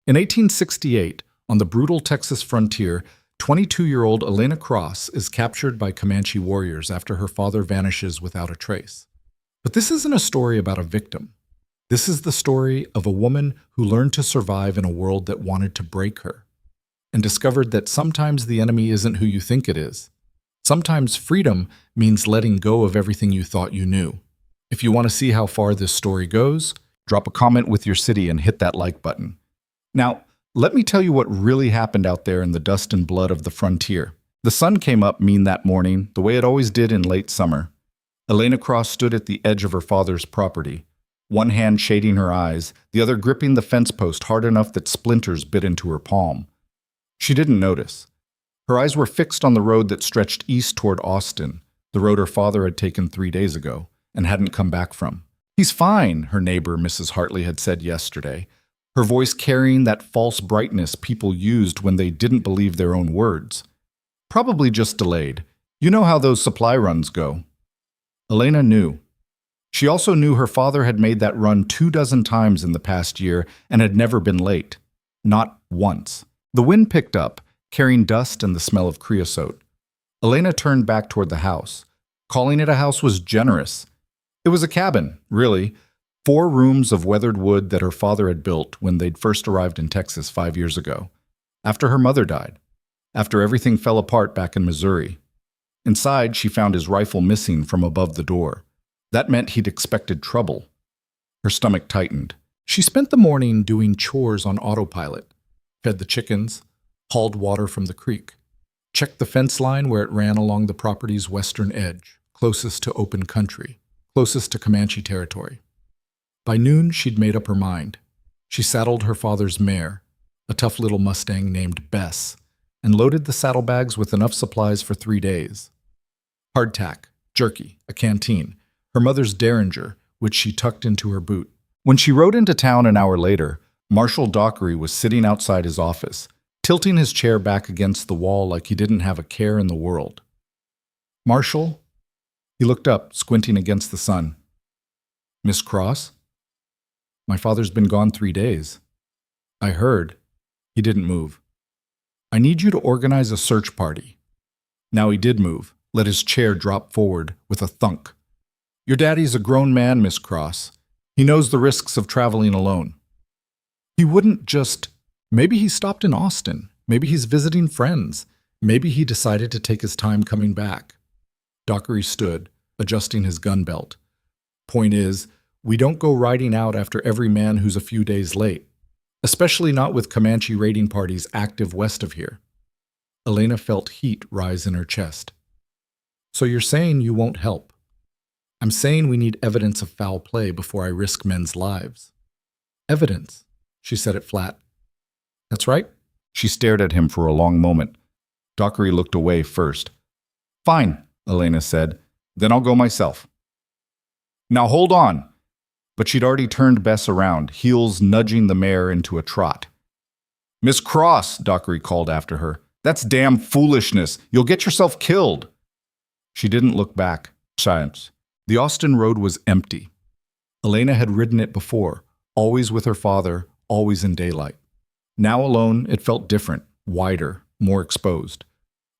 In 1868, on the brutal Texas frontier, 22-year-old Elena Cross is captured by Comanche warriors after her father vanishes without a trace. But this isn't a story about a victim. This is the story of a woman who learned to survive in a world that wanted to break her, and discovered that sometimes the enemy isn't who you think it is. Sometimes freedom means letting go of everything you thought you knew. If you want to see how far this story goes, drop a comment with your city and hit that like button. Now, let me tell you what really happened out there in the dust and blood of the frontier. The sun came up mean that morning, the way it always did in late summer. Elena Cross stood at the edge of her father's property, one hand shading her eyes, the other gripping the fence post hard enough that splinters bit into her palm. She didn't notice. Her eyes were fixed on the road that stretched east toward Austin, the road her father had taken 3 days ago and hadn't come back from. "He's fine," her neighbor, Mrs. Hartley, had said yesterday, her voice carrying that false brightness people used when they didn't believe their own words. "Probably just delayed. You know how those supply runs go." Elena knew. She also knew her father had made that run 24 times in the past year and had never been late. Not once. The wind picked up, carrying dust and the smell of creosote. Elena turned back toward the house. Calling it a house was generous. It was a cabin, really. 4 rooms of weathered wood that her father had built when they'd first arrived in Texas 5 years ago, after her mother died, after everything fell apart back in Missouri. Inside, she found his rifle missing from above the door. That meant he'd expected trouble. Her stomach tightened. She spent the morning doing chores on autopilot, fed the chickens, hauled water from the creek, checked the fence line where it ran along the property's western edge, closest to open country, closest to Comanche territory. By noon, she'd made up her mind. She saddled her father's mare, a tough little Mustang named Bess, and loaded the saddlebags with enough supplies for 3 days. Hardtack, jerky, a canteen, her mother's Derringer, which she tucked into her boot. When she rode into town an hour later, Marshal Dockery was sitting outside his office, tilting his chair back against the wall like he didn't have a care in the world. "Marshal?" He looked up, squinting against the sun. "Miss Cross?" "My father's been gone 3 days." "I heard." He didn't move. "I need you to organize a search party." Now he did move, let his chair drop forward with a thunk. "Your daddy's a grown man, Miss Cross. He knows the risks of traveling alone. He wouldn't just... Maybe he stopped in Austin. Maybe he's visiting friends. Maybe he decided to take his time coming back." Dockery stood, adjusting his gun belt. "Point is, we don't go riding out after every man who's a few days late, especially not with Comanche raiding parties active west of here." Elena felt heat rise in her chest. "So you're saying you won't help?" "I'm saying we need evidence of foul play before I risk men's lives." "Evidence?" She said it flat. "That's right." She stared at him for a long moment. Dockery looked away first. "Fine," Elena said. "Then I'll go myself." "Now hold on." But she'd already turned Bess around, heels nudging the mare into a trot. "Miss Cross," Dockery called after her. "That's damn foolishness. You'll get yourself killed." She didn't look back. Silence. The Austin road was empty. Elena had ridden it before, always with her father, always in daylight. Now alone, it felt different, wider, more exposed.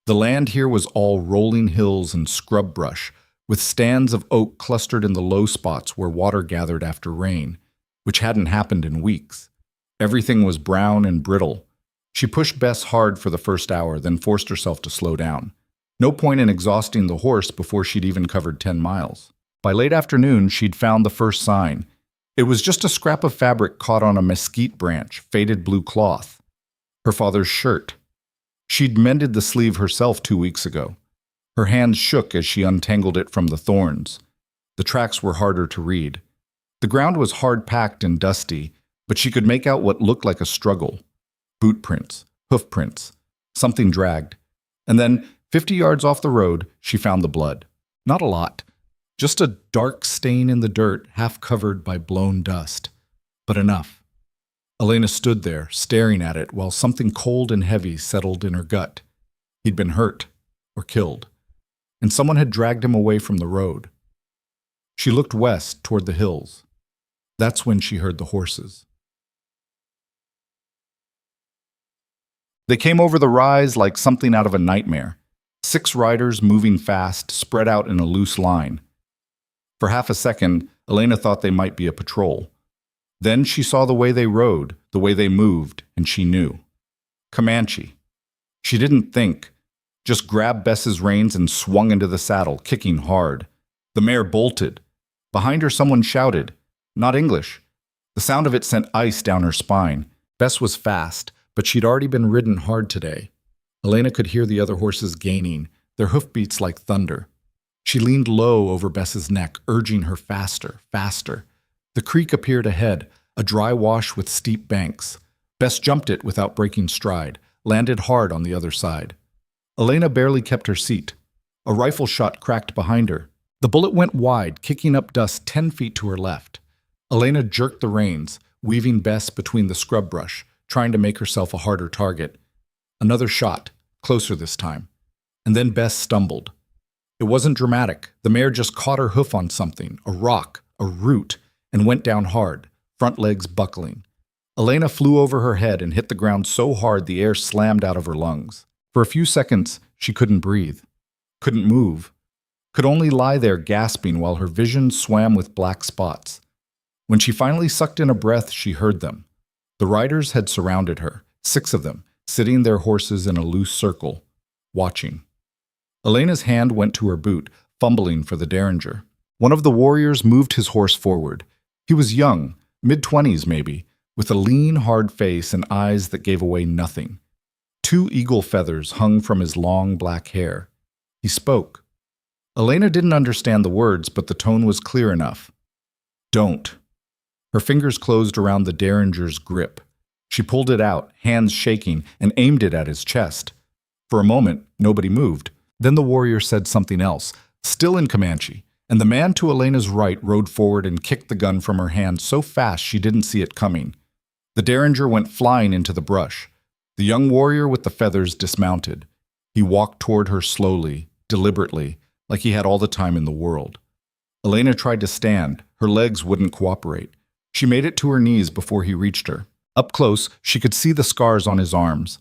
The land here was all rolling hills and scrub brush, with stands of oak clustered in the low spots where water gathered after rain, which hadn't happened in weeks. Everything was brown and brittle. She pushed Bess hard for the first hour, then forced herself to slow down. No point in exhausting the horse before she'd even covered 10 miles. By late afternoon, she'd found the first sign. It was just a scrap of fabric caught on a mesquite branch, faded blue cloth. Her father's shirt. She'd mended the sleeve herself 2 weeks ago. Her hands shook as she untangled it from the thorns. The tracks were harder to read. The ground was hard-packed and dusty, but she could make out what looked like a struggle. Boot prints, hoof prints, something dragged. And then, 50 yards off the road, she found the blood. Not a lot. Just a dark stain in the dirt, half covered by blown dust. But enough. Elena stood there, staring at it, while something cold and heavy settled in her gut. He'd been hurt, or killed, and someone had dragged him away from the road. She looked west toward the hills. That's when she heard the horses. They came over the rise like something out of a nightmare. 6 riders moving fast, spread out in a loose line. For half a second, Elena thought they might be a patrol. Then she saw the way they rode, the way they moved, and she knew. Comanche. She didn't think, just grabbed Bess's reins and swung into the saddle, kicking hard. The mare bolted. Behind her someone shouted, not English. The sound of it sent ice down her spine. Bess was fast, but she'd already been ridden hard today. Elena could hear the other horses gaining, their hoofbeats like thunder. She leaned low over Bess's neck, urging her faster, faster. The creek appeared ahead, a dry wash with steep banks. Bess jumped it without breaking stride, landed hard on the other side. Elena barely kept her seat. A rifle shot cracked behind her. The bullet went wide, kicking up dust 10 feet to her left. Elena jerked the reins, weaving Bess between the scrub brush, trying to make herself a harder target. Another shot, closer this time. And then Bess stumbled. It wasn't dramatic. The mare just caught her hoof on something, a rock, a root, and went down hard, front legs buckling. Elena flew over her head and hit the ground so hard the air slammed out of her lungs. For a few seconds, she couldn't breathe, couldn't move, could only lie there gasping while her vision swam with black spots. When she finally sucked in a breath, she heard them. The riders had surrounded her, 6 of them, sitting their horses in a loose circle, watching. Elena's hand went to her boot, fumbling for the derringer. One of the warriors moved his horse forward. He was young, mid-20s maybe, with a lean, hard face and eyes that gave away nothing. 2 eagle feathers hung from his long black hair. He spoke. Elena didn't understand the words, but the tone was clear enough. Don't. Her fingers closed around the derringer's grip. She pulled it out, hands shaking, and aimed it at his chest. For a moment, nobody moved. Then the warrior said something else, still in Comanche, and the man to Elena's right rode forward and kicked the gun from her hand so fast she didn't see it coming. The derringer went flying into the brush. The young warrior with the feathers dismounted. He walked toward her slowly, deliberately, like he had all the time in the world. Elena tried to stand. Her legs wouldn't cooperate. She made it to her knees before he reached her. Up close, she could see the scars on his arms,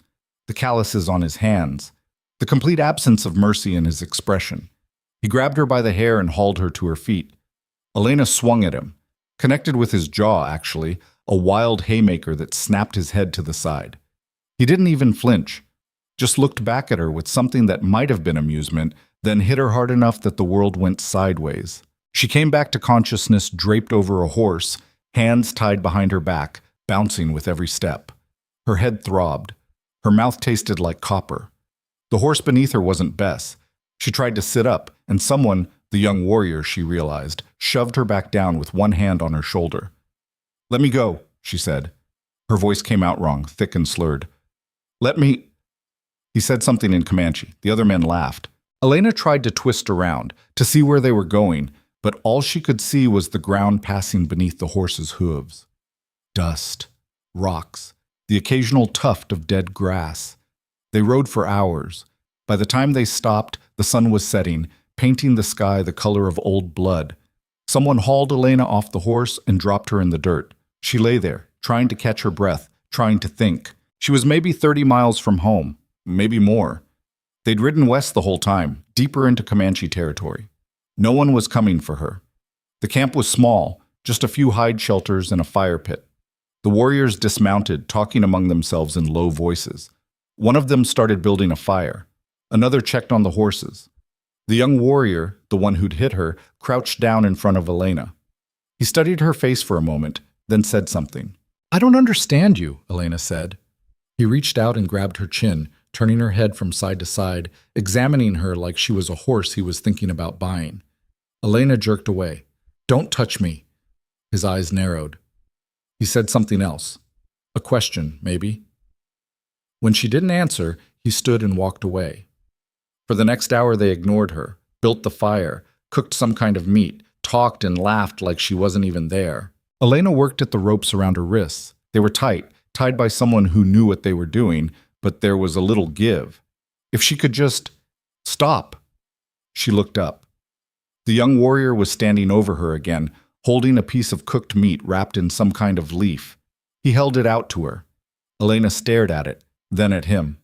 the calluses on his hands, the complete absence of mercy in his expression. He grabbed her by the hair and hauled her to her feet. Elena swung at him, connected with his jaw, actually, a wild haymaker that snapped his head to the side. He didn't even flinch, just looked back at her with something that might have been amusement, then hit her hard enough that the world went sideways. She came back to consciousness draped over a horse, hands tied behind her back, bouncing with every step. Her head throbbed. Her mouth tasted like copper. The horse beneath her wasn't Bess. She tried to sit up, and someone, the young warrior, she realized, shoved her back down with one hand on her shoulder. "Let me go," she said. Her voice came out wrong, thick and slurred. "Let me—" He said something in Comanche. The other men laughed. Elena tried to twist around, to see where they were going, but all she could see was the ground passing beneath the horse's hooves. Dust, rocks, the occasional tuft of dead grass. They rode for hours. By the time they stopped, the sun was setting, painting the sky the color of old blood. Someone hauled Elena off the horse and dropped her in the dirt. She lay there, trying to catch her breath, trying to think. She was maybe 30 miles from home, maybe more. They'd ridden west the whole time, deeper into Comanche territory. No one was coming for her. The camp was small, just a few hide shelters and a fire pit. The warriors dismounted, talking among themselves in low voices. One of them started building a fire. Another checked on the horses. The young warrior, the one who'd hit her, crouched down in front of Elena. He studied her face for a moment, then said something. "I don't understand you," Elena said. He reached out and grabbed her chin, turning her head from side to side, examining her like she was a horse he was thinking about buying. Elena jerked away. "Don't touch me." His eyes narrowed. He said something else. A question, maybe. When she didn't answer, he stood and walked away. For the next hour they ignored her, built the fire, cooked some kind of meat, talked and laughed like she wasn't even there. Elena worked at the ropes around her wrists. They were tight, tied by someone who knew what they were doing, but there was a little give. If she could just stop. She looked up. The young warrior was standing over her again, holding a piece of cooked meat wrapped in some kind of leaf. He held it out to her. Elena stared at it, then at him.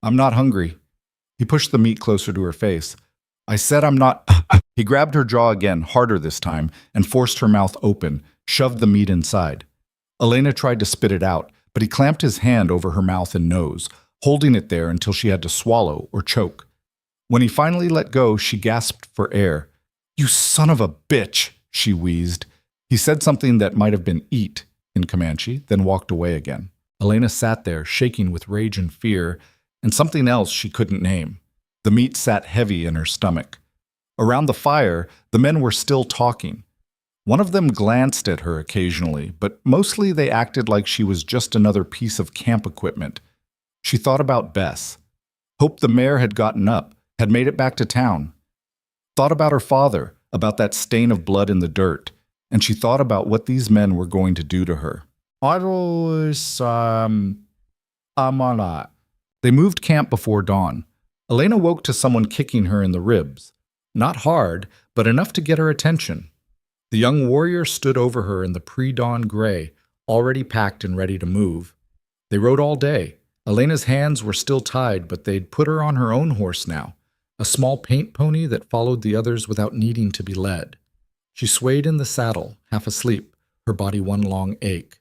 I'm not hungry. He pushed the meat closer to her face. I said I'm not. He grabbed her jaw again, harder this time, and forced her mouth open, shoved the meat inside. Elena tried to spit it out, but he clamped his hand over her mouth and nose, holding it there until she had to swallow or choke. When he finally let go, she gasped for air. You son of a bitch, she wheezed. He said something that might have been eat in Comanche, then walked away again. Elena sat there, shaking with rage and fear, and something else she couldn't name. The meat sat heavy in her stomach. Around the fire, the men were still talking. One of them glanced at her occasionally, but mostly they acted like she was just another piece of camp equipment. She thought about Bess. Hoped the mare had gotten up, had made it back to town. Thought about her father, about that stain of blood in the dirt, and she thought about what these men were going to do to her. They moved camp before dawn. Elena woke to someone kicking her in the ribs. Not hard, but enough to get her attention. The young warrior stood over her in the pre-dawn gray, already packed and ready to move. They rode all day. Elena's hands were still tied, but they'd put her on her own horse now, a small paint pony that followed the others without needing to be led. She swayed in the saddle, half asleep, her body one long ache.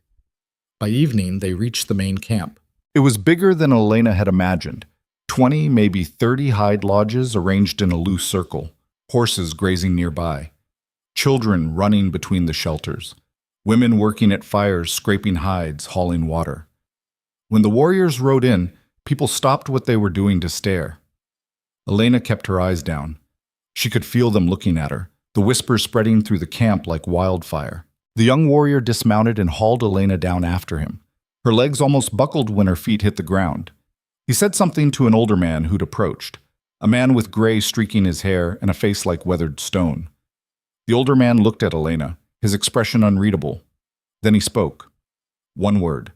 By evening, they reached the main camp. It was bigger than Elena had imagined. 20, maybe 30 hide lodges arranged in a loose circle, horses grazing nearby, children running between the shelters, women working at fires, scraping hides, hauling water. When the warriors rode in, people stopped what they were doing to stare. Elena kept her eyes down. She could feel them looking at her, the whispers spreading through the camp like wildfire. The young warrior dismounted and hauled Elena down after him. Her legs almost buckled when her feet hit the ground. He said something to an older man who'd approached, a man with gray streaking his hair and a face like weathered stone. The older man looked at Elena, his expression unreadable. Then he spoke. One word.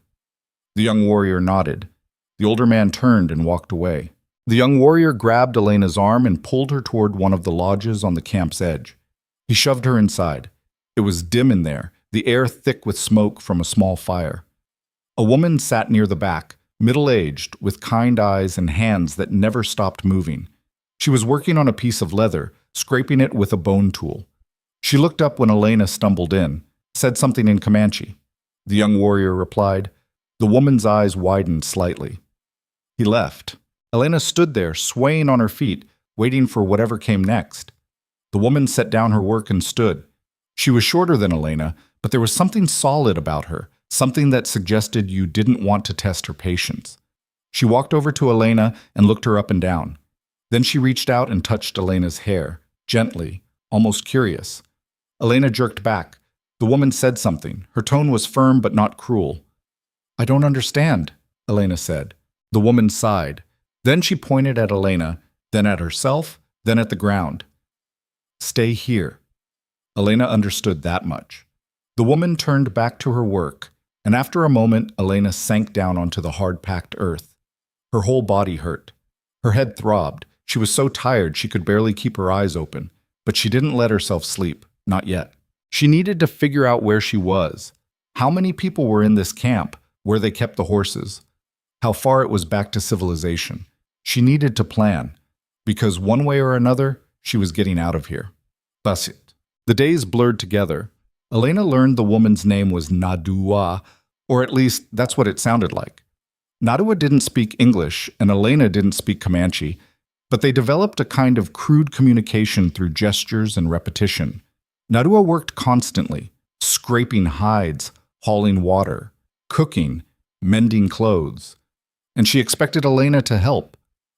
The young warrior nodded. The older man turned and walked away. The young warrior grabbed Elena's arm and pulled her toward one of the lodges on the camp's edge. He shoved her inside. It was dim in there, the air thick with smoke from a small fire. A woman sat near the back, middle-aged, with kind eyes and hands that never stopped moving. She was working on a piece of leather, scraping it with a bone tool. She looked up when Elena stumbled in, said something in Comanche. The young warrior replied. The woman's eyes widened slightly. He left. Elena stood there, swaying on her feet, waiting for whatever came next. The woman set down her work and stood. She was shorter than Elena, but there was something solid about her, something that suggested you didn't want to test her patience. She walked over to Elena and looked her up and down. Then she reached out and touched Elena's hair, gently, almost curious. Elena jerked back. The woman said something. Her tone was firm but not cruel. I don't understand, Elena said. The woman sighed. Then she pointed at Elena, then at herself, then at the ground. Stay here. Elena understood that much. The woman turned back to her work, and after a moment, Elena sank down onto the hard-packed earth. Her whole body hurt. Her head throbbed. She was so tired she could barely keep her eyes open, but she didn't let herself sleep, not yet. She needed to figure out where she was. How many people were in this camp, where they kept the horses? How far it was back to civilization? She needed to plan, because one way or another, she was getting out of here. That's it. The days blurred together. Elena learned the woman's name was Nadua, or at least that's what it sounded like. Nadua didn't speak English, and Elena didn't speak Comanche, but they developed a kind of crude communication through gestures and repetition. Nadua worked constantly, scraping hides, hauling water, cooking, mending clothes, and she expected Elena to help.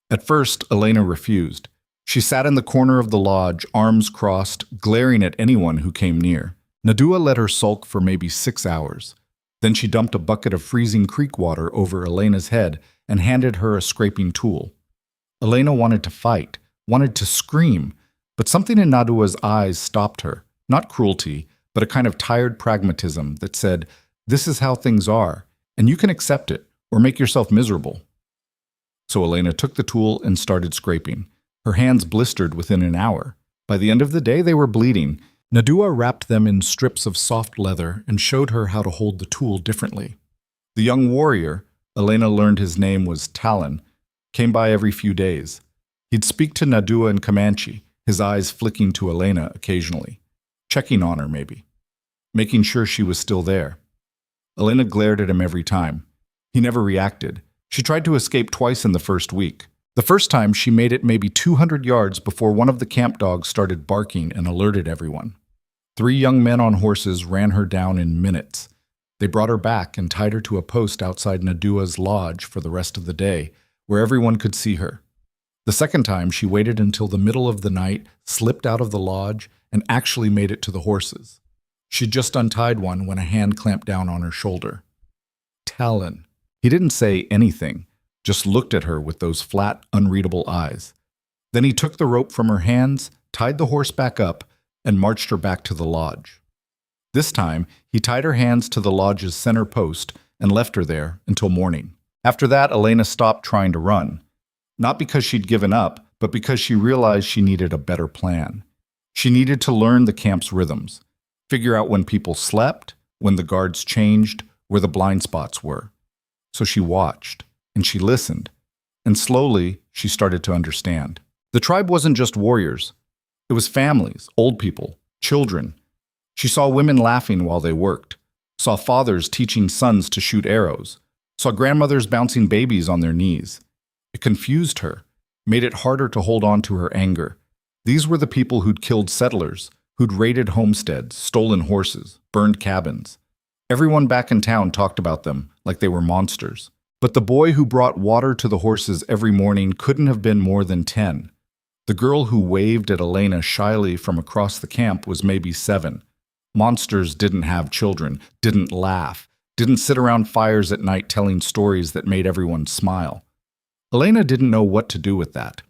At first, Elena refused. She sat in the corner of the lodge, arms crossed, glaring at anyone who came near. Nadua let her sulk for maybe 6 hours. Then she dumped a bucket of freezing creek water over Elena's head and handed her a scraping tool. Elena wanted to fight, wanted to scream, but something in Nadua's eyes stopped her. Not cruelty, but a kind of tired pragmatism that said, this is how things are, and you can accept it or make yourself miserable. So Elena took the tool and started scraping. Her hands blistered within an hour. By the end of the day, they were bleeding. Nadua wrapped them in strips of soft leather and showed her how to hold the tool differently. The young warrior, Elena learned his name was Talon, came by every few days. He'd speak to Nadua in Comanche, his eyes flicking to Elena occasionally, checking on her maybe, making sure she was still there. Elena glared at him every time. He never reacted. She tried to escape twice in the first week. The first time, she made it maybe 200 yards before one of the camp dogs started barking and alerted everyone. 3 young men on horses ran her down in minutes. They brought her back and tied her to a post outside Nadua's lodge for the rest of the day, where everyone could see her. The second time, she waited until the middle of the night, slipped out of the lodge, and actually made it to the horses. She'd just untied one when a hand clamped down on her shoulder. Talon. He didn't say anything, just looked at her with those flat, unreadable eyes. Then he took the rope from her hands, tied the horse back up, and marched her back to the lodge. This time, he tied her hands to the lodge's center post and left her there until morning. After that, Elena stopped trying to run. Not because she'd given up, but because she realized she needed a better plan. She needed to learn the camp's rhythms, figure out when people slept, when the guards changed, where the blind spots were. So she watched, and she listened, and slowly she started to understand. The tribe wasn't just warriors. It was families, old people, children. She saw women laughing while they worked, saw fathers teaching sons to shoot arrows, saw grandmothers bouncing babies on their knees. It confused her, made it harder to hold on to her anger. These were the people who'd killed settlers, who'd raided homesteads, stolen horses, burned cabins. Everyone back in town talked about them like they were monsters. But the boy who brought water to the horses every morning couldn't have been more than 10. The girl who waved at Elena shyly from across the camp was maybe 7. Monsters didn't have children, didn't laugh, didn't sit around fires at night telling stories that made everyone smile. Elena didn't know what to do with that.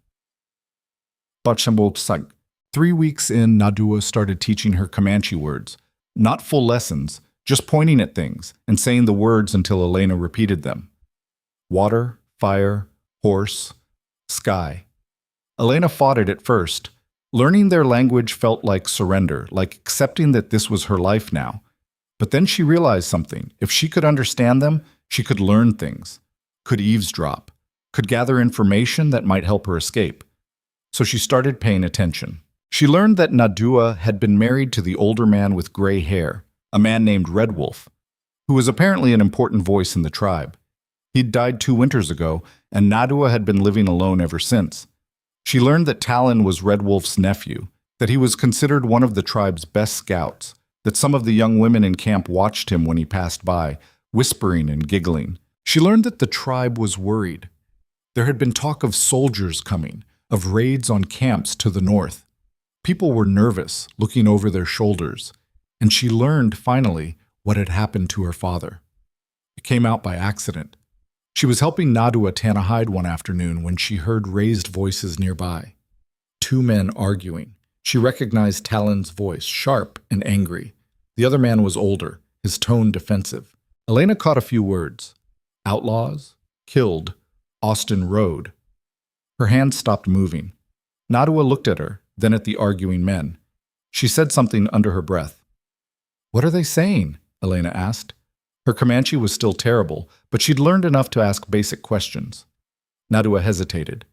3 weeks in, Nadua started teaching her Comanche words. Not full lessons, just pointing at things and saying the words until Elena repeated them. Water, fire, horse, sky. Elena fought it at first. Learning their language felt like surrender, like accepting that this was her life now. But then she realized something. If she could understand them, she could learn things, could eavesdrop, could gather information that might help her escape. So she started paying attention. She learned that Nadua had been married to the older man with gray hair, a man named Red Wolf, who was apparently an important voice in the tribe. He'd died 2 winters ago, and Nadua had been living alone ever since. She learned that Talon was Red Wolf's nephew, that he was considered one of the tribe's best scouts, that some of the young women in camp watched him when he passed by, whispering and giggling. She learned that the tribe was worried. There had been talk of soldiers coming, of raids on camps to the north. People were nervous, looking over their shoulders, and she learned, finally, what had happened to her father. It came out by accident. She was helping Nadua tan a hide one afternoon when she heard raised voices nearby. 2 men arguing. She recognized Talon's voice, sharp and angry. The other man was older, his tone defensive. Elena caught a few words. Outlaws, killed, Austin Road. Her hands stopped moving. Nadua looked at her, then at the arguing men. She said something under her breath. What are they saying? Elena asked. Her Comanche was still terrible, but she'd learned enough to ask basic questions. Nadua hesitated.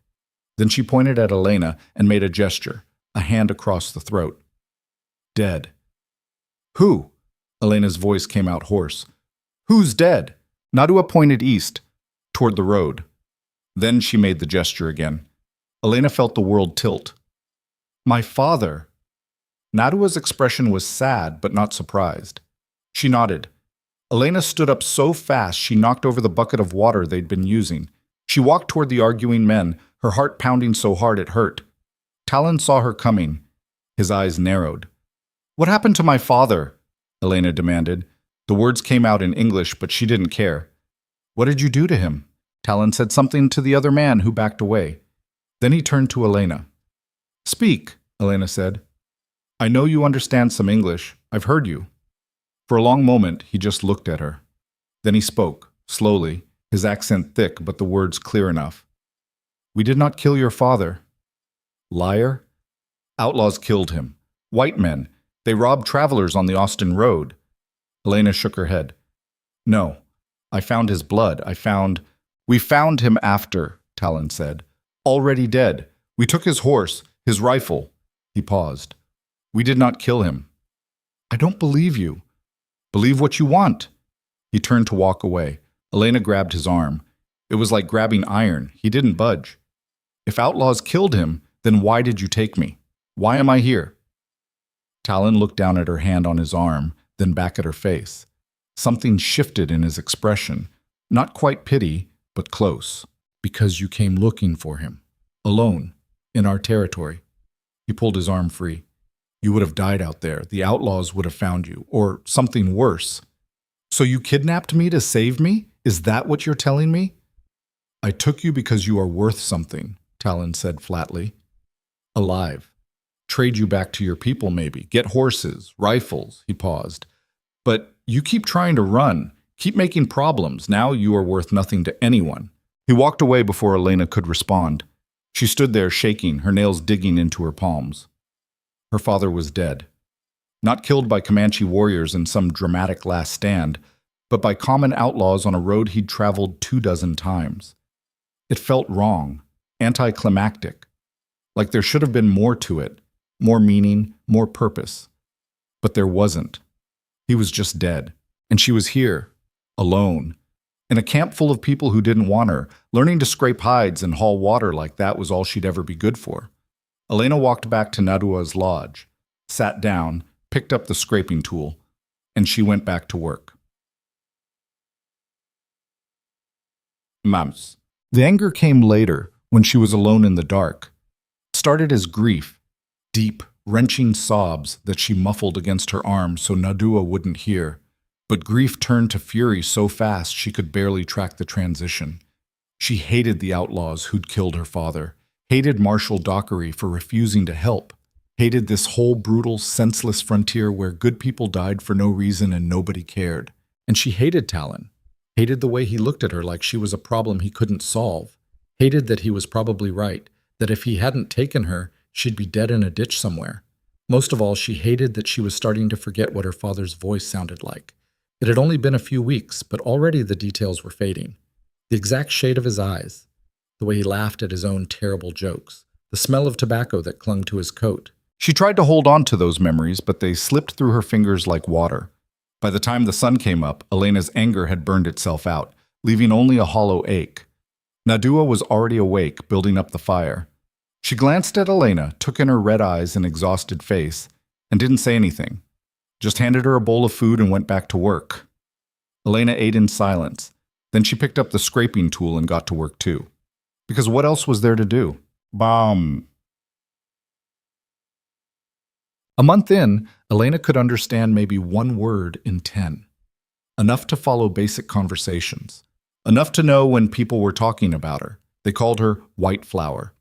Then she pointed at Elena and made a gesture, a hand across the throat. Dead. Who? Elena's voice came out hoarse. Who's dead? Nadua pointed east, toward the road. Then she made the gesture again. Elena felt the world tilt. My father. Nadua's expression was sad, but not surprised. She nodded. Elena stood up so fast she knocked over the bucket of water they'd been using. She walked toward the arguing men, her heart pounding so hard it hurt. Talon saw her coming. His eyes narrowed. What happened to my father? Elena demanded. The words came out in English, but she didn't care. What did you do to him? Talon said something to the other man, who backed away. Then he turned to Elena. Speak, Elena said. I know you understand some English. I've heard you. For a long moment, he just looked at her. Then he spoke, slowly, his accent thick, but the words clear enough. We did not kill your father. Liar? Outlaws killed him. White men. They robbed travelers on the Austin Road. Elena shook her head. No, I found his blood. We found him after, Talon said. Already dead. We took his horse, his rifle. He paused. We did not kill him. I don't believe you. Believe what you want. He turned to walk away. Elena grabbed his arm. It was like grabbing iron. He didn't budge. If outlaws killed him, then why did you take me? Why am I here? Talon looked down at her hand on his arm, then back at her face. Something shifted in his expression. Not quite pity, but close. Because you came looking for him. Alone. In our territory. He pulled his arm free. You would have died out there. The outlaws would have found you. Or something worse. So you kidnapped me to save me? Is that what you're telling me? I took you because you are worth something, Talon said flatly. Alive. Trade you back to your people, maybe. Get horses, rifles, he paused. But you keep trying to run. Keep making problems. Now you are worth nothing to anyone. He walked away before Elena could respond. She stood there shaking, her nails digging into her palms. Her father was dead. Not killed by Comanche warriors in some dramatic last stand, but by common outlaws on a road he'd traveled 24 times. It felt wrong, anticlimactic, like there should have been more to it, more meaning, more purpose. But there wasn't. He was just dead, and she was here, alone, in a camp full of people who didn't want her. Learning to scrape hides and haul water like that was all she'd ever be good for. Elena walked back to Nadua's lodge, sat down, picked up the scraping tool, and she went back to work. Mouse. The anger came later, when she was alone in the dark. It started as grief, deep, wrenching sobs that she muffled against her arm so Nadua wouldn't hear. But grief turned to fury so fast she could barely track the transition. She hated the outlaws who'd killed her father, hated Marshal Dockery for refusing to help, hated this whole brutal, senseless frontier where good people died for no reason and nobody cared. And she hated Talon. Hated the way he looked at her like she was a problem he couldn't solve. Hated that he was probably right, that if he hadn't taken her, she'd be dead in a ditch somewhere. Most of all, she hated that she was starting to forget what her father's voice sounded like. It had only been a few weeks, but already the details were fading. The exact shade of his eyes, the way he laughed at his own terrible jokes, the smell of tobacco that clung to his coat. She tried to hold on to those memories, but they slipped through her fingers like water. By the time the sun came up, Elena's anger had burned itself out, leaving only a hollow ache. Nadua was already awake, building up the fire. She glanced at Elena, took in her red eyes and exhausted face, and didn't say anything. Just handed her a bowl of food and went back to work. Elena ate in silence. Then she picked up the scraping tool and got to work too. Because what else was there to do? Bomb. A month in, Elena could understand maybe one word in 10. Enough to follow basic conversations. Enough to know when people were talking about her. They called her White Flower.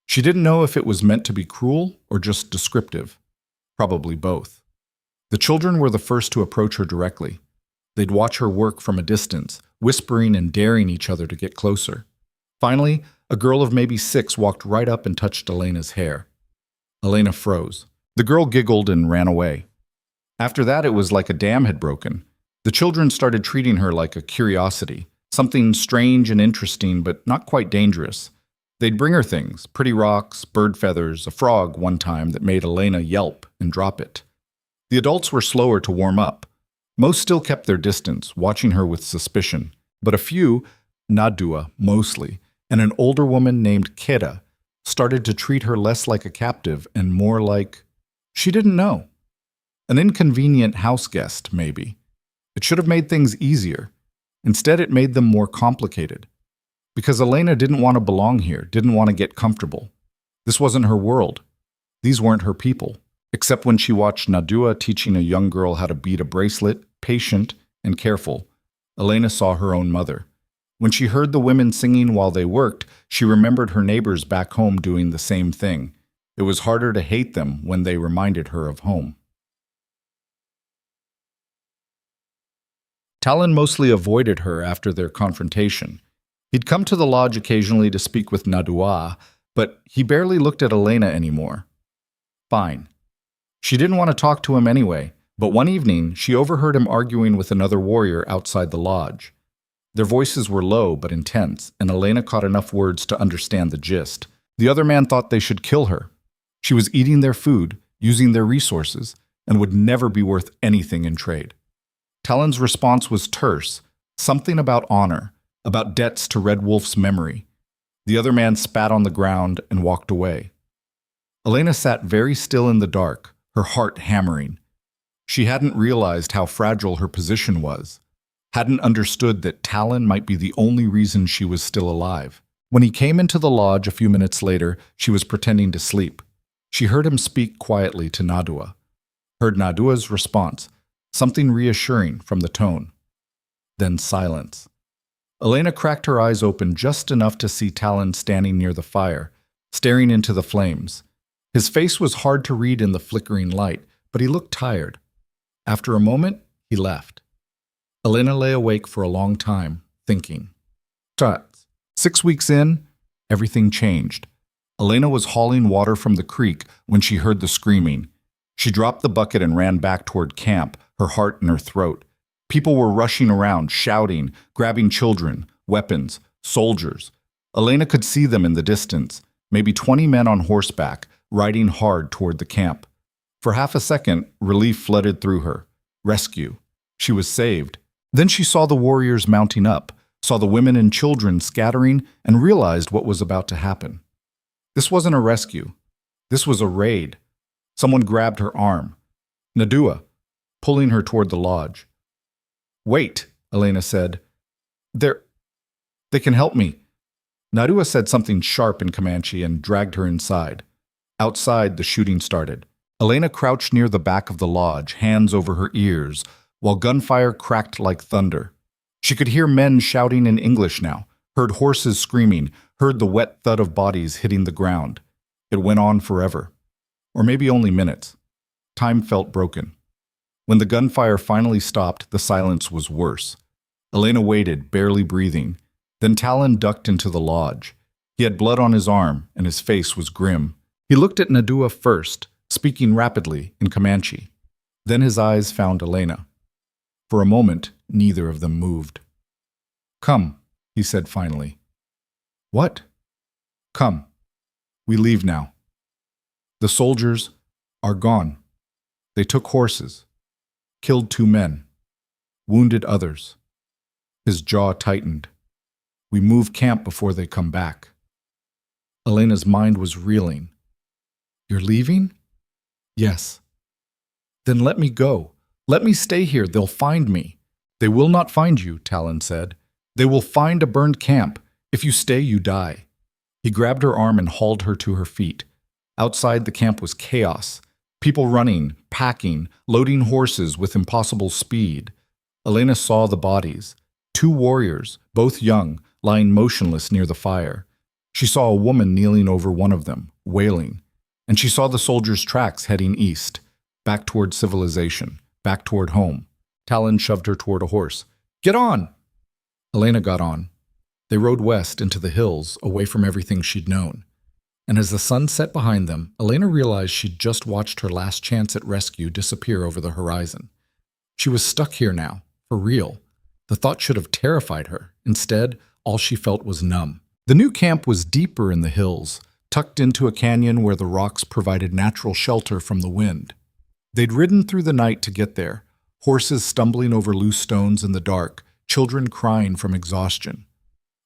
She didn't know if it was meant to be cruel or just descriptive. Probably both. The children were the first to approach her directly. They'd watch her work from a distance, whispering and daring each other to get closer. Finally, a girl of maybe 6 walked right up and touched Elena's hair. Elena froze. The girl giggled and ran away. After that, it was like a dam had broken. The children started treating her like a curiosity, something strange and interesting, but not quite dangerous. They'd bring her things, pretty rocks, bird feathers, a frog one time that made Elena yelp and drop it. The adults were slower to warm up. Most still kept their distance, watching her with suspicion. But a few, Nadua mostly, and an older woman named Keda, started to treat her less like a captive and more like... She didn't know. An inconvenient house guest, maybe. It should have made things easier. Instead, it made them more complicated. Because Elena didn't want to belong here, didn't want to get comfortable. This wasn't her world. These weren't her people. Except when she watched Nadua teaching a young girl how to beat a bracelet, patient and careful, Elena saw her own mother. When she heard the women singing while they worked, she remembered her neighbors back home doing the same thing. It was harder to hate them when they reminded her of home. Talon mostly avoided her after their confrontation. He'd come to the lodge occasionally to speak with Nadua, but he barely looked at Elena anymore. Fine. She didn't want to talk to him anyway, but one evening she overheard him arguing with another warrior outside the lodge. Their voices were low but intense, and Elena caught enough words to understand the gist. The other man thought they should kill her. She was eating their food, using their resources, and would never be worth anything in trade. Talon's response was terse, something about honor, about debts to Red Wolf's memory. The other man spat on the ground and walked away. Elena sat very still in the dark, her heart hammering. She hadn't realized how fragile her position was, hadn't understood that Talon might be the only reason she was still alive. When he came into the lodge a few minutes later, she was pretending to sleep. She heard him speak quietly to Nadua, heard Nadua's response, something reassuring from the tone. Then silence. Elena cracked her eyes open just enough to see Talon standing near the fire, staring into the flames. His face was hard to read in the flickering light, but he looked tired. After a moment, he left. Elena lay awake for a long time, thinking. 6 weeks in, everything changed. Elena was hauling water from the creek when she heard the screaming. She dropped the bucket and ran back toward camp, her heart in her throat. People were rushing around, shouting, grabbing children, weapons, soldiers. Elena could see them in the distance, maybe 20 men on horseback, riding hard toward the camp. For half a second, relief flooded through her. Rescue. She was saved. Then she saw the warriors mounting up, saw the women and children scattering, and realized what was about to happen. This wasn't a rescue. This was a raid. Someone grabbed her arm. Nadua, pulling her toward the lodge. "Wait," Elena said. They can help me." Nadua said something sharp in Comanche and dragged her inside. Outside, the shooting started. Elena crouched near the back of the lodge, hands over her ears, while gunfire cracked like thunder. She could hear men shouting in English now, heard horses screaming, heard the wet thud of bodies hitting the ground. It went on forever. Or maybe only minutes. Time felt broken. When the gunfire finally stopped, the silence was worse. Elena waited, barely breathing. Then Talon ducked into the lodge. He had blood on his arm, and his face was grim. He looked at Nadua first, speaking rapidly in Comanche. Then his eyes found Elena. For a moment, neither of them moved. "Come," he said finally. "What?" "Come. We leave now. The soldiers are gone. They took horses, killed 2 men, wounded others." His jaw tightened. "We move camp before they come back." Elena's mind was reeling. "You're leaving?" "Yes." "Then let me go. Let me stay here. They'll find me." "They will not find you," Talon said. "They will find a burned camp. If you stay, you die." He grabbed her arm and hauled her to her feet. Outside, the camp was chaos. People running, packing, loading horses with impossible speed. Elena saw the bodies. 2 warriors, both young, lying motionless near the fire. She saw a woman kneeling over one of them, wailing. And she saw the soldiers' tracks heading east, back toward civilization, back toward home. Talon shoved her toward a horse. "Get on!" Elena got on. They rode west into the hills, away from everything she'd known. And as the sun set behind them, Elena realized she'd just watched her last chance at rescue disappear over the horizon. She was stuck here now, for real. The thought should have terrified her. Instead, all she felt was numb. The new camp was deeper in the hills, tucked into a canyon where the rocks provided natural shelter from the wind. They'd ridden through the night to get there, horses stumbling over loose stones in the dark, children crying from exhaustion.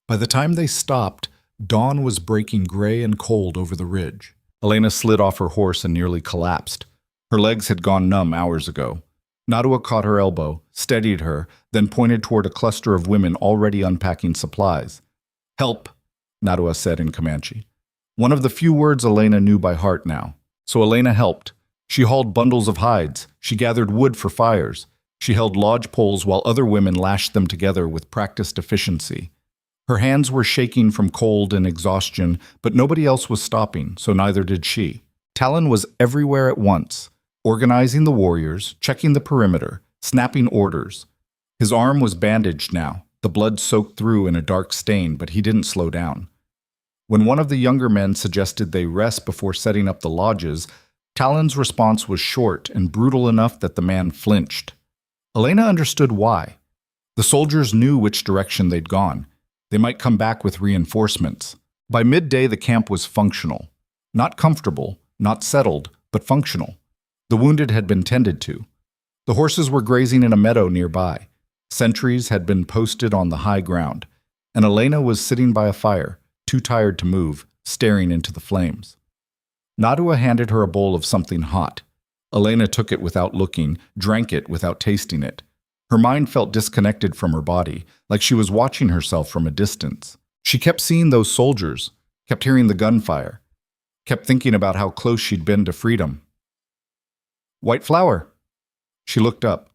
By the time they stopped, dawn was breaking gray and cold over the ridge. Elena slid off her horse and nearly collapsed. Her legs had gone numb hours ago. Nadua caught her elbow, steadied her, then pointed toward a cluster of women already unpacking supplies. "Help," Nadua said in Comanche. One of the few words Elena knew by heart now. So Elena helped. She hauled bundles of hides. She gathered wood for fires. She held lodge poles while other women lashed them together with practiced efficiency. Her hands were shaking from cold and exhaustion, but nobody else was stopping, so neither did she. Talon was everywhere at once, organizing the warriors, checking the perimeter, snapping orders. His arm was bandaged now, the blood soaked through in a dark stain, but he didn't slow down. When one of the younger men suggested they rest before setting up the lodges, Talon's response was short and brutal enough that the man flinched. Elena understood why. The soldiers knew which direction they'd gone. They might come back with reinforcements. By midday, the camp was functional. Not comfortable, not settled, but functional. The wounded had been tended to. The horses were grazing in a meadow nearby. Sentries had been posted on the high ground, and Elena was sitting by a fire, too tired to move, staring into the flames. Nadua handed her a bowl of something hot. Elena took it without looking, drank it without tasting it. Her mind felt disconnected from her body, like she was watching herself from a distance. She kept seeing those soldiers, kept hearing the gunfire, kept thinking about how close she'd been to freedom. "White flower." She looked up.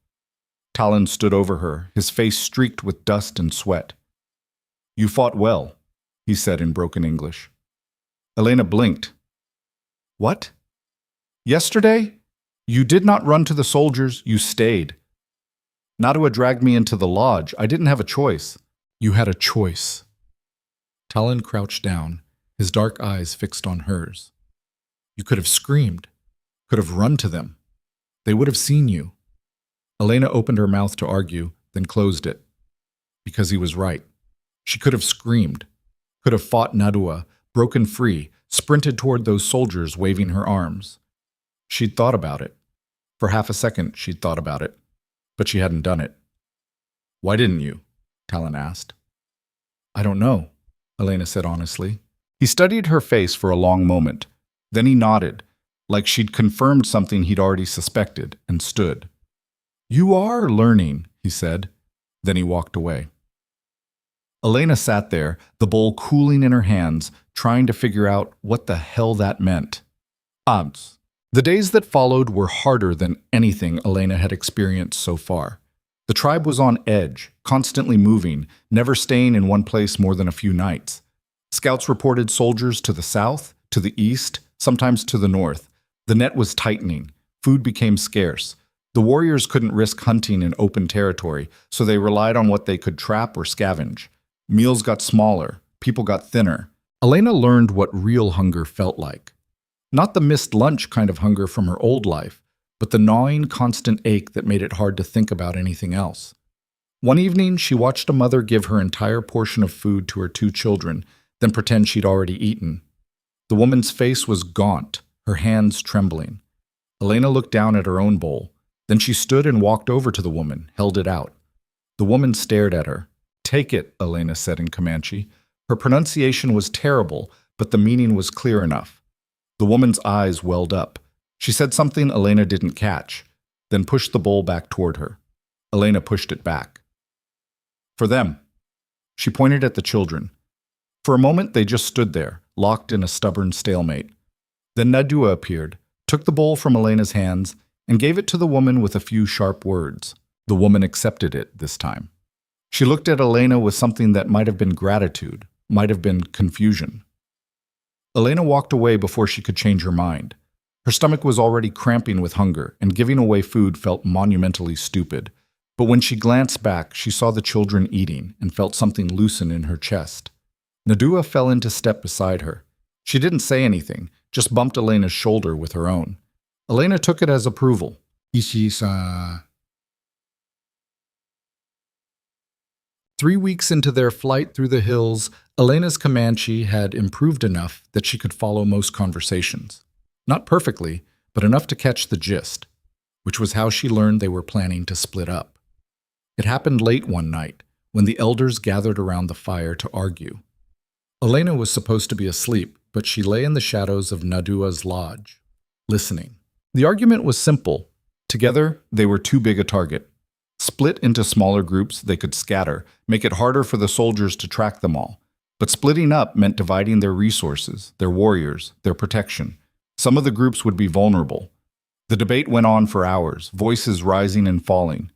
Talon stood over her, his face streaked with dust and sweat. "You fought well," he said in broken English. Elena blinked. "What?" "Yesterday? You did not run to the soldiers, you stayed. Nadua dragged me into the lodge. I didn't have a choice." "You had a choice." Talon crouched down, his dark eyes fixed on hers. "You could have screamed, could have run to them. They would have seen you." Elena opened her mouth to argue, then closed it. Because he was right. She could have screamed, could have fought Nadua, broken free, sprinted toward those soldiers waving her arms. She'd thought about it. For half a second, she'd thought about it. But she hadn't done it. "Why didn't you?" Talon asked. "I don't know," Elena said honestly. He studied her face for a long moment. Then he nodded, like she'd confirmed something he'd already suspected, and stood. "You are learning," he said. Then he walked away. Elena sat there, the bowl cooling in her hands, trying to figure out what the hell that meant. The days that followed were harder than anything Elena had experienced so far. The tribe was on edge, constantly moving, never staying in one place more than a few nights. Scouts reported soldiers to the south, to the east, sometimes to the north. The net was tightening. Food became scarce. The warriors couldn't risk hunting in open territory, so they relied on what they could trap or scavenge. Meals got smaller. People got thinner. Elena learned what real hunger felt like. Not the missed lunch kind of hunger from her old life, but the gnawing, constant ache that made it hard to think about anything else. One evening, she watched a mother give her entire portion of food to her 2 children, then pretend she'd already eaten. The woman's face was gaunt, her hands trembling. Elena looked down at her own bowl. Then she stood and walked over to the woman, held it out. The woman stared at her. "Take it," Elena said in Comanche. Her pronunciation was terrible, but the meaning was clear enough. The woman's eyes welled up. She said something Elena didn't catch, then pushed the bowl back toward her. Elena pushed it back. "For them." She pointed at the children. For a moment, they just stood there, locked in a stubborn stalemate. Then Nadua appeared, took the bowl from Elena's hands, and gave it to the woman with a few sharp words. The woman accepted it this time. She looked at Elena with something that might have been gratitude, might have been confusion. Elena walked away before she could change her mind. Her stomach was already cramping with hunger, and giving away food felt monumentally stupid. But when she glanced back, she saw the children eating and felt something loosen in her chest. Nadua fell into step beside her. She didn't say anything, just bumped Elena's shoulder with her own. Elena took it as approval. Ishisa. 3 weeks into their flight through the hills, Elena's Comanche had improved enough that she could follow most conversations. Not perfectly, but enough to catch the gist, which was how she learned they were planning to split up. It happened late one night, when the elders gathered around the fire to argue. Elena was supposed to be asleep, but she lay in the shadows of Nadua's lodge, listening. The argument was simple. Together, they were too big a target. Split into smaller groups, they could scatter, make it harder for the soldiers to track them all. But splitting up meant dividing their resources, their warriors, their protection. Some of the groups would be vulnerable. The debate went on for hours, voices rising and falling.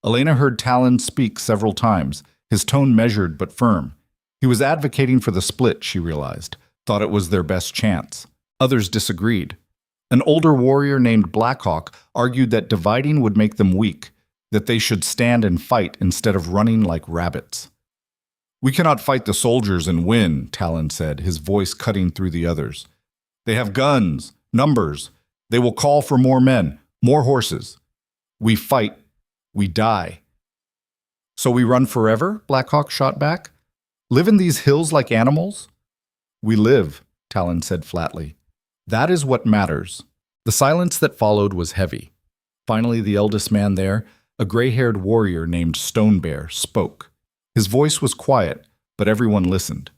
Elena heard Talon speak several times, his tone measured but firm. He was advocating for the split, she realized, thought it was their best chance. Others disagreed. An older warrior named Blackhawk argued that dividing would make them weak, that they should stand and fight instead of running like rabbits. "We cannot fight the soldiers and win," Talon said, his voice cutting through the others. "They have guns, numbers. They will call for more men, more horses. We fight, we die." So we run forever? Blackhawk shot back. Live in these hills like animals? We live, Talon said flatly. That is what matters. The silence that followed was heavy. Finally, the eldest man there, a gray-haired warrior named Stone Bear, spoke. His voice was quiet, but everyone listened.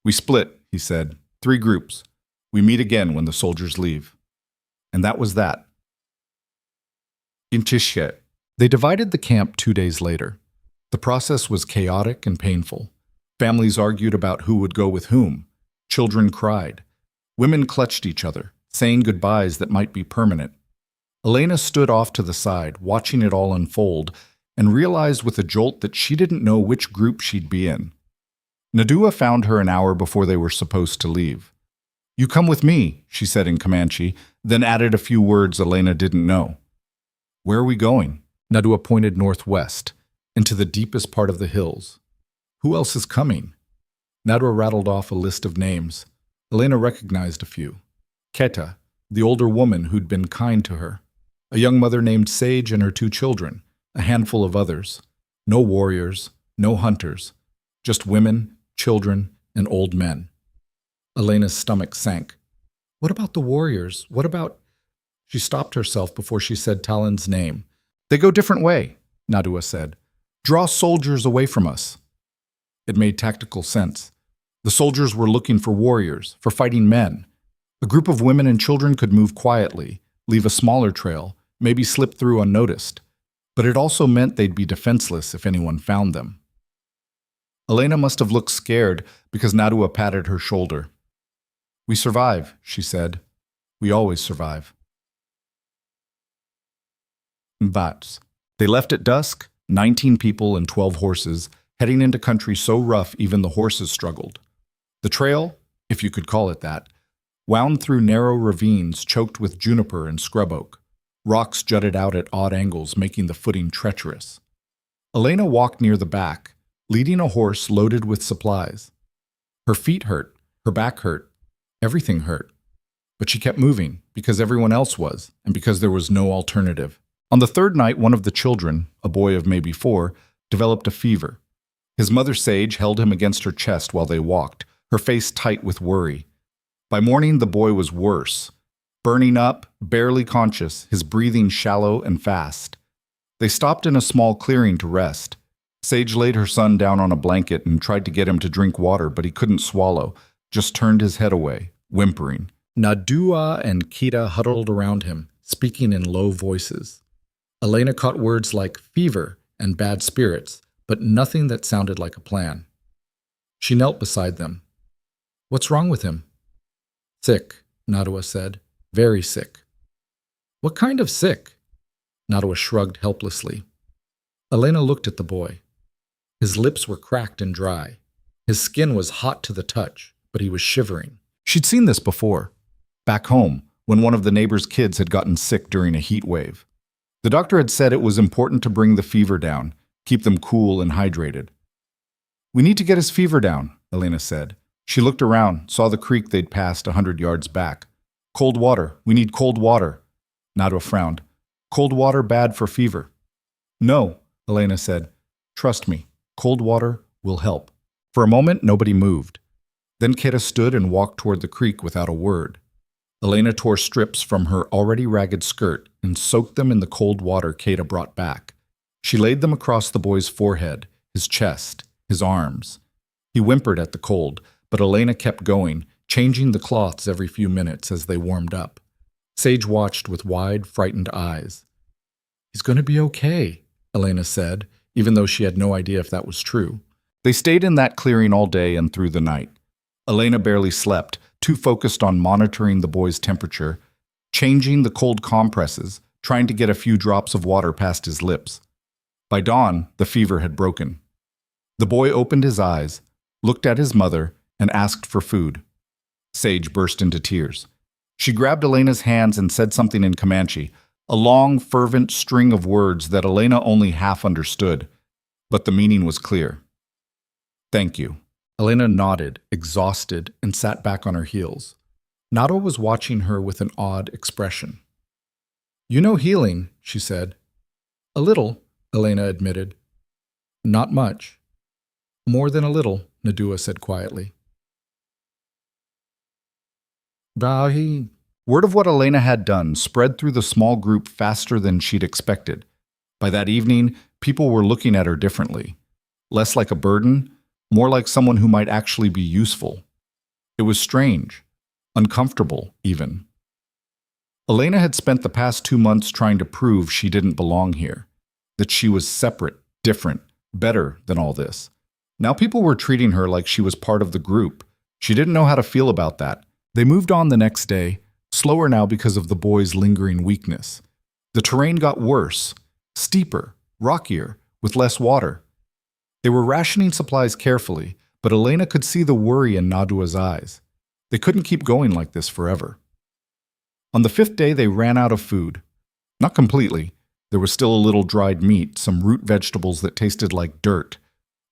We split, he said. 3 groups. We meet again when the soldiers leave. And that was that. Intishe. They divided the camp 2 days later. The process was chaotic and painful. Families argued about who would go with whom. Children cried. Women clutched each other, saying goodbyes that might be permanent. Elena stood off to the side, watching it all unfold, and realized with a jolt that she didn't know which group she'd be in. Nadua found her an hour before they were supposed to leave. You come with me, she said in Comanche, then added a few words Elena didn't know. Where are we going? Nadua pointed northwest, into the deepest part of the hills. Who else is coming? Nadua rattled off a list of names. Elena recognized a few. Keta, the older woman who'd been kind to her. A young mother named Sage and her 2 children. A handful of others. No warriors, no hunters. Just women, children, and old men. Elena's stomach sank. What about the warriors? What about... She stopped herself before she said Talon's name. They go different way, Nadua said. Draw soldiers away from us. It made tactical sense. The soldiers were looking for warriors, for fighting men. A group of women and children could move quietly, leave a smaller trail, maybe slip through unnoticed. But it also meant they'd be defenseless if anyone found them. Elena must have looked scared because Nadua patted her shoulder. We survive, she said. We always survive. Bats. They left at dusk, 19 people and 12 horses, heading into country so rough even the horses struggled. The trail, if you could call it that, wound through narrow ravines choked with juniper and scrub oak. Rocks jutted out at odd angles, making the footing treacherous. Elena walked near the back, leading a horse loaded with supplies. Her feet hurt, her back hurt, everything hurt. But she kept moving, because everyone else was, and because there was no alternative. On the 3rd night, one of the children, a boy of maybe 4, developed a fever. His mother Sage held him against her chest while they walked, her face tight with worry. By morning, the boy was worse. Burning up, barely conscious, his breathing shallow and fast. They stopped in a small clearing to rest. Sage laid her son down on a blanket and tried to get him to drink water, but he couldn't swallow, just turned his head away, whimpering. Nadua and Kita huddled around him, speaking in low voices. Elena caught words like fever and bad spirits, but nothing that sounded like a plan. She knelt beside them. What's wrong with him? Sick, Nadua said. Very sick. What kind of sick? Nadua shrugged helplessly. Elena looked at the boy. His lips were cracked and dry. His skin was hot to the touch, but he was shivering. She'd seen this before, back home, when one of the neighbor's kids had gotten sick during a heat wave. The doctor had said it was important to bring the fever down, keep them cool and hydrated. We need to get his fever down, Elena said. She looked around, saw the creek they'd passed 100 yards back. Cold water. We need cold water. Nadua frowned. Cold water bad for fever. No, Elena said. Trust me. Cold water will help. For a moment, nobody moved. Then Keta stood and walked toward the creek without a word. Elena tore strips from her already ragged skirt and soaked them in the cold water Keta brought back. She laid them across the boy's forehead, his chest, his arms. He whimpered at the cold, but Elena kept going, changing the cloths every few minutes as they warmed up. Sage watched with wide, frightened eyes. He's going to be okay, Elena said, even though she had no idea if that was true. They stayed in that clearing all day and through the night. Elena barely slept, too focused on monitoring the boy's temperature, changing the cold compresses, trying to get a few drops of water past his lips. By dawn, the fever had broken. The boy opened his eyes, looked at his mother, and asked for food. Sage burst into tears. She grabbed Elena's hands and said something in Comanche, a long, fervent string of words that Elena only half understood, but the meaning was clear. Thank you. Elena nodded, exhausted, and sat back on her heels. Nadua was watching her with an odd expression. You know healing, she said. A little, Elena admitted. Not much. More than a little, Nadua said quietly. Bahi. Word of what Elena had done spread through the small group faster than she'd expected. By that evening, people were looking at her differently. Less like a burden, more like someone who might actually be useful. It was strange, uncomfortable even. Elena had spent the past 2 months trying to prove she didn't belong here, that she was separate, different, better than all this. Now people were treating her like she was part of the group. She didn't know how to feel about that. They moved on the next day, slower now because of the boys' lingering weakness. The terrain got worse, steeper, rockier, with less water. They were rationing supplies carefully, but Elena could see the worry in Nadua's eyes. They couldn't keep going like this forever. On the 5th day, they ran out of food. Not completely. There was still a little dried meat, some root vegetables that tasted like dirt,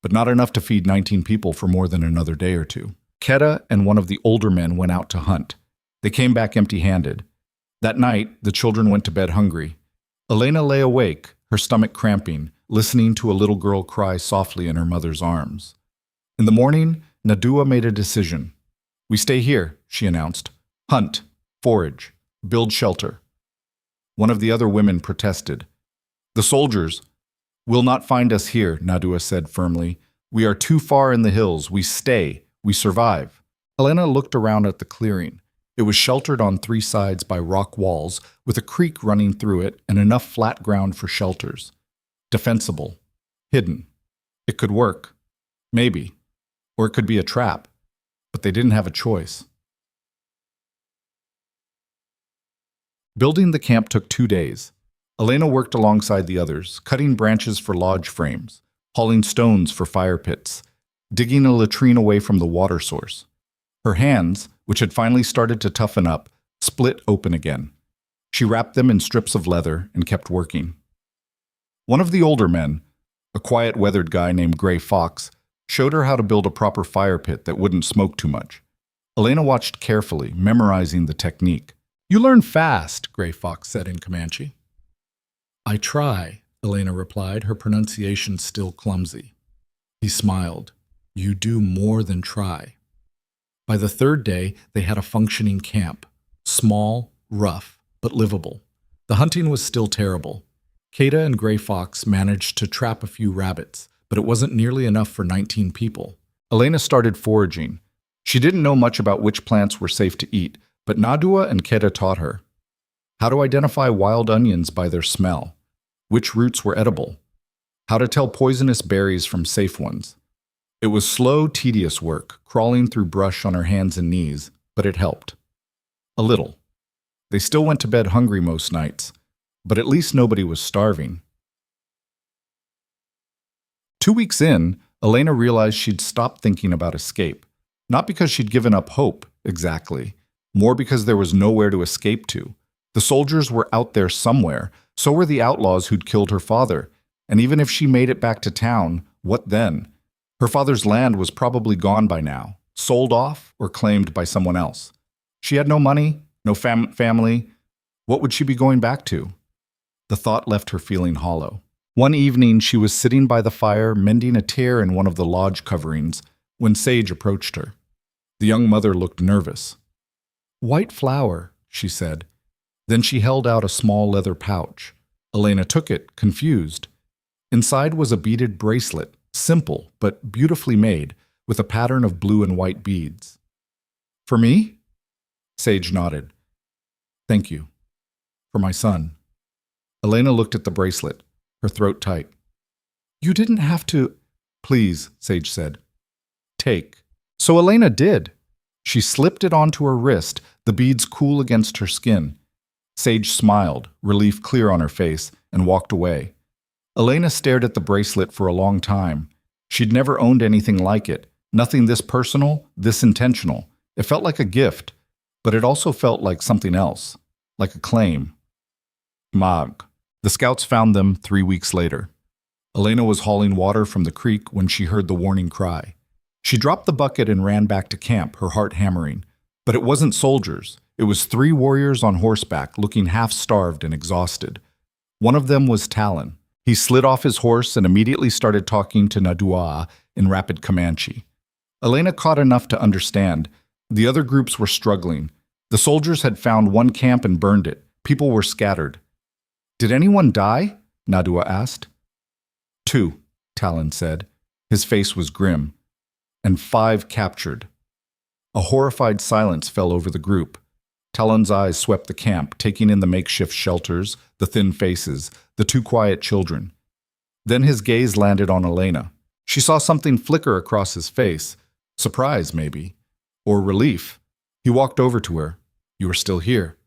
but not enough to feed 19 people for more than another day or two. Keta and one of the older men went out to hunt. They came back empty-handed. That night, the children went to bed hungry. Elena lay awake, her stomach cramping, listening to a little girl cry softly in her mother's arms. In the morning, Nadua made a decision. "We stay here," she announced. "Hunt, forage, build shelter." One of the other women protested. "The soldiers will not find us here," Nadua said firmly. "We are too far in the hills. We stay. We survive." Elena looked around at the clearing. It was sheltered on 3 sides by rock walls, with a creek running through it and enough flat ground for shelters. Defensible. Hidden. It could work. Maybe. Or it could be a trap. But they didn't have a choice. Building the camp took 2 days. Elena worked alongside the others, cutting branches for lodge frames, hauling stones for fire pits, digging a latrine away from the water source. Her hands, which had finally started to toughen up, split open again. She wrapped them in strips of leather and kept working. One of the older men, a quiet, weathered guy named Gray Fox, showed her how to build a proper fire pit that wouldn't smoke too much. Elena watched carefully, memorizing the technique. "You learn fast," Gray Fox said in Comanche. "I try," Elena replied, her pronunciation still clumsy. He smiled. "You do more than try." By the 3rd day, they had a functioning camp. Small, rough, but livable. The hunting was still terrible. Keta and Gray Fox managed to trap a few rabbits, but it wasn't nearly enough for 19 people. Elena started foraging. She didn't know much about which plants were safe to eat, but Nadua and Keta taught her. How to identify wild onions by their smell. Which roots were edible. How to tell poisonous berries from safe ones. It was slow, tedious work, crawling through brush on her hands and knees, but it helped. A little. They still went to bed hungry most nights, but at least nobody was starving. 2 weeks in, Elena realized she'd stopped thinking about escape. Not because she'd given up hope, exactly. More because there was nowhere to escape to. The soldiers were out there somewhere, so were the outlaws who'd killed her father. And even if she made it back to town, what then? Her father's land was probably gone by now, sold off or claimed by someone else. She had no money, no family. What would she be going back to? The thought left her feeling hollow. One evening, she was sitting by the fire, mending a tear in one of the lodge coverings, when Sage approached her. The young mother looked nervous. "White flower," she said. Then she held out a small leather pouch. Elena took it, confused. Inside was a beaded bracelet, simple but beautifully made, with a pattern of blue and white beads. "For me?" Sage nodded. "Thank you. For my son." Elena looked at the bracelet, her throat tight. "You didn't have to—" "Please," Sage said. "Take." So Elena did. She slipped it onto her wrist, the beads cool against her skin. Sage smiled, relief clear on her face, and walked away. Elena stared at the bracelet for a long time. She'd never owned anything like it, nothing this personal, this intentional. It felt like a gift, but it also felt like something else, like a claim. Mag. The scouts found them 3 weeks later. Elena was hauling water from the creek when she heard the warning cry. She dropped the bucket and ran back to camp, her heart hammering. But it wasn't soldiers. It was 3 warriors on horseback, looking half-starved and exhausted. One of them was Talon. He slid off his horse and immediately started talking to Nadua in rapid Comanche. Elena caught enough to understand. The other groups were struggling. The soldiers had found one camp and burned it. People were scattered. "Did anyone die?" Nadua asked. "2," Talon said. His face was grim. "And 5 captured." A horrified silence fell over the group. Talon's eyes swept the camp, taking in the makeshift shelters, the thin faces, the 2 quiet children. Then his gaze landed on Elena. She saw something flicker across his face. Surprise, maybe. Or relief. He walked over to her. "You are still here."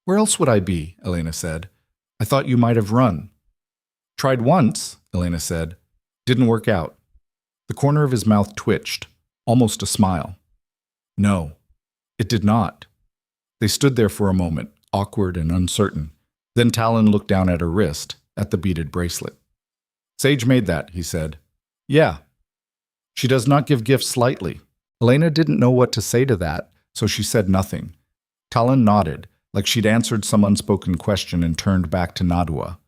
"Where else would I be?" Elena said. "I thought you might have run." "Tried once," Elena said. "Didn't work out." The corner of his mouth twitched, almost a smile. "No, it did not." They stood there for a moment, awkward and uncertain. Then Talon looked down at her wrist, at the beaded bracelet. "Sage made that," he said. "Yeah. She does not give gifts lightly." Elena didn't know what to say to that, so she said nothing. Talon nodded, like she'd answered some unspoken question, and turned back to Nadua.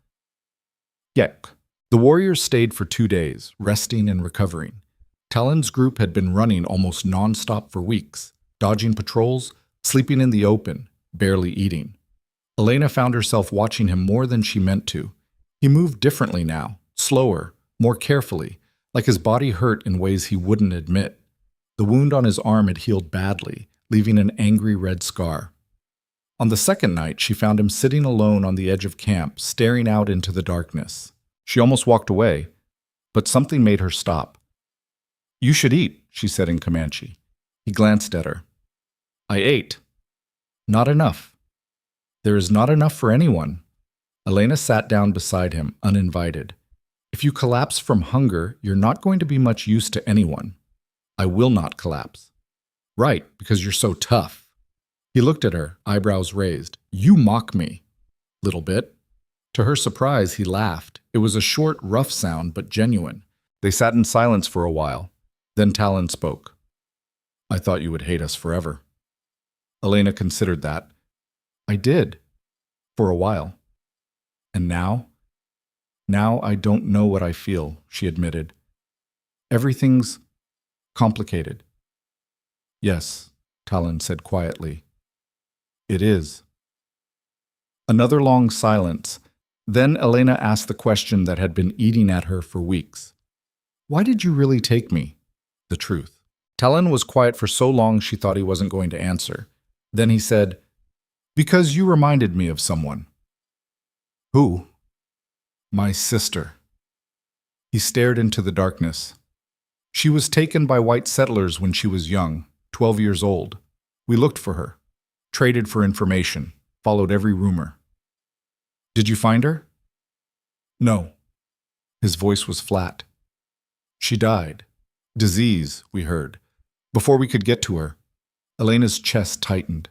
Yek. The warriors stayed for 2 days, resting and recovering. Talon's group had been running almost non-stop for weeks, dodging patrols, sleeping in the open, barely eating. Elena found herself watching him more than she meant to. He moved differently now, slower, more carefully, like his body hurt in ways he wouldn't admit. The wound on his arm had healed badly, leaving an angry red scar. On the second night, she found him sitting alone on the edge of camp, staring out into the darkness. She almost walked away, but something made her stop. "You should eat," she said in Comanche. He glanced at her. "I ate." "Not enough." "There is not enough for anyone." Elena sat down beside him, uninvited. "If you collapse from hunger, you're not going to be much use to anyone." "I will not collapse." "Right, because you're so tough." He looked at her, eyebrows raised. "You mock me." "Little bit." To her surprise, he laughed. It was a short, rough sound, but genuine. They sat in silence for a while. Then Talon spoke. "I thought you would hate us forever." Elena considered that. "I did. For a while. And now?" "Now I don't know what I feel," she admitted. "Everything's complicated." "Yes," Talon said quietly. "It is." Another long silence. Then Elena asked the question that had been eating at her for weeks. "Why did you really take me?" The truth. Talon was quiet for so long she thought he wasn't going to answer. Then he said, "Because you reminded me of someone." "Who?" "My sister." He stared into the darkness. "She was taken by white settlers when she was young, 12 years old. We looked for her, traded for information, followed every rumor." "Did you find her?" "No." His voice was flat. "She died. Disease, we heard. Before we could get to her." Elena's chest tightened.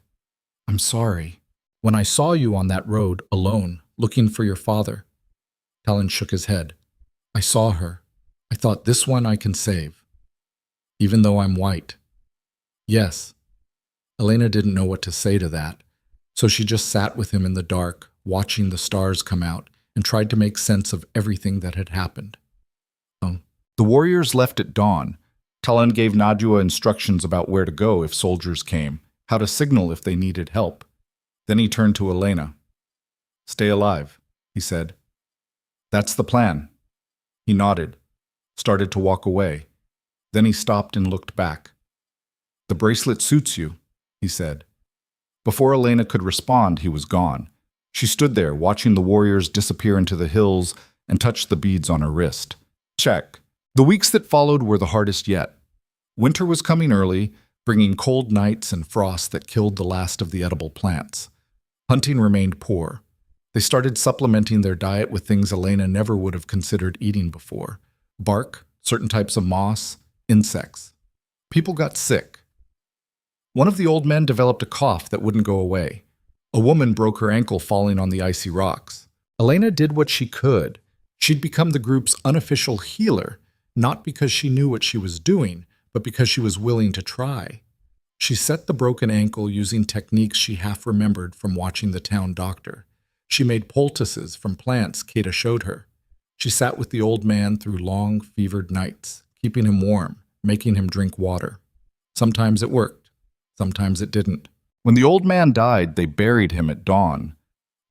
"I'm sorry. When I saw you on that road, alone, looking for your father." Talon shook his head. "I saw her. I thought, this one I can save. Even though I'm white." "Yes." Elena didn't know what to say to that, so she just sat with him in the dark, watching the stars come out, and tried to make sense of everything that had happened. The warriors left at dawn. Talon gave Nadua instructions about where to go if soldiers came, how to signal if they needed help. Then he turned to Elena. "Stay alive," he said. "That's the plan." He nodded, started to walk away. Then he stopped and looked back. "The bracelet suits you," he said. Before Elena could respond, he was gone. She stood there, watching the warriors disappear into the hills, and touched the beads on her wrist. Check. The weeks that followed were the hardest yet. Winter was coming early, bringing cold nights and frost that killed the last of the edible plants. Hunting remained poor. They started supplementing their diet with things Elena never would have considered eating before: bark, certain types of moss, insects. People got sick. One of the old men developed a cough that wouldn't go away. A woman broke her ankle falling on the icy rocks. Elena did what she could. She'd become the group's unofficial healer, not because she knew what she was doing, but because she was willing to try. She set the broken ankle using techniques she half remembered from watching the town doctor. She made poultices from plants Kata showed her. She sat with the old man through long, fevered nights, keeping him warm, making him drink water. Sometimes it worked, sometimes it didn't. When the old man died, they buried him at dawn.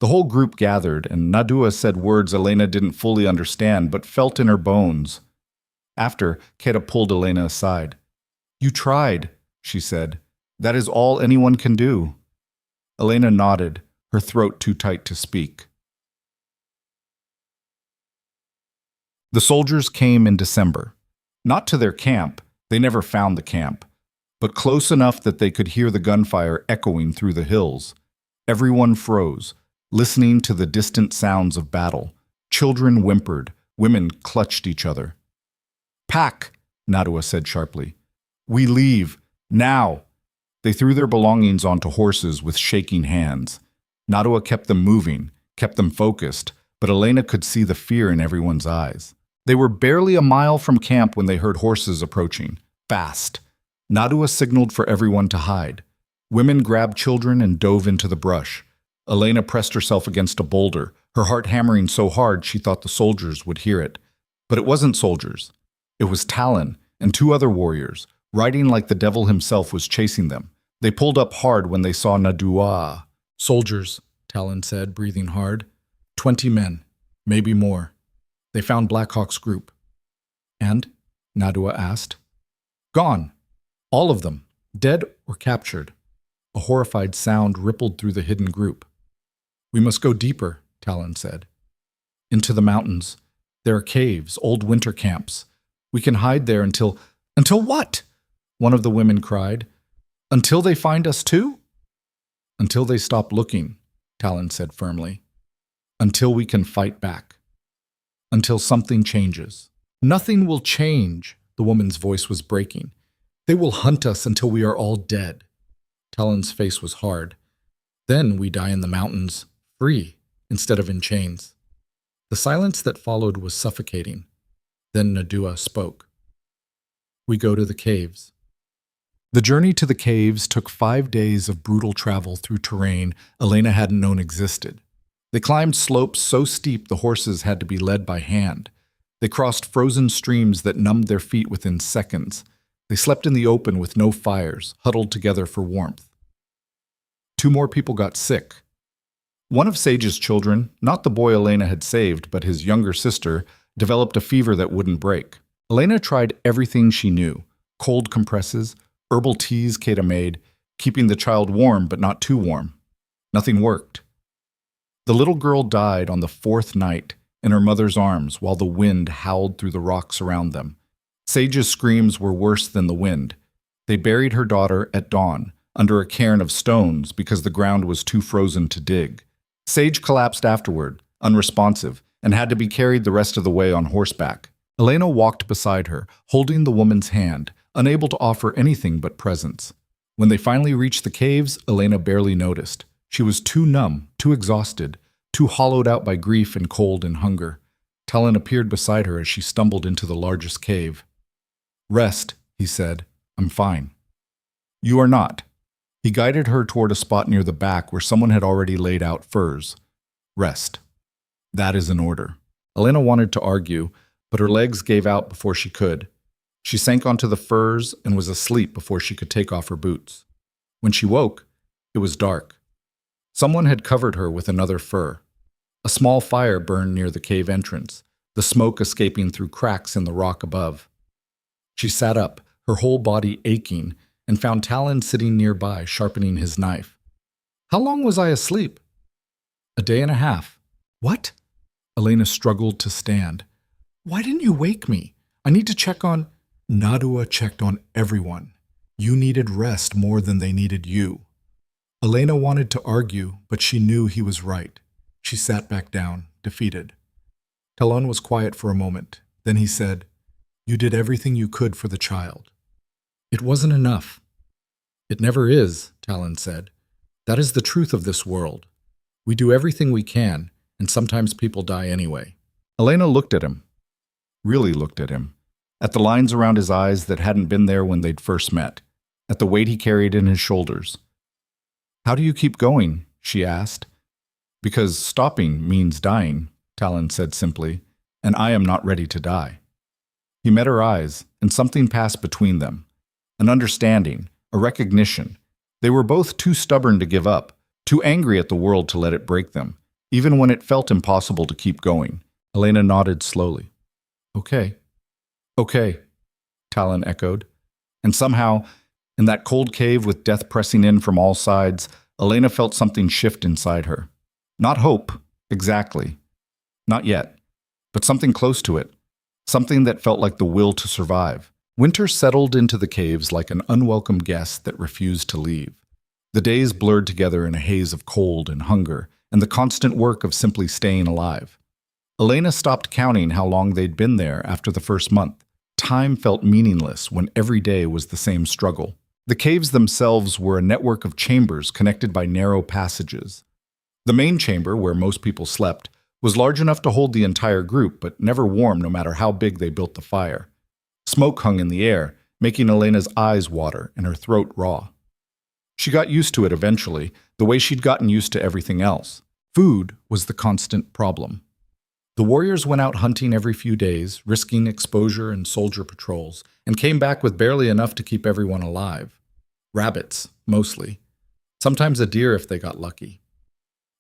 The whole group gathered, and Nadua said words Elena didn't fully understand but felt in her bones. After, Keta pulled Elena aside. "You tried," she said. "That is all anyone can do." Elena nodded, her throat too tight to speak. The soldiers came in December. Not to their camp, they never found the camp, but close enough that they could hear the gunfire echoing through the hills. Everyone froze, listening to the distant sounds of battle. Children whimpered, women clutched each other. "Pack," Nadua said sharply. "We leave, now." They threw their belongings onto horses with shaking hands. Nadua kept them moving, kept them focused, but Elena could see the fear in everyone's eyes. They were barely a mile from camp when they heard horses approaching, fast. Nadua signaled for everyone to hide. Women grabbed children and dove into the brush. Elena pressed herself against a boulder, her heart hammering so hard she thought the soldiers would hear it. But it wasn't soldiers. It was Talon and two other warriors, riding like the devil himself was chasing them. They pulled up hard when they saw Nadua. "Soldiers," Talon said, breathing hard. 20 men, maybe more. They found Blackhawk's group. "And?" Nadua asked. "Gone. All of them. Dead or captured." A horrified sound rippled through the hidden group. "We must go deeper," Talon said. "Into the mountains. There are caves, old winter camps. We can hide there until—" "Until what?" one of the women cried. "Until they find us too?" "Until they stop looking," Talon said firmly. "Until we can fight back. Until something changes." "Nothing will change," the woman's voice was breaking. "They will hunt us until we are all dead." Talon's face was hard. "Then we die in the mountains, free, instead of in chains." The silence that followed was suffocating. Then Nadua spoke. "We go to the caves." The journey to the caves took 5 days of brutal travel through terrain Elena hadn't known existed. They climbed slopes so steep the horses had to be led by hand. They crossed frozen streams that numbed their feet within seconds. They slept in the open with no fires, huddled together for warmth. 2 more people got sick. One of Sage's children, not the boy Elena had saved, but his younger sister, developed a fever that wouldn't break. Elena tried everything she knew: cold compresses, herbal teas Keta made, keeping the child warm but not too warm. Nothing worked. The little girl died on the 4th night in her mother's arms while the wind howled through the rocks around them. Sage's screams were worse than the wind. They buried her daughter at dawn, under a cairn of stones because the ground was too frozen to dig. Sage collapsed afterward, unresponsive, and had to be carried the rest of the way on horseback. Elena walked beside her, holding the woman's hand, unable to offer anything but presence. When they finally reached the caves, Elena barely noticed. She was too numb, too exhausted, too hollowed out by grief and cold and hunger. Talon appeared beside her as she stumbled into the largest cave. "Rest," he said. "I'm fine." "You are not." He guided her toward a spot near the back where someone had already laid out furs. "Rest. That is an order." Elena wanted to argue, but her legs gave out before she could. She sank onto the furs and was asleep before she could take off her boots. When she woke, it was dark. Someone had covered her with another fur. A small fire burned near the cave entrance, the smoke escaping through cracks in the rock above. She sat up, her whole body aching, and found Talon sitting nearby, sharpening his knife. "How long was I asleep?" "A day and a half." "What?" Elena struggled to stand. "Why didn't you wake me? I need to check on—" "Nadua checked on everyone. You needed rest more than they needed you." Elena wanted to argue, but she knew he was right. She sat back down, defeated. Talon was quiet for a moment. Then he said, "You did everything you could for the child." "It wasn't enough." "It never is," Talon said. "That is the truth of this world. We do everything we can, and sometimes people die anyway." Elena looked at him. Really looked at him. At the lines around his eyes that hadn't been there when they'd first met. At the weight he carried in his shoulders. "How do you keep going?" she asked. "Because stopping means dying," Talon said simply. and I am not ready to die." He met her eyes, and something passed between them. An understanding, a recognition. They were both too stubborn to give up, too angry at the world to let it break them, even when it felt impossible to keep going. Elena nodded slowly. "Okay. Okay," Talon echoed. And somehow, in that cold cave with death pressing in from all sides, Elena felt something shift inside her. Not hope, exactly. Not yet. But something close to it. Something that felt like the will to survive. Winter settled into the caves like an unwelcome guest that refused to leave. The days blurred together in a haze of cold and hunger, and the constant work of simply staying alive. Elena stopped counting how long they'd been there after the first month. Time felt meaningless when every day was the same struggle. The caves themselves were a network of chambers connected by narrow passages. The main chamber, where most people slept, was large enough to hold the entire group, but never warm no matter how big they built the fire. Smoke hung in the air, making Elena's eyes water and her throat raw. She got used to it eventually, the way she'd gotten used to everything else. Food was the constant problem. The warriors went out hunting every few days, risking exposure and soldier patrols, and came back with barely enough to keep everyone alive. Rabbits, mostly. Sometimes a deer if they got lucky.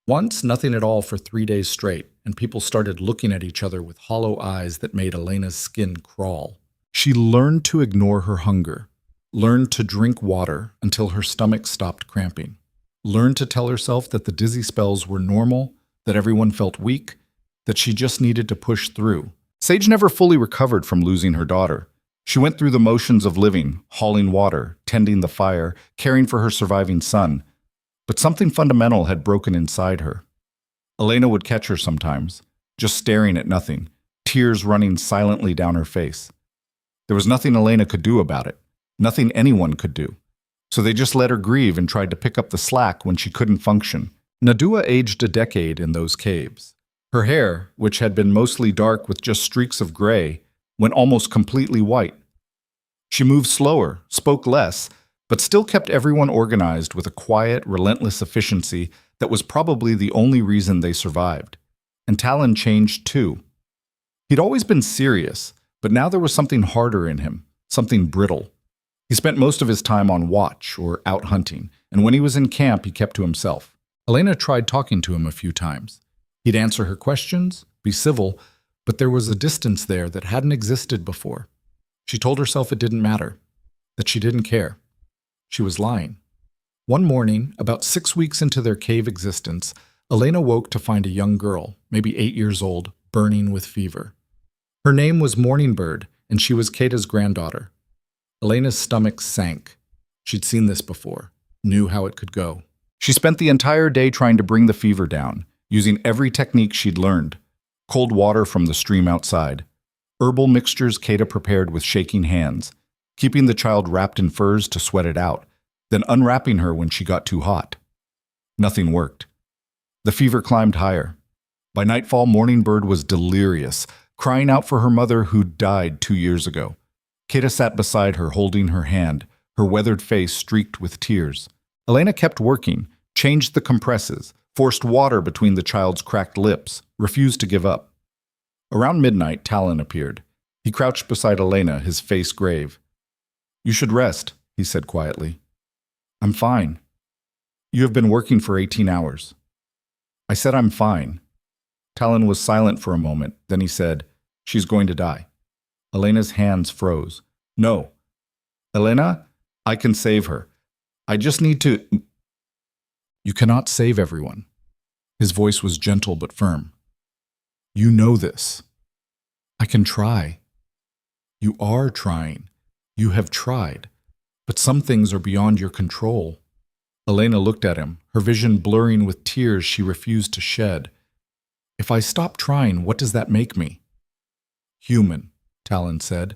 Once, nothing at all for 3 days straight, and people started looking at each other with hollow eyes that made Elena's skin crawl. She learned to ignore her hunger, learned to drink water until her stomach stopped cramping, learned to tell herself that the dizzy spells were normal, that everyone felt weak, that she just needed to push through. Sage never fully recovered from losing her daughter. She went through the motions of living, hauling water, tending the fire, caring for her surviving son. But something fundamental had broken inside her. Elena would catch her sometimes, just staring at nothing, tears running silently down her face. There was nothing Elena could do about it, nothing anyone could do. So they just let her grieve and tried to pick up the slack when she couldn't function. Nadua aged a decade in those caves. Her hair, which had been mostly dark with just streaks of gray, went almost completely white. She moved slower, spoke less, but still kept everyone organized with a quiet, relentless efficiency that was probably the only reason they survived. And Talon changed too. He'd always been serious, but now there was something harder in him, something brittle. He spent most of his time on watch or out hunting, and when he was in camp, he kept to himself. Elena tried talking to him a few times. He'd answer her questions, be civil, but there was a distance there that hadn't existed before. She told herself it didn't matter, that she didn't care. She was lying. One morning, about 6 weeks into their cave existence, Elena woke to find a young girl, maybe 8 years old, burning with fever. Her name was Morningbird, and she was Kata's granddaughter. Elena's stomach sank. She'd seen this before, knew how it could go. She spent the entire day trying to bring the fever down, using every technique she'd learned. Cold water from the stream outside. Herbal mixtures Kata prepared with shaking hands, keeping the child wrapped in furs to sweat it out, then unwrapping her when she got too hot. Nothing worked. The fever climbed higher. By nightfall, Morningbird was delirious, crying out for her mother who'd died 2 years ago. Kata sat beside her, holding her hand, her weathered face streaked with tears. Elena kept working, changed the compresses, forced water between the child's cracked lips, refused to give up. Around midnight, Talon appeared. He crouched beside Elena, his face grave. "You should rest," he said quietly. "I'm fine." "You have been working for 18 hours. I said I'm fine. Talon was silent for a moment, then he said, "She's going to die." Elena's hands froze. "No. Elena, I can save her. I just need to—" "You cannot save everyone." His voice was gentle but firm. "You know this. I can try. You are trying. You have tried. But some things are beyond your control." Elena looked at him, her vision blurring with tears she refused to shed. "If I stop trying, what does that make me?" "Human," Talon said.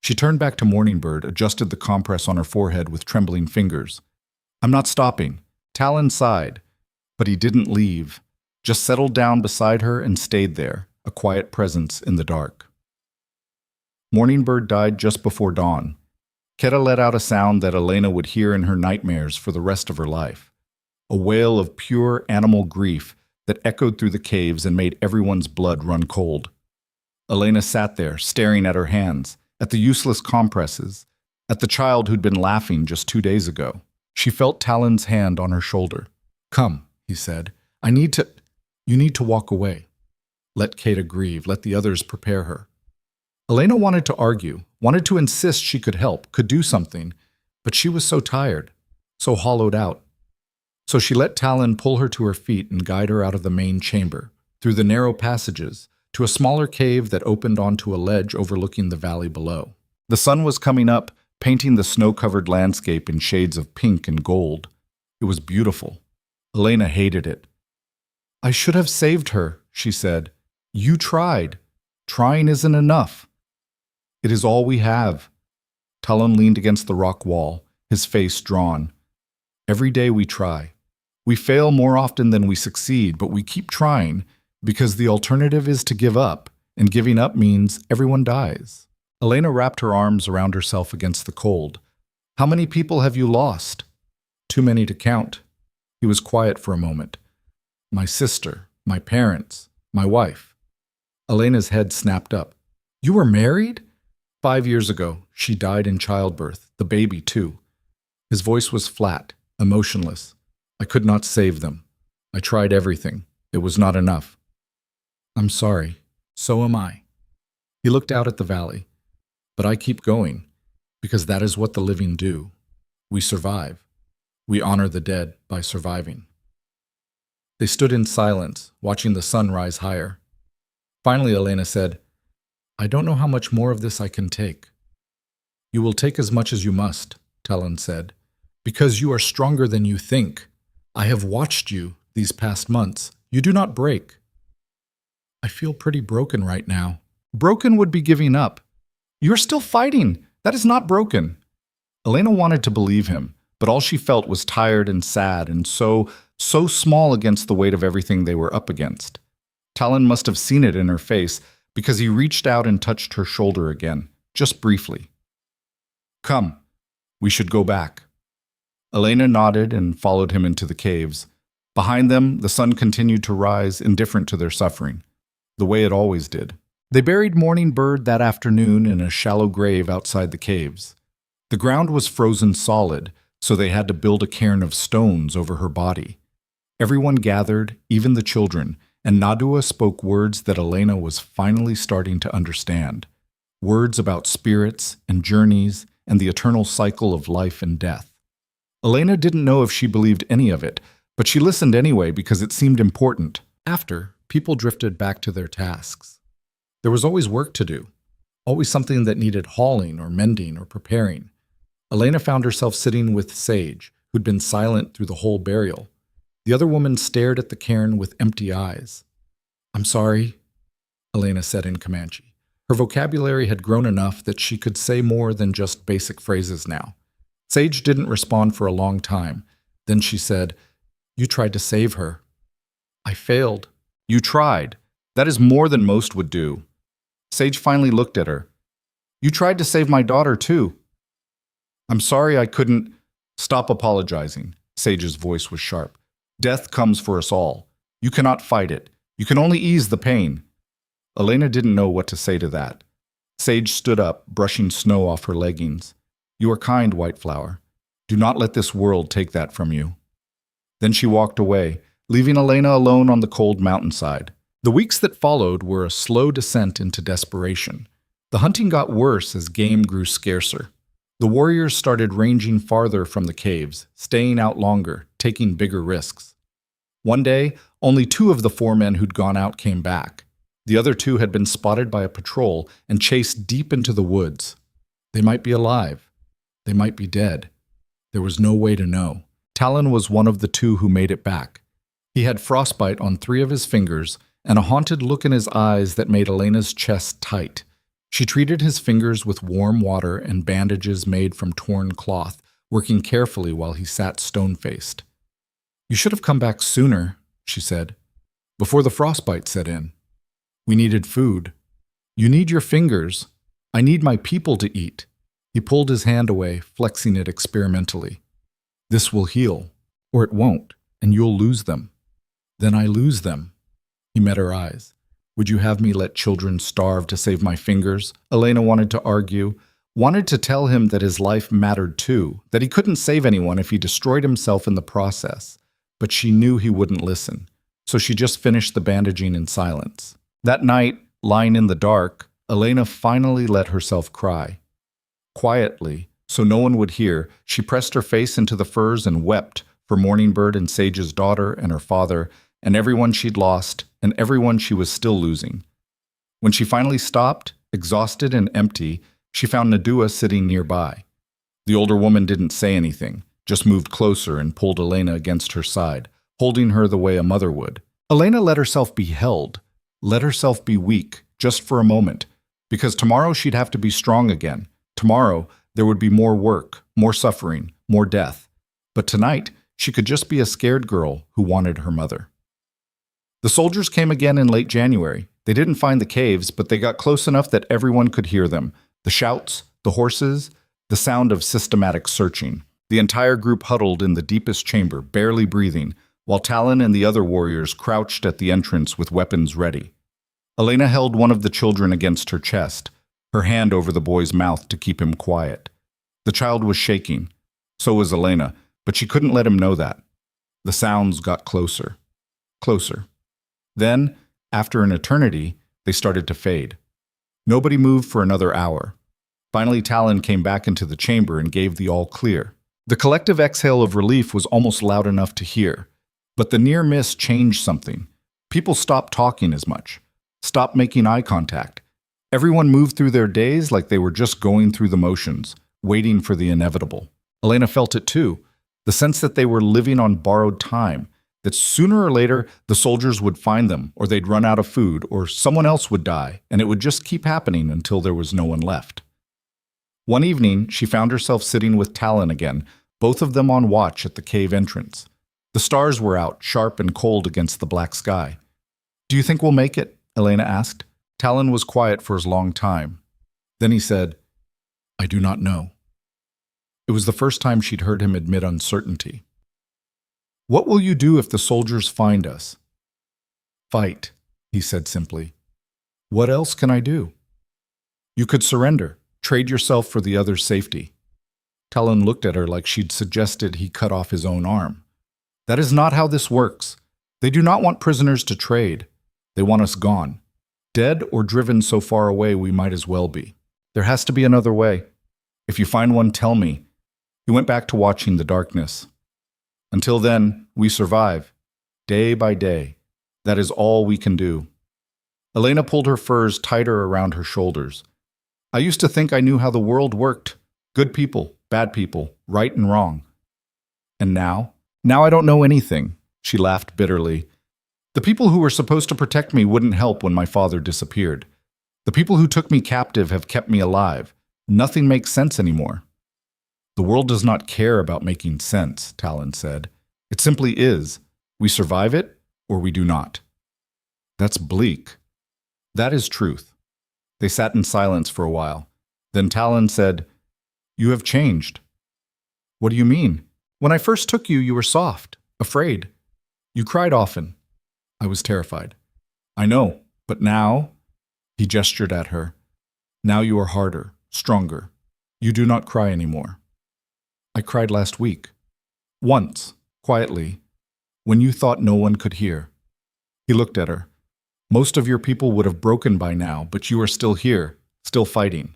She turned back to Morningbird, adjusted the compress on her forehead with trembling fingers. "I'm not stopping." Talon sighed, but he didn't leave, just settled down beside her and stayed there, a quiet presence in the dark. Morningbird died just before dawn. Keta let out a sound that Elena would hear in her nightmares for the rest of her life, a wail of pure animal grief that echoed through the caves and made everyone's blood run cold. Elena sat there, staring at her hands, at the useless compresses, at the child who'd been laughing just 2 days ago. She felt Talon's hand on her shoulder. "Come," he said. You need to walk away. Let Kata grieve. Let the others prepare her." Elena wanted to argue, wanted to insist she could help, could do something, but she was so tired, so hollowed out. So she let Talon pull her to her feet and guide her out of the main chamber, through the narrow passages, to a smaller cave that opened onto a ledge overlooking the valley below. The sun was coming up, painting the snow-covered landscape in shades of pink and gold. It was beautiful. Elena hated it. "I should have saved her," she said. "You tried. Trying isn't enough. It is all we have." Talon leaned against the rock wall, his face drawn. "Every day we try. We fail more often than we succeed, but we keep trying because the alternative is to give up, and giving up means everyone dies." Elena wrapped her arms around herself against the cold. "How many people have you lost?" "Too many to count." He was quiet for a moment. "My sister, my parents, my wife." Elena's head snapped up. "You were married?" 5 years ago, she died in childbirth, the baby too." His voice was flat, emotionless. "I could not save them. I tried everything. It was not enough." "I'm sorry. So am I." He looked out at the valley. "But I keep going, because that is what the living do. We survive. We honor the dead by surviving." They stood in silence, watching the sun rise higher. Finally, Elena said, "I don't know how much more of this I can take." "You will take as much as you must," Talon said, "because you are stronger than you think. I have watched you these past months. You do not break." "I feel pretty broken right now." "Broken would be giving up." "You're still fighting. That is not broken." Elena wanted to believe him, but all she felt was tired and sad and so small against the weight of everything they were up against. Talon must have seen it in her face, because he reached out and touched her shoulder again, just briefly. "Come, we should go back." Elena nodded and followed him into the caves. Behind them, the sun continued to rise, indifferent to their suffering, the way it always did. They buried Morning Bird that afternoon in a shallow grave outside the caves. The ground was frozen solid, so they had to build a cairn of stones over her body. Everyone gathered, even the children, and Nadua spoke words that Elena was finally starting to understand. Words about spirits and journeys and the eternal cycle of life and death. Elena didn't know if she believed any of it, but she listened anyway because it seemed important. After, people drifted back to their tasks. There was always work to do, always something that needed hauling or mending or preparing. Elena found herself sitting with Sage, who'd been silent through the whole burial. The other woman stared at the cairn with empty eyes. "I'm sorry," Elena said in Comanche. Her vocabulary had grown enough that she could say more than just basic phrases now. Sage didn't respond for a long time. Then she said, "You tried to save her." "I failed." "You tried. That is more than most would do." Sage finally looked at her. "You tried to save my daughter too." "I'm sorry I couldn't—" "Stop apologizing." Sage's voice was sharp. "Death comes for us all. You cannot fight it. You can only ease the pain." Elena didn't know what to say to that. Sage stood up, brushing snow off her leggings. "You are kind, White Flower. Do not let this world take that from you." Then she walked away, leaving Elena alone on the cold mountainside. The weeks that followed were a slow descent into desperation. The hunting got worse as game grew scarcer. The warriors started ranging farther from the caves, staying out longer, taking bigger risks. One day, only 2 of the 4 men who'd gone out came back. The other 2 had been spotted by a patrol and chased deep into the woods. They might be alive. They might be dead. There was no way to know. Talon was one of the 2 who made it back. He had frostbite on 3 of his fingers and a haunted look in his eyes that made Elena's chest tight. She treated his fingers with warm water and bandages made from torn cloth, working carefully while he sat stone-faced. "You should have come back sooner," she said, "before the frostbite set in. We needed food. You need your fingers. I need my people to eat." He pulled his hand away, flexing it experimentally. "This will heal, or it won't, and you'll lose them." "Then I lose them." He met her eyes. Would you have me let children starve to save my fingers? Elena wanted to argue, wanted to tell him that his life mattered too, that he couldn't save anyone if he destroyed himself in the process. But she knew he wouldn't listen, so she just finished the bandaging in silence. That night, lying in the dark, Elena finally let herself cry. Quietly, so no one would hear, she pressed her face into the furs and wept for Morningbird and Sage's daughter and her father, and everyone she'd lost, and everyone she was still losing. When she finally stopped, exhausted and empty, she found Nadua sitting nearby. The older woman didn't say anything, just moved closer and pulled Elena against her side, holding her the way a mother would. Elena let herself be held, let herself be weak, just for a moment, because tomorrow she'd have to be strong again. Tomorrow, there would be more work, more suffering, more death. But tonight, she could just be a scared girl who wanted her mother. The soldiers came again in late January. They didn't find the caves, but they got close enough that everyone could hear them. The shouts, the horses, the sound of systematic searching. The entire group huddled in the deepest chamber, barely breathing, while Talon and the other warriors crouched at the entrance with weapons ready. Elena held one of the children against her chest, her hand over the boy's mouth to keep him quiet. The child was shaking. So was Elena, but she couldn't let him know that. The sounds got closer. Closer. Then, after an eternity, they started to fade. Nobody moved for another hour. Finally, Talon came back into the chamber and gave the all clear. The collective exhale of relief was almost loud enough to hear. But the near miss changed something. People stopped talking as much, stopped making eye contact. Everyone moved through their days like they were just going through the motions, waiting for the inevitable. Elena felt it too, the sense that they were living on borrowed time, that sooner or later the soldiers would find them, or they'd run out of food, or someone else would die, and it would just keep happening until there was no one left. One evening, she found herself sitting with Talon again, both of them on watch at the cave entrance. The stars were out, sharp and cold against the black sky. "Do you think we'll make it?" Elena asked. Talon was quiet for a long time. Then he said, "I do not know." It was the first time she'd heard him admit uncertainty. "What will you do if the soldiers find us?" "Fight," he said simply. "What else can I do?" "You could surrender, trade yourself for the other's safety." Talon looked at her like she'd suggested he cut off his own arm. "That is not how this works. They do not want prisoners to trade. They want us gone. Dead or driven so far away we might as well be. There has to be another way. If you find one, tell me." He went back to watching the darkness. "Until then, we survive, day by day. That is all we can do." Elena pulled her furs tighter around her shoulders. "I used to think I knew how the world worked. Good people, bad people, right and wrong. And now? Now I don't know anything." She laughed bitterly. "The people who were supposed to protect me wouldn't help when my father disappeared. The people who took me captive have kept me alive. Nothing makes sense anymore." "The world does not care about making sense," Talon said. "It simply is. We survive it, or we do not." "That's bleak." "That is truth." They sat in silence for a while. Then Talon said, "You have changed." "What do you mean?" "When I first took you, you were soft, afraid. You cried often." "I was terrified." "I know, but now—" He gestured at her. "Now you are harder, stronger. You do not cry anymore." "I cried last week. Once, quietly, when you thought no one could hear." He looked at her. "Most of your people would have broken by now, but you are still here, still fighting."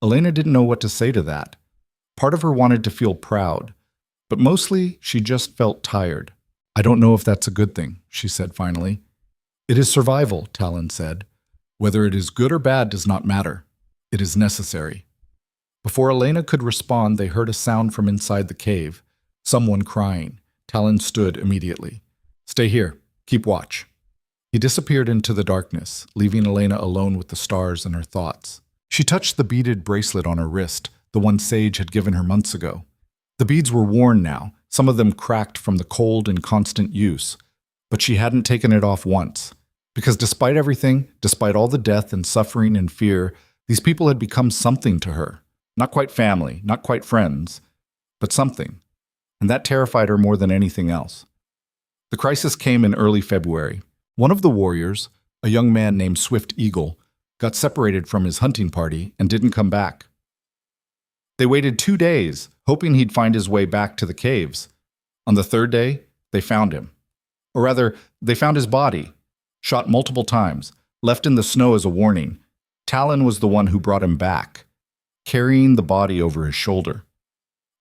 Elena didn't know what to say to that. Part of her wanted to feel proud, but mostly she just felt tired. "I don't know if that's a good thing," she said finally. "It is survival," Talon said. "Whether it is good or bad does not matter. It is necessary." Before Elena could respond, they heard a sound from inside the cave. Someone crying. Talon stood immediately. "Stay here. Keep watch." He disappeared into the darkness, leaving Elena alone with the stars and her thoughts. She touched the beaded bracelet on her wrist, the one Sage had given her months ago. The beads were worn now, some of them cracked from the cold and constant use. But she hadn't taken it off once. Because despite everything, despite all the death and suffering and fear, these people had become something to her. Not quite family, not quite friends, but something. And that terrified her more than anything else. The crisis came in early February. One of the warriors, A young man named Swift Eagle got separated from his hunting party and didn't come back. They waited 2 days, hoping he'd find his way back to the caves. On the third day, they found him. Or rather, they found his body, shot multiple times, left in the snow as a warning. Talon was the one who brought him back, carrying the body over his shoulder.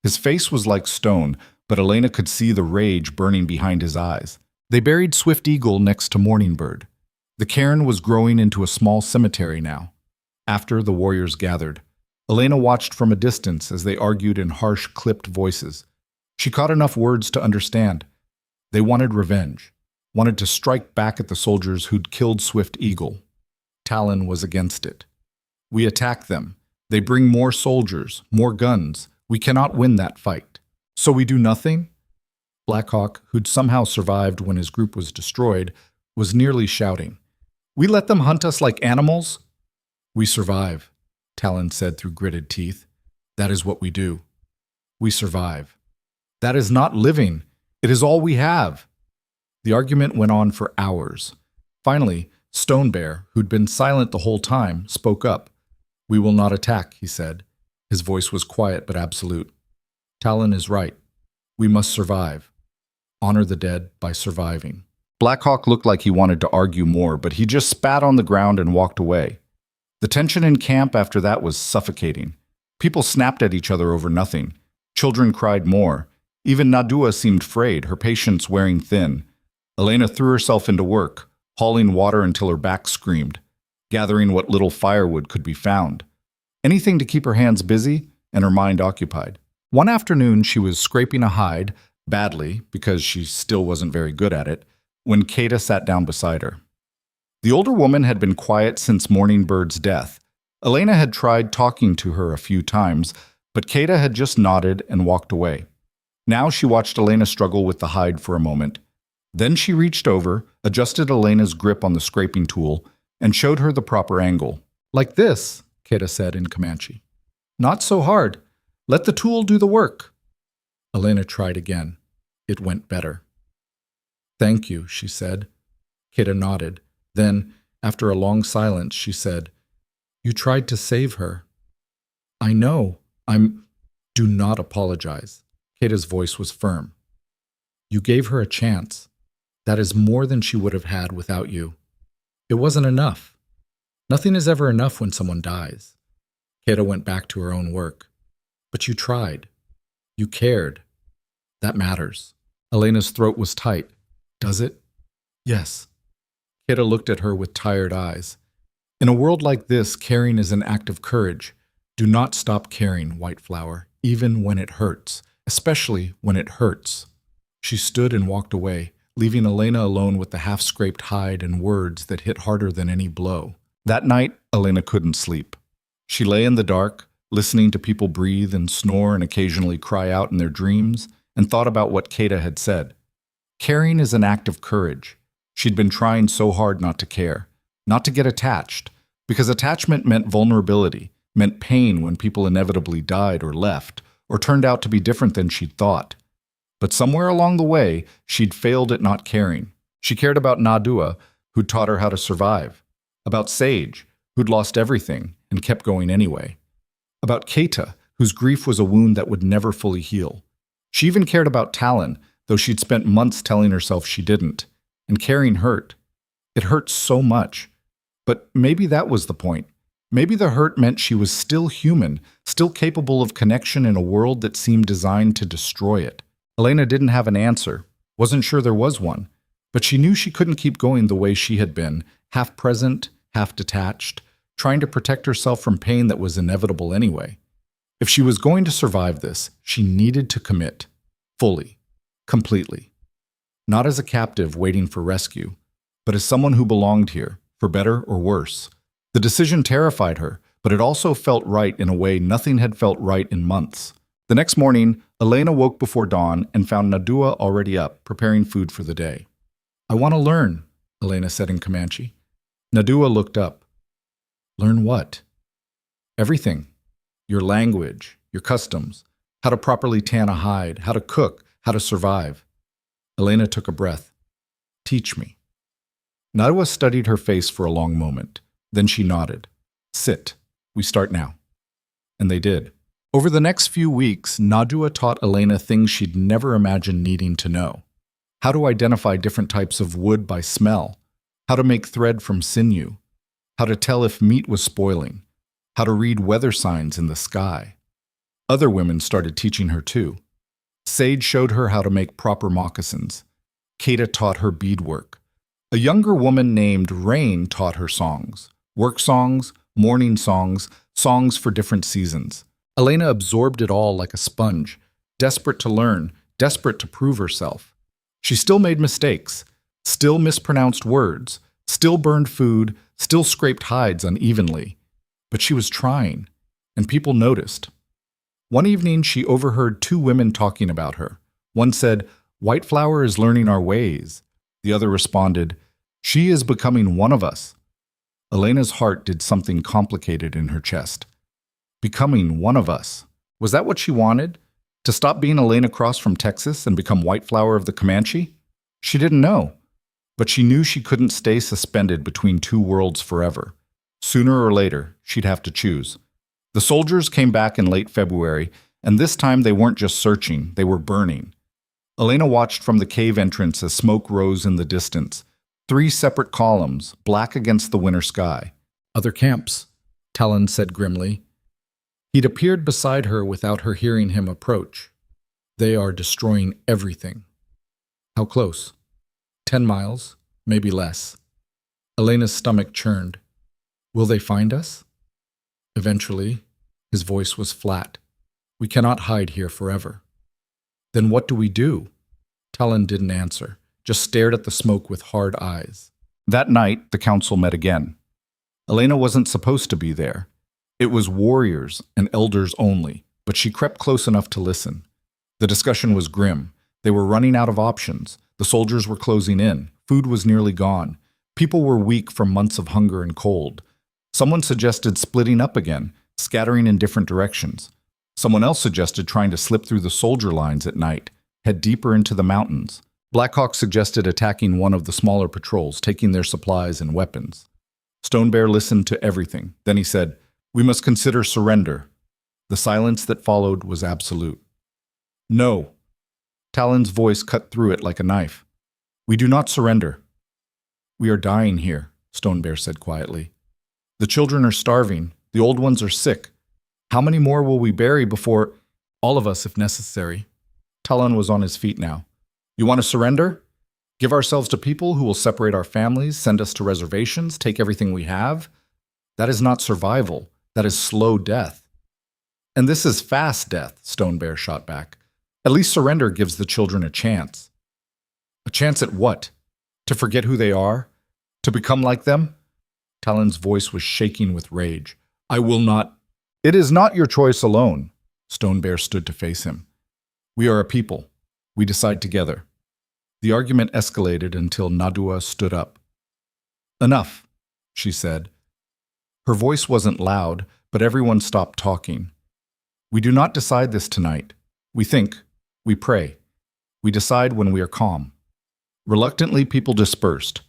His face was like stone, but Elena could see the rage burning behind his eyes. They buried Swift Eagle next to Morning Bird. The cairn was growing into a small cemetery now. After the warriors gathered, Elena watched from a distance as they argued in harsh, clipped voices. She caught enough words to understand. They wanted revenge, wanted to strike back at the soldiers who'd killed Swift Eagle. Talon was against it. We attack them. They bring more soldiers, more guns. We cannot win that fight. So we do nothing? Blackhawk, who'd somehow survived when his group was destroyed, was nearly shouting. We let them hunt us like animals? We survive, Talon said through gritted teeth. That is what we do. We survive. That is not living. It is all we have. The argument went on for hours. Finally, Stone Bear, who'd been silent the whole time, spoke up. We will not attack, he said. His voice was quiet but absolute. Talon is right. We must survive. Honor the dead by surviving. Blackhawk looked like he wanted to argue more, but he just spat on the ground and walked away. The tension in camp after that was suffocating. People snapped at each other over nothing. Children cried more. Even Nadua seemed frayed, her patience wearing thin. Elena threw herself into work, hauling water until her back screamed, gathering what little firewood could be found. Anything to keep her hands busy and her mind occupied. One afternoon, she was scraping a hide, badly, because she still wasn't very good at it, when Kata sat down beside her. The older woman had been quiet since Morning Bird's death. Elena had tried talking to her a few times, but Kata had just nodded and walked away. Now she watched Elena struggle with the hide for a moment. Then she reached over, adjusted Elena's grip on the scraping tool, and showed her the proper angle. Like this, Kata said in Comanche. Not so hard. Let the tool do the work. Elena tried again. It went better. Thank you, she said. Kata nodded. Then, after a long silence, she said, You tried to save her. I know. Do not apologize. Kata's voice was firm. You gave her a chance. That is more than she would have had without you. It wasn't enough. Nothing is ever enough when someone dies. Kata went back to her own work. But you tried. You cared. That matters. Elena's throat was tight. Does it? Yes. Kata looked at her with tired eyes. In a world like this, caring is an act of courage. Do not stop caring, White Flower, even when it hurts, especially when it hurts. She stood and walked away, leaving Elena alone with the half-scraped hide and words that hit harder than any blow. That night, Elena couldn't sleep. She lay in the dark, listening to people breathe and snore and occasionally cry out in their dreams, and thought about what Kata had said. Caring is an act of courage. She'd been trying so hard not to care, not to get attached, because attachment meant vulnerability, meant pain when people inevitably died or left, or turned out to be different than she'd thought. But somewhere along the way, she'd failed at not caring. She cared about Nadua, who'd taught her how to survive, about Sage, who'd lost everything and kept going anyway, about Kata, whose grief was a wound that would never fully heal. She even cared about Talon, though she'd spent months telling herself she didn't. And caring hurt. It hurt so much. But maybe that was the point. Maybe the hurt meant she was still human, still capable of connection in a world that seemed designed to destroy it. Elena didn't have an answer, wasn't sure there was one, but she knew she couldn't keep going the way she had been, half present, half detached, trying to protect herself from pain that was inevitable anyway. If she was going to survive this, she needed to commit. Fully. Completely. Not as a captive waiting for rescue, but as someone who belonged here, for better or worse. The decision terrified her, but it also felt right in a way nothing had felt right in months. The next morning, Elena woke before dawn and found Nadua already up, preparing food for the day. I want to learn, Elena said in Comanche. Nadua looked up. Learn what? Everything. Your language, your customs, how to properly tan a hide, how to cook, how to survive. Elena took a breath. Teach me. Nadwa studied her face for a long moment. Then she nodded. Sit. We start now. And they did. Over the next few weeks, Nadwa taught Elena things she'd never imagined needing to know. How to identify different types of wood by smell. How to make thread from sinew. How to tell if meat was spoiling. How to read weather signs in the sky. Other women started teaching her too. Sage showed her how to make proper moccasins. Kata taught her beadwork. A younger woman named Rain taught her songs. Work songs, morning songs, songs for different seasons. Elena absorbed it all like a sponge, desperate to learn, desperate to prove herself. She still made mistakes, still mispronounced words, still burned food, still scraped hides unevenly. But she was trying, and people noticed. One evening, she overheard two women talking about her. One said, "White Flower is learning our ways." The other responded, "She is becoming one of us." Elena's heart did something complicated in her chest. Becoming one of us. Was that what she wanted? To stop being Elena Cross from Texas and become White Flower of the Comanche? She didn't know. But she knew she couldn't stay suspended between two worlds forever. Sooner or later, she'd have to choose. The soldiers came back in late February, and this time they weren't just searching, they were burning. Elena watched from the cave entrance as smoke rose in the distance. 3 separate columns, black against the winter sky. "Other camps," Talon said grimly. He'd appeared beside her without her hearing him approach. "They are destroying everything." "How close?" 10 miles, maybe less. Elena's stomach churned. "Will they find us?" "Eventually." His voice was flat. "We cannot hide here forever." "Then what do we do?" Talon didn't answer, just stared at the smoke with hard eyes. That night, the council met again. Elena wasn't supposed to be there. It was warriors and elders only, but she crept close enough to listen. The discussion was grim. They were running out of options. The soldiers were closing in. Food was nearly gone. People were weak from months of hunger and cold. Someone suggested splitting up again, scattering in different directions. Someone else suggested trying to slip through the soldier lines at night, head deeper into the mountains. Blackhawk suggested attacking one of the smaller patrols, taking their supplies and weapons. Stone Bear listened to everything. Then he said, "We must consider surrender." The silence that followed was absolute. "No." Talon's voice cut through it like a knife. "We do not surrender." "We are dying here," Stone Bear said quietly. "The children are starving. The old ones are sick. How many more will we bury before—" "All of us, if necessary." Talon was on his feet now. "You want to surrender? Give ourselves to people who will separate our families, send us to reservations, take everything we have? That is not survival. That is slow death." "And this is fast death," Stone Bear shot back. "At least surrender gives the children a chance." "A chance at what? To forget who they are? To become like them?" Talon's voice was shaking with rage. "I will not—" "It is not your choice alone." Stone Bear stood to face him. "We are a people. We decide together." The argument escalated until Nadwa stood up. "Enough," she said. Her voice wasn't loud, but everyone stopped talking. "We do not decide this tonight. We think. We pray. We decide when we are calm." Reluctantly, people dispersed.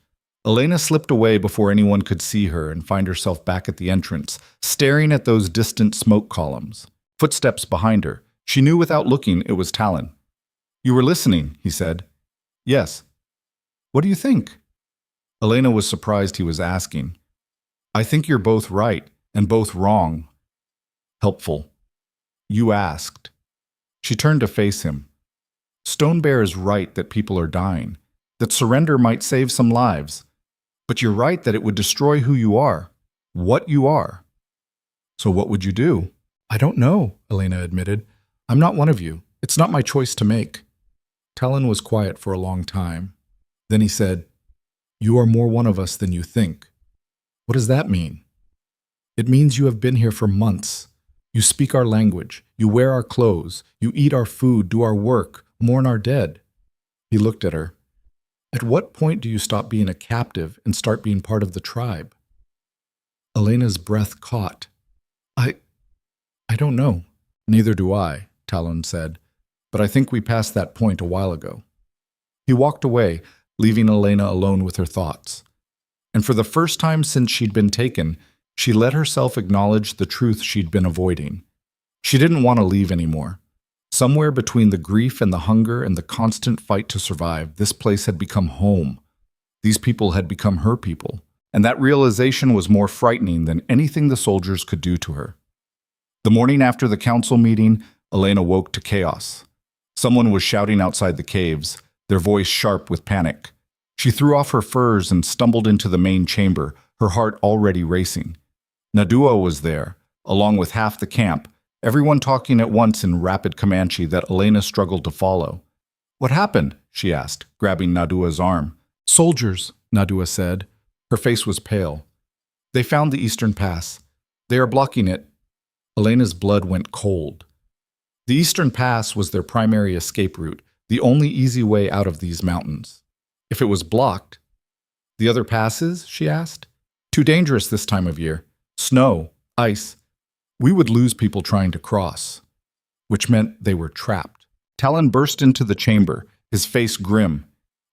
Elena slipped away before anyone could see her and find herself back at the entrance, staring at those distant smoke columns. Footsteps behind her. She knew without looking it was Talon. "You were listening," he said. "Yes." "What do you think?" Elena was surprised he was asking. "I think you're both right and both wrong." "Helpful." "You asked." She turned to face him. "Stone Bear is right that people are dying, that surrender might save some lives. But you're right that it would destroy who you are, what you are." "So what would you do?" "I don't know," Elena admitted. "I'm not one of you. It's not my choice to make." Talon was quiet for a long time. Then he said, "You are more one of us than you think." "What does that mean?" "It means you have been here for months. You speak our language. You wear our clothes. You eat our food, do our work, mourn our dead." He looked at her. "At what point do you stop being a captive and start being part of the tribe?" Elena's breath caught. I don't know." "Neither do I," Talon said. "But I think we passed that point a while ago." He walked away, leaving Elena alone with her thoughts. And for the first time since she'd been taken, she let herself acknowledge the truth she'd been avoiding. She didn't want to leave anymore. Somewhere between the grief and the hunger and the constant fight to survive, this place had become home. These people had become her people, and that realization was more frightening than anything the soldiers could do to her. The morning after the council meeting, Elena woke to chaos. Someone was shouting outside the caves, their voice sharp with panic. She threw off her furs and stumbled into the main chamber, her heart already racing. Nadua was there, along with half the camp, everyone talking at once in rapid Comanche that Elena struggled to follow. "What happened?" she asked, grabbing Nadua's arm. "Soldiers," Nadua said. Her face was pale. "They found the Eastern Pass. They are blocking it." Elena's blood went cold. The Eastern Pass was their primary escape route, the only easy way out of these mountains. If it was blocked, "The other passes?" she asked. "Too dangerous this time of year. Snow, ice. We would lose people trying to cross." Which meant they were trapped. Talon burst into the chamber, his face grim.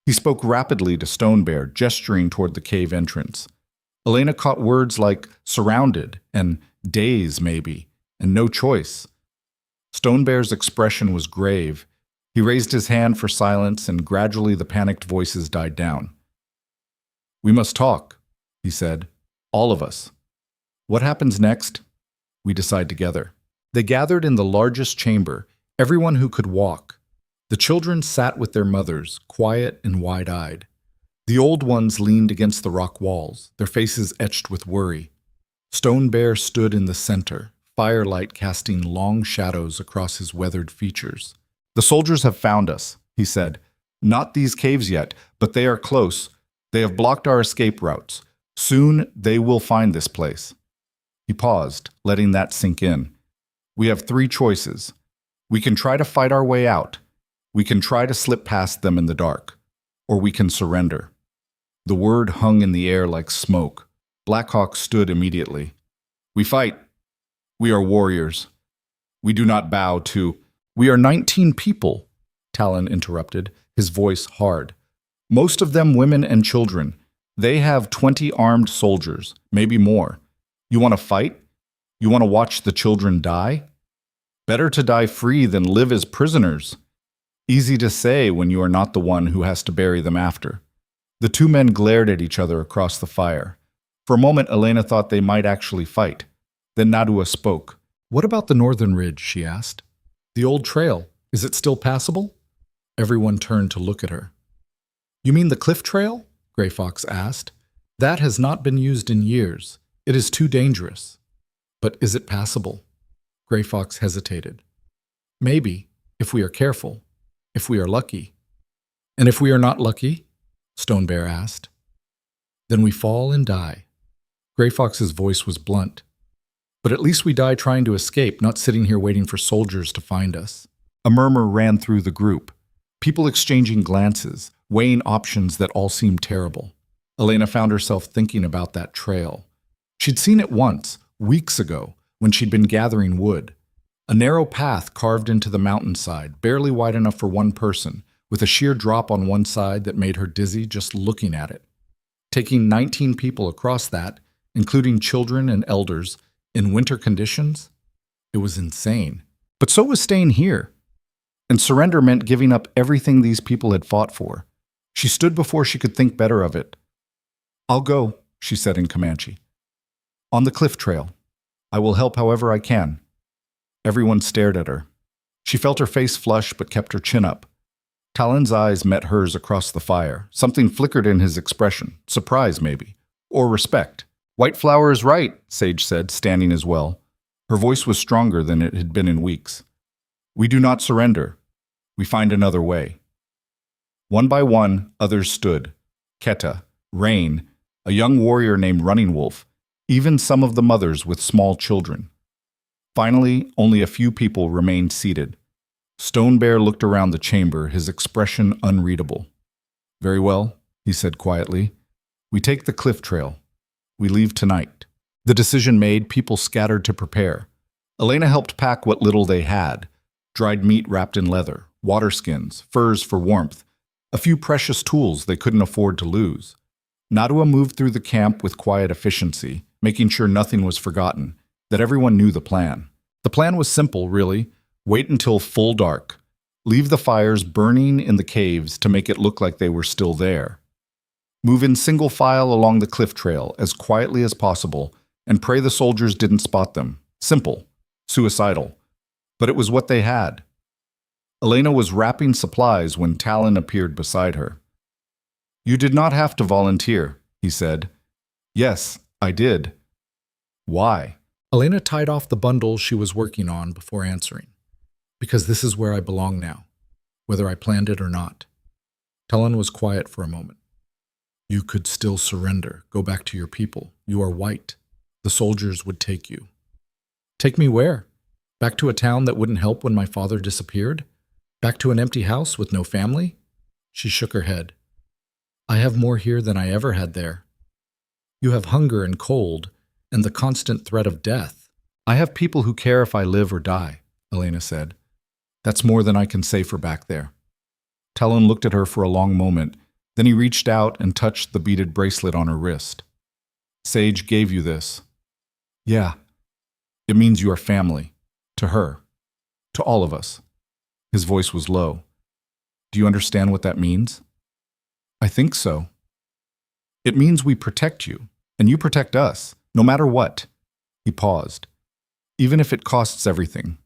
He spoke rapidly to Stone Bear, gesturing toward the cave entrance. Elena caught words like surrounded and days, maybe, and no choice. Stone Bear's expression was grave. He raised his hand for silence, and gradually the panicked voices died down. "We must talk," he said. "All of us. What happens next? We decide together." They gathered in the largest chamber, everyone who could walk. The children sat with their mothers, quiet and wide-eyed. The old ones leaned against the rock walls, their faces etched with worry. Stone Bear stood in the center, firelight casting long shadows across his weathered features. "The soldiers have found us," he said. "Not these caves yet, but they are close. They have blocked our escape routes. Soon they will find this place." He paused, letting that sink in. "We have three choices. We can try to fight our way out. We can try to slip past them in the dark. Or we can surrender." The word hung in the air like smoke. Blackhawk stood immediately. "We fight. We are warriors. We do not bow to—" "We are 19 people," Talon interrupted, his voice hard. "Most of them women and children. They have 20 armed soldiers, maybe more. You want to fight? You want to watch the children die? Better to die free than live as prisoners. Easy to say when you are not the one who has to bury them after." The two men glared at each other across the fire. For a moment, Elena thought they might actually fight. Then Nadua spoke. "What about the northern ridge?" she asked. "The old trail, is it still passable?" Everyone turned to look at her. "You mean the cliff trail?" Gray Fox asked. "That has not been used in years. It is too dangerous." "But is it passable?" Gray Fox hesitated. "Maybe, if we are careful, if we are lucky." "And if we are not lucky?" Stone Bear asked. "Then we fall and die." Gray Fox's voice was blunt. "But at least we die trying to escape, not sitting here waiting for soldiers to find us." A murmur ran through the group, people exchanging glances, weighing options that all seemed terrible. Elena found herself thinking about that trail. She'd seen it once, weeks ago, when she'd been gathering wood. A narrow path carved into the mountainside, barely wide enough for one person, with a sheer drop on one side that made her dizzy just looking at it. Taking 19 people across that, including children and elders, in winter conditions? It was insane. But so was staying here. And surrender meant giving up everything these people had fought for. She stood before she could think better of it. "I'll go," she said in Comanche. "On the cliff trail. I will help however I can." Everyone stared at her. She felt her face flush but kept her chin up. Talon's eyes met hers across the fire. Something flickered in his expression. Surprise, maybe. Or respect. "White Flower is right," Sage said, standing as well. Her voice was stronger than it had been in weeks. "We do not surrender. We find another way." One by one, others stood. Keta, Rain, a young warrior named Running Wolf, even some of the mothers with small children. Finally, only a few people remained seated. Stone Bear looked around the chamber, his expression unreadable. "Very well," he said quietly. "We take the cliff trail. We leave tonight." The decision made, people scattered to prepare. Elena helped pack what little they had. Dried meat wrapped in leather, water skins, furs for warmth, a few precious tools they couldn't afford to lose. Nadua moved through the camp with quiet efficiency, making sure nothing was forgotten, that everyone knew the plan. The plan was simple, really. Wait until full dark. Leave the fires burning in the caves to make it look like they were still there. Move in single file along the cliff trail as quietly as possible and pray the soldiers didn't spot them. Simple. Suicidal. But it was what they had. Elena was wrapping supplies when Talon appeared beside her. "You did not have to volunteer," he said. "Yes, I did." "Why?" Elena tied off the bundle she was working on before answering. "Because this is where I belong now, whether I planned it or not." Talon was quiet for a moment. "You could still surrender, go back to your people. You are white. The soldiers would take you." "Take me where? Back to a town that wouldn't help when my father disappeared? Back to an empty house with no family?" She shook her head. "I have more here than I ever had there. You have hunger and cold, and the constant threat of death." "I have people who care if I live or die," Elena said. "That's more than I can say for back there." Talon looked at her for a long moment, then he reached out and touched the beaded bracelet on her wrist. "Sage gave you this." "Yeah. It means you are family. To her. To all of us." His voice was low. "Do you understand what that means?" "I think so." "It means we protect you, and you protect us, no matter what." He paused. "Even if it costs everything."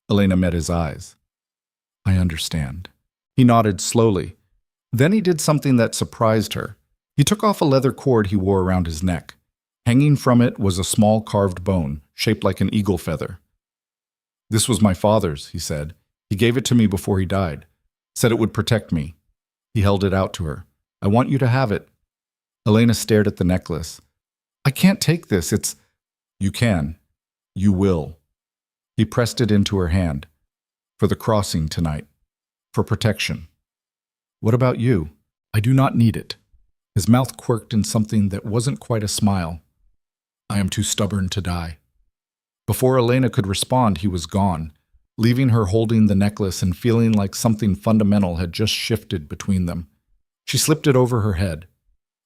Elena met his eyes. "I understand." He nodded slowly. Then he did something that surprised her. He took off a leather cord he wore around his neck. Hanging from it was a small carved bone, shaped like an eagle feather. "This was my father's," he said. "He gave it to me before he died. Said it would protect me." He held it out to her. "I want you to have it." Elena stared at the necklace. "I can't take this. It's—" "You can. You will." He pressed it into her hand. "For the crossing tonight. For protection." "What about you?" "I do not need it." His mouth quirked in something that wasn't quite a smile. "I am too stubborn to die." Before Elena could respond, he was gone, leaving her holding the necklace and feeling like something fundamental had just shifted between them. She slipped it over her head.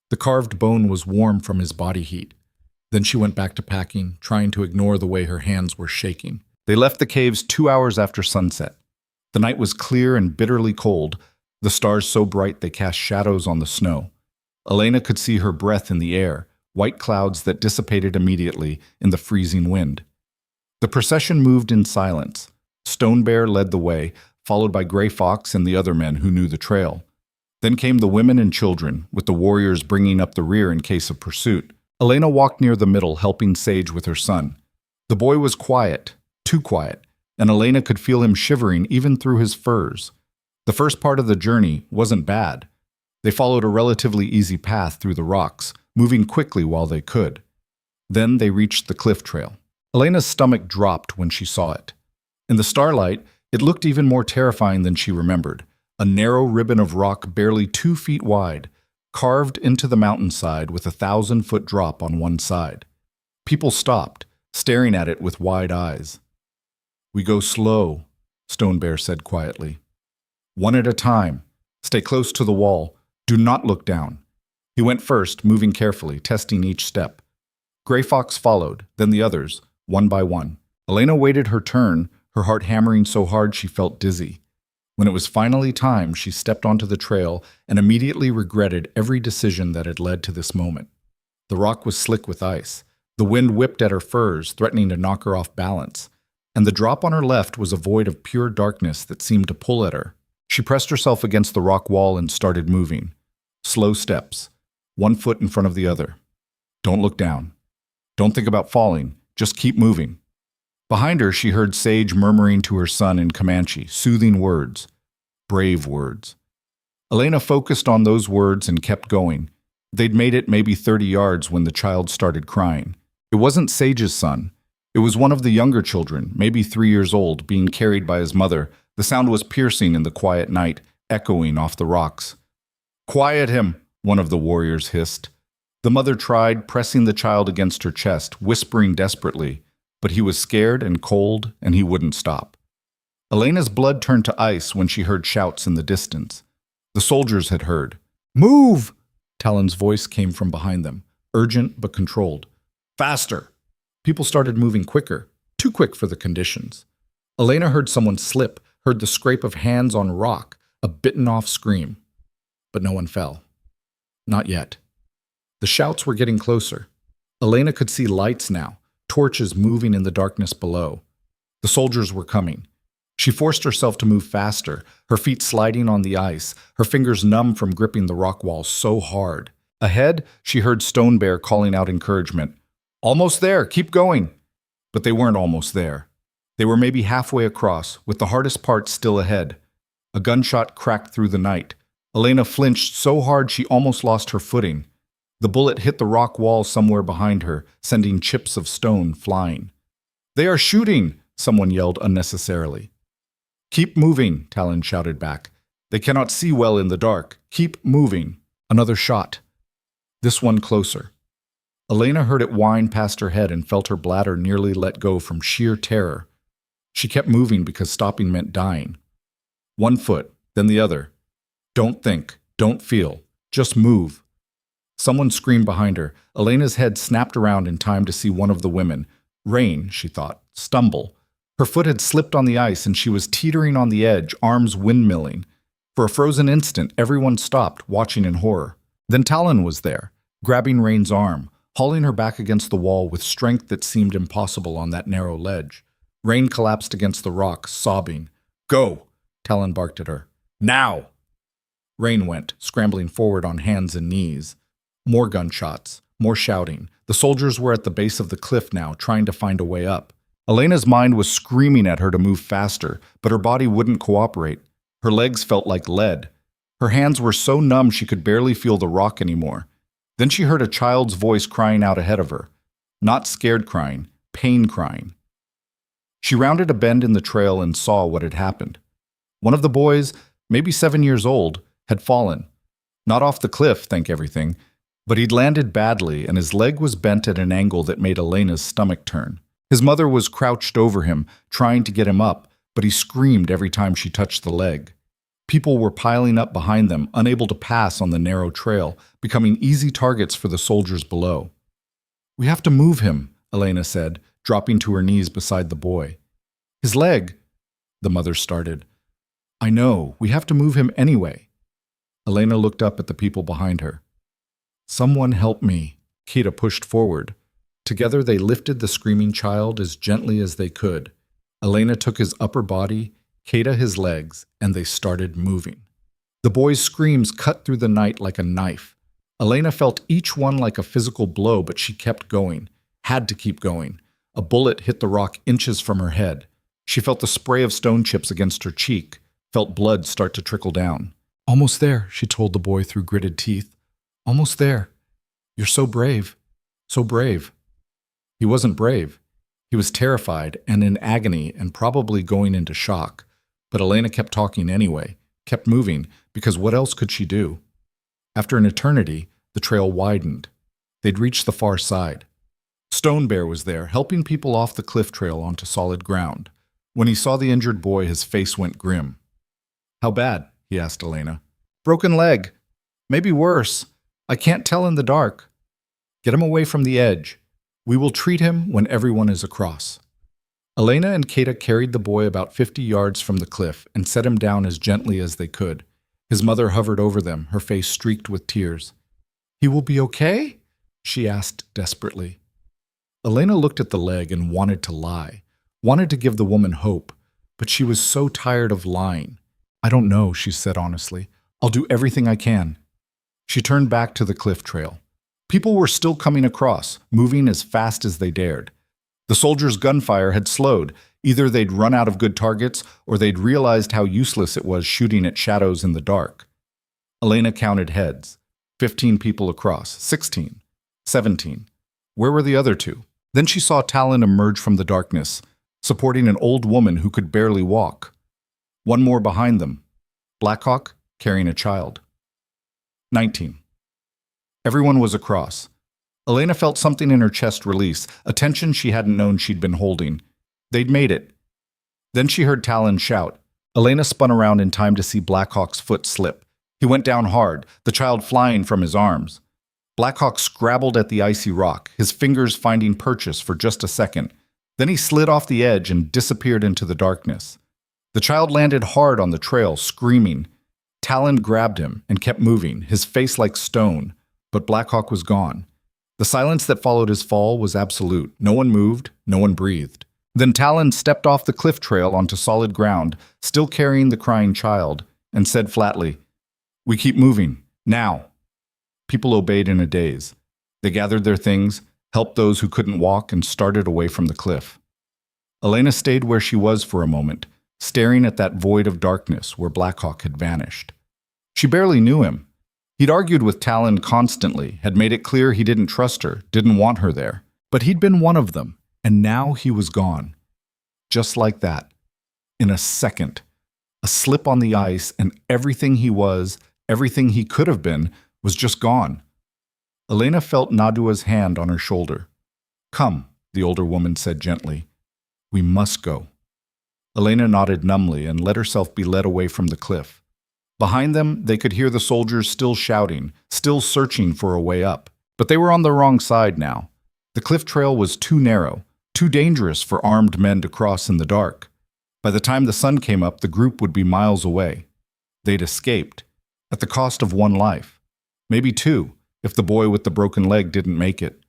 The carved bone was warm from his body heat. Then she went back to packing, trying to ignore the way her hands were shaking. They left the caves 2 hours after sunset. The night was clear and bitterly cold, the stars so bright they cast shadows on the snow. Elena could see her breath in the air, white clouds that dissipated immediately in the freezing wind. The procession moved in silence. Stone Bear led the way, followed by Gray Fox and the other men who knew the trail. Then came the women and children, with the warriors bringing up the rear in case of pursuit. Elena walked near the middle, helping Sage with her son. The boy was quiet, too quiet, and Elena could feel him shivering even through his furs. The first part of the journey wasn't bad. They followed a relatively easy path through the rocks, moving quickly while they could. Then they reached the cliff trail. Elena's stomach dropped when she saw it. In the starlight, it looked even more terrifying than she remembered. A narrow ribbon of rock barely 2 feet wide, carved into the mountainside with a 1,000-foot drop on one side. People stopped, staring at it with wide eyes. "We go slow," Stone Bear said quietly. "One at a time. Stay close to the wall. Do not look down." He went first, moving carefully, testing each step. Gray Fox followed, then the others, one by one. Elena waited her turn, her heart hammering so hard she felt dizzy. When it was finally time, she stepped onto the trail and immediately regretted every decision that had led to this moment. The rock was slick with ice. The wind whipped at her furs, threatening to knock her off balance. And the drop on her left was a void of pure darkness that seemed to pull at her. She pressed herself against the rock wall and started moving. Slow steps, 1 foot in front of the other. Don't look down. Don't think about falling. Just keep moving. Behind her, she heard Sage murmuring to her son in Comanche, soothing words. Brave words. Elena focused on those words and kept going. They'd made it maybe 30 yards when the child started crying. It wasn't Sage's son. It was one of the younger children, maybe 3 years old, being carried by his mother. The sound was piercing in the quiet night, echoing off the rocks. "Quiet him," one of the warriors hissed. The mother tried, pressing the child against her chest, whispering desperately. But he was scared and cold, and he wouldn't stop. Elena's blood turned to ice when she heard shouts in the distance. The soldiers had heard. "Move!" Talon's voice came from behind them, urgent but controlled. Faster! People started moving quicker, too quick for the conditions. Elena heard someone slip, heard the scrape of hands on rock, a bitten-off scream. But no one fell. Not yet. The shouts were getting closer. Elena could see lights now, torches moving in the darkness below. The soldiers were coming. She forced herself to move faster, her feet sliding on the ice, her fingers numb from gripping the rock wall so hard. Ahead, she heard Stone Bear calling out encouragement. Almost there, keep going. But they weren't almost there. They were maybe halfway across, with the hardest part still ahead. A gunshot cracked through the night. Elena flinched so hard she almost lost her footing. The bullet hit the rock wall somewhere behind her, sending chips of stone flying. They are shooting, someone yelled unnecessarily. Keep moving, Talon shouted back. They cannot see well in the dark. Keep moving. Another shot. This one closer. Elena heard it whine past her head and felt her bladder nearly let go from sheer terror. She kept moving because stopping meant dying. One foot, then the other. Don't think, don't feel, just move. Someone screamed behind her. Elena's head snapped around in time to see one of the women, Rain, she thought, stumble. Her foot had slipped on the ice and she was teetering on the edge, arms windmilling. For a frozen instant, everyone stopped, watching in horror. Then Talon was there, grabbing Rain's arm, hauling her back against the wall with strength that seemed impossible on that narrow ledge. Rain collapsed against the rock, sobbing. Go! Talon barked at her. Now! Rain went, scrambling forward on hands and knees. More gunshots, more shouting. The soldiers were at the base of the cliff now, trying to find a way up. Elena's mind was screaming at her to move faster, but her body wouldn't cooperate. Her legs felt like lead. Her hands were so numb she could barely feel the rock anymore. Then she heard a child's voice crying out ahead of her. Not scared crying, pain crying. She rounded a bend in the trail and saw what had happened. One of the boys, maybe 7 years old, had fallen. Not off the cliff, thank everything, but he'd landed badly and his leg was bent at an angle that made Elena's stomach turn. His mother was crouched over him, trying to get him up, but he screamed every time she touched the leg. People were piling up behind them, unable to pass on the narrow trail, becoming easy targets for the soldiers below. We have to move him, Elena said, dropping to her knees beside the boy. His leg, the mother started. I know, we have to move him anyway. Elena looked up at the people behind her. Someone help me, Keita pushed forward. Together they lifted the screaming child as gently as they could. Elena took his upper body, Keita his legs, and they started moving. The boy's screams cut through the night like a knife. Elena felt each one like a physical blow, but she kept going, had to keep going. A bullet hit the rock inches from her head. She felt the spray of stone chips against her cheek, felt blood start to trickle down. Almost there, she told the boy through gritted teeth. Almost there. You're so brave. So brave. He wasn't brave. He was terrified and in agony and probably going into shock. But Elena kept talking anyway, kept moving, because what else could she do? After an eternity, the trail widened. They'd reached the far side. Stone Bear was there, helping people off the cliff trail onto solid ground. When he saw the injured boy, his face went grim. How bad? He asked Elena. Broken leg. Maybe worse. I can't tell in the dark. Get him away from the edge. We will treat him when everyone is across. Elena and Keita carried the boy about 50 yards from the cliff and set him down as gently as they could. His mother hovered over them, her face streaked with tears. He will be okay? She asked desperately. Elena looked at the leg and wanted to lie, wanted to give the woman hope, but she was so tired of lying. I don't know, she said honestly. I'll do everything I can. She turned back to the cliff trail. People were still coming across, moving as fast as they dared. The soldiers' gunfire had slowed. Either they'd run out of good targets, or they'd realized how useless it was shooting at shadows in the dark. Elena counted heads. 15 people across, 16, 17. Where were the other two? Then she saw Talon emerge from the darkness, supporting an old woman who could barely walk. One more behind them. Blackhawk carrying a child. 19. Everyone was across. Elena felt something in her chest release, a tension she hadn't known she'd been holding. They'd made it. Then she heard Talon shout. Elena spun around in time to see Blackhawk's foot slip. He went down hard, the child flying from his arms. Blackhawk scrabbled at the icy rock, his fingers finding purchase for just a second. Then he slid off the edge and disappeared into the darkness. The child landed hard on the trail, screaming. Talon grabbed him and kept moving, his face like stone, but Blackhawk was gone. The silence that followed his fall was absolute. No one moved, no one breathed. Then Talon stepped off the cliff trail onto solid ground, still carrying the crying child, and said flatly, "We keep moving, now." People obeyed in a daze. They gathered their things, helped those who couldn't walk, and started away from the cliff. Elena stayed where she was for a moment, staring at that void of darkness where Blackhawk had vanished. She barely knew him. He'd argued with Talon constantly, had made it clear he didn't trust her, didn't want her there. But he'd been one of them, and now he was gone. Just like that. In a second. A slip on the ice, and everything he was, everything he could have been, was just gone. Elena felt Nadua's hand on her shoulder. "Come," the older woman said gently. "We must go." Elena nodded numbly and let herself be led away from the cliff. Behind them, they could hear the soldiers still shouting, still searching for a way up. But they were on the wrong side now. The cliff trail was too narrow, too dangerous for armed men to cross in the dark. By the time the sun came up, the group would be miles away. They'd escaped, at the cost of one life. Maybe two, if the boy with the broken leg didn't make it.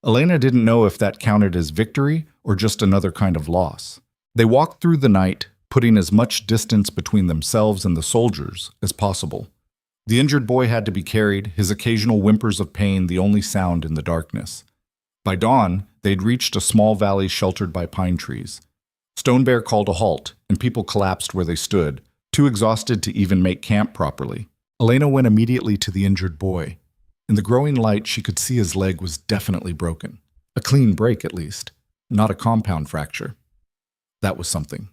Elena didn't know if that counted as victory or just another kind of loss. They walked through the night, putting as much distance between themselves and the soldiers as possible. The injured boy had to be carried, his occasional whimpers of pain the only sound in the darkness. By dawn, they'd reached a small valley sheltered by pine trees. Stone Bear called a halt, and people collapsed where they stood, too exhausted to even make camp properly. Elena went immediately to the injured boy. In the growing light, she could see his leg was definitely broken. A clean break, at least, not a compound fracture. That was something.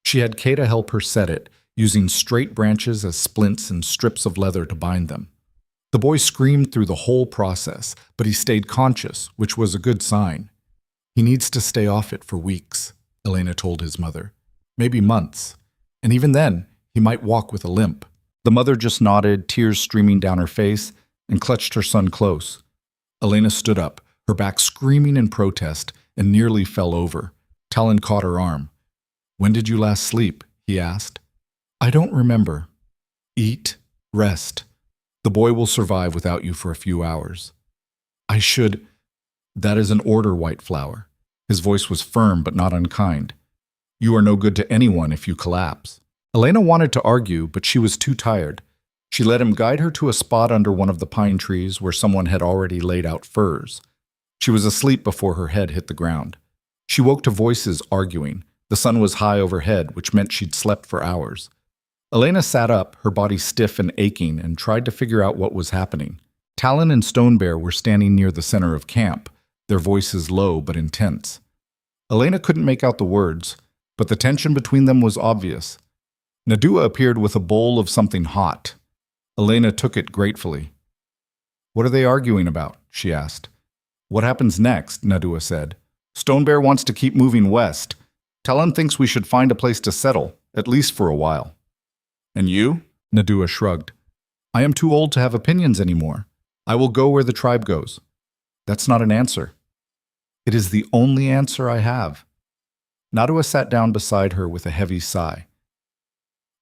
She had Kata help her set it, using straight branches as splints and strips of leather to bind them. The boy screamed through the whole process, but he stayed conscious, which was a good sign. "He needs to stay off it for weeks," Elena told his mother. "Maybe months. And even then, he might walk with a limp." The mother just nodded, tears streaming down her face, and clutched her son close. Elena stood up, her back screaming in protest, and nearly fell over. Talon caught her arm. "When did you last sleep?" he asked. "I don't remember." "Eat, rest. The boy will survive without you for a few hours." "I should—" "That is an order, White Flower." His voice was firm but not unkind. "You are no good to anyone if you collapse." Elena wanted to argue, but she was too tired. She let him guide her to a spot under one of the pine trees where someone had already laid out furs. She was asleep before her head hit the ground. She woke to voices arguing. The sun was high overhead, which meant she'd slept for hours. Elena sat up, her body stiff and aching, and tried to figure out what was happening. Talon and Stone Bear were standing near the center of camp, their voices low but intense. Elena couldn't make out the words, but the tension between them was obvious. Nadua appeared with a bowl of something hot. Elena took it gratefully. "What are they arguing about?" she asked. "What happens next?" Nadua said. "Stone Bear wants to keep moving west. Talon thinks we should find a place to settle, at least for a while." "And you?" Nadua shrugged. "I am too old to have opinions anymore. I will go where the tribe goes." "That's not an answer." "It is the only answer I have." Nadua sat down beside her with a heavy sigh.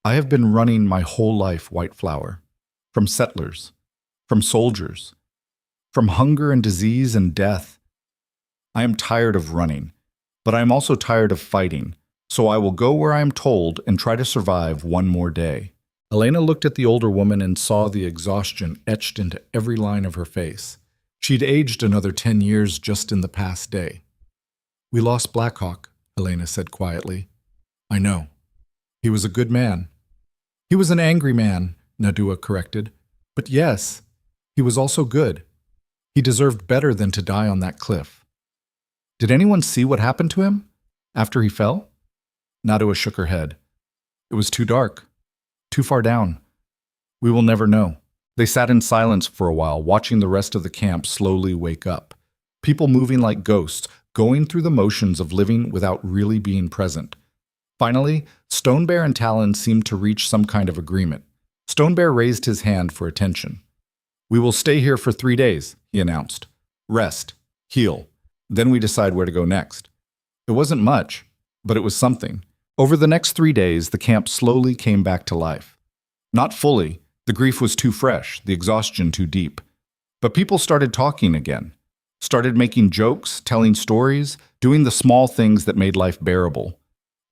"I have been running my whole life, White Flower. From settlers, from soldiers, from hunger and disease and death. I am tired of running, but I am also tired of fighting, so I will go where I am told and try to survive one more day." Elena looked at the older woman and saw the exhaustion etched into every line of her face. She'd aged another 10 years just in the past day. "We lost Blackhawk," Elena said quietly. "I know. He was a good man." "He was an angry man," Nadua corrected. "But yes, he was also good. He deserved better than to die on that cliff." "Did anyone see what happened to him after he fell?" Nadua shook her head. "It was too dark, too far down. We will never know." They sat in silence for a while, watching the rest of the camp slowly wake up. People moving like ghosts, going through the motions of living without really being present. Finally, Stone Bear and Talon seemed to reach some kind of agreement. Stone Bear raised his hand for attention. "We will stay here for 3 days," he announced. "Rest, heal, then we decide where to go next." It wasn't much, but it was something. Over the next 3 days, the camp slowly came back to life. Not fully. The grief was too fresh, the exhaustion too deep. But people started talking again, started making jokes, telling stories, doing the small things that made life bearable.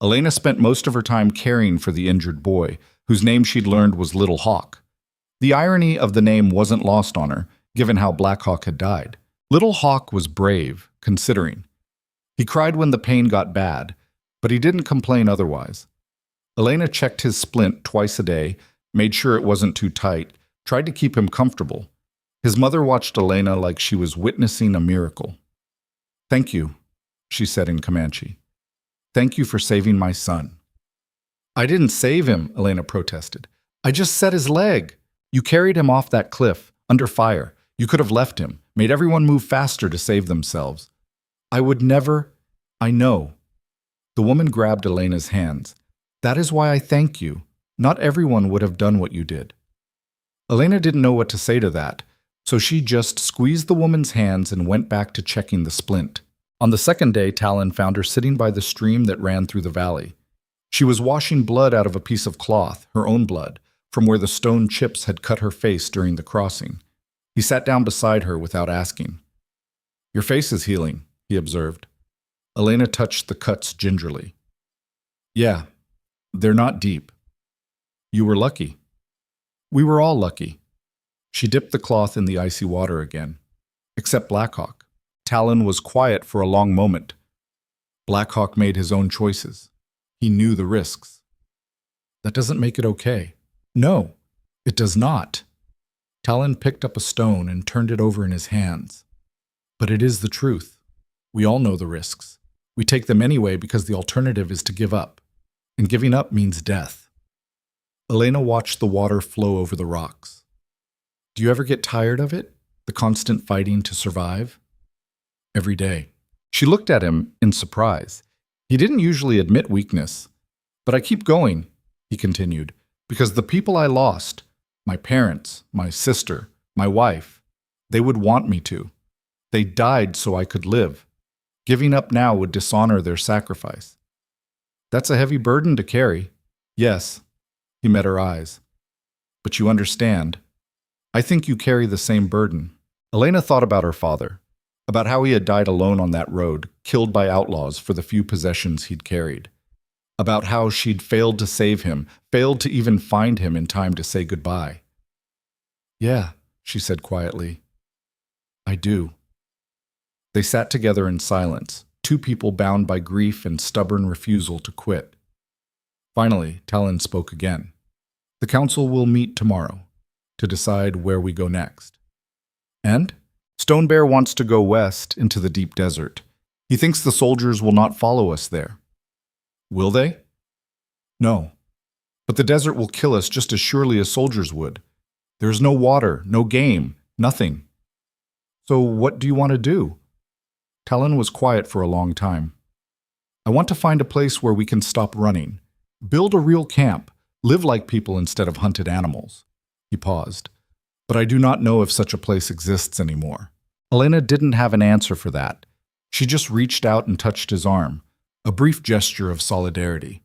Elena spent most of her time caring for the injured boy, whose name she'd learned was Little Hawk. The irony of the name wasn't lost on her, given how Black Hawk had died. Little Hawk was brave, considering. He cried when the pain got bad, but he didn't complain otherwise. Elena checked his splint twice a day, made sure it wasn't too tight, tried to keep him comfortable. His mother watched Elena like she was witnessing a miracle. "Thank you," she said in Comanche. "Thank you for saving my son." "I didn't save him," Elena protested. "I just set his leg. You carried him off that cliff, under fire. You could have left him, made everyone move faster to save themselves." "I would never—" "I know." The woman grabbed Elena's hands. "That is why I thank you. Not everyone would have done what you did." Elena didn't know what to say to that, so she just squeezed the woman's hands and went back to checking the splint. On the second day, Talon found her sitting by the stream that ran through the valley. She was washing blood out of a piece of cloth, her own blood, from where the stone chips had cut her face during the crossing. He sat down beside her without asking. "Your face is healing," he observed. Elena touched the cuts gingerly. "Yeah, they're not deep. You were lucky." "We were all lucky." She dipped the cloth in the icy water again. Except Black Hawk. Talon was quiet for a long moment. Black Hawk made his own choices. He knew the risks. "That doesn't make it okay." "No, it does not." Talon picked up a stone and turned it over in his hands. "But it is the truth. We all know the risks. We take them anyway because the alternative is to give up. And giving up means death." Elena watched the water flow over the rocks. "Do you ever get tired of it? The constant fighting to survive?" "Every day." She looked at him in surprise. He didn't usually admit weakness. "But I keep going," he continued, "because the people I lost, my parents, my sister, my wife, they would want me to. They died so I could live. Giving up now would dishonor their sacrifice." "That's a heavy burden to carry." "Yes." He met her eyes. "But you understand. I think you carry the same burden." Elena thought about her father, about how he had died alone on that road, killed by outlaws for the few possessions he'd carried, about how she'd failed to save him, failed to even find him in time to say goodbye. "Yeah," she said quietly. "I do." They sat together in silence, two people bound by grief and stubborn refusal to quit. Finally, Talon spoke again. "The council will meet tomorrow to decide where we go next." "And?" "Stone Bear wants to go west into the deep desert. He thinks the soldiers will not follow us there." "Will they?" "No. But the desert will kill us just as surely as soldiers would. There is no water, no game, nothing." "So what do you want to do?" Talon was quiet for a long time. "I want to find a place where we can stop running. Build a real camp. Live like people instead of hunted animals." He paused. "But I do not know if such a place exists anymore." Elena didn't have an answer for that. She just reached out and touched his arm, a brief gesture of solidarity.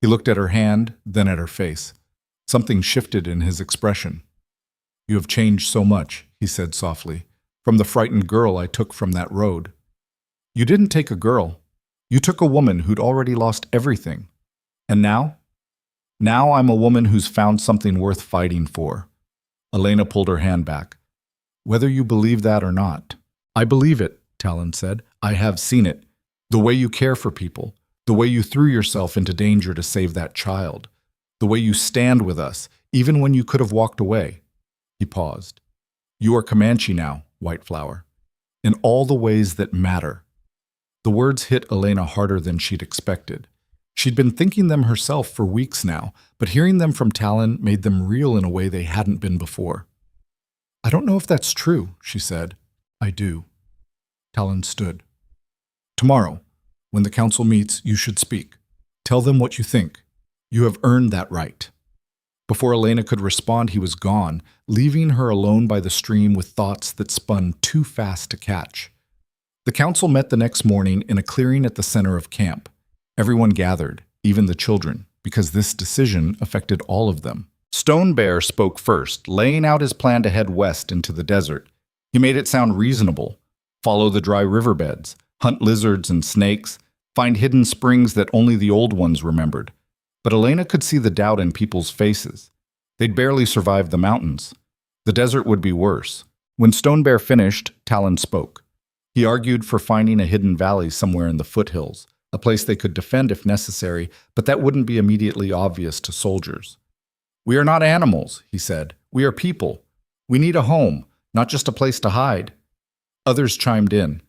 He looked at her hand, then at her face. Something shifted in his expression. "You have changed so much," he said softly, "from the frightened girl I took from that road." "You didn't take a girl. You took a woman who'd already lost everything. And now? Now I'm a woman who's found something worth fighting for." Elena pulled her hand back. "Whether you believe that or not." "I believe it," Talon said. "I have seen it. The way you care for people. The way you threw yourself into danger to save that child. The way you stand with us, even when you could have walked away." He paused. "You are Comanche now, White Flower. In all the ways that matter." The words hit Elena harder than she'd expected. She'd been thinking them herself for weeks now, but hearing them from Talon made them real in a way they hadn't been before. "I don't know if that's true," she said. "I do." Talon stood. "Tomorrow, when the council meets, you should speak. Tell them what you think. You have earned that right." Before Elena could respond, he was gone, leaving her alone by the stream with thoughts that spun too fast to catch. The council met the next morning in a clearing at the center of camp. Everyone gathered, even the children, because this decision affected all of them. Stone Bear spoke first, laying out his plan to head west into the desert. He made it sound reasonable. Follow the dry riverbeds, hunt lizards and snakes, find hidden springs that only the old ones remembered. But Elena could see the doubt in people's faces. They'd barely survived the mountains. The desert would be worse. When Stone Bear finished, Talon spoke. He argued for finding a hidden valley somewhere in the foothills, a place they could defend if necessary, but that wouldn't be immediately obvious to soldiers. "We are not animals," he said. "We are people. We need a home, not just a place to hide." Others chimed in.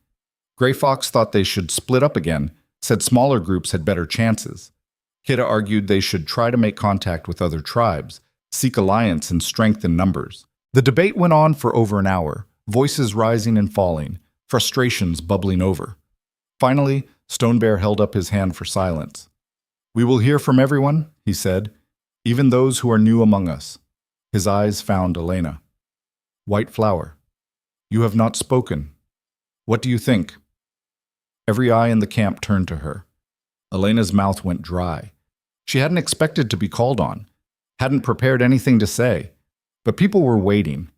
Gray Fox thought they should split up again, said smaller groups had better chances. Kidda argued they should try to make contact with other tribes, seek alliance and strength in numbers. The debate went on for over an hour, voices rising and falling, frustrations bubbling over. Finally, Stone Bear held up his hand for silence. "We will hear from everyone," he said, "even those who are new among us." His eyes found Elena. "White Flower, you have not spoken. What do you think?" Every eye in the camp turned to her. Elena's mouth went dry. She hadn't expected to be called on, hadn't prepared anything to say, but people were waiting.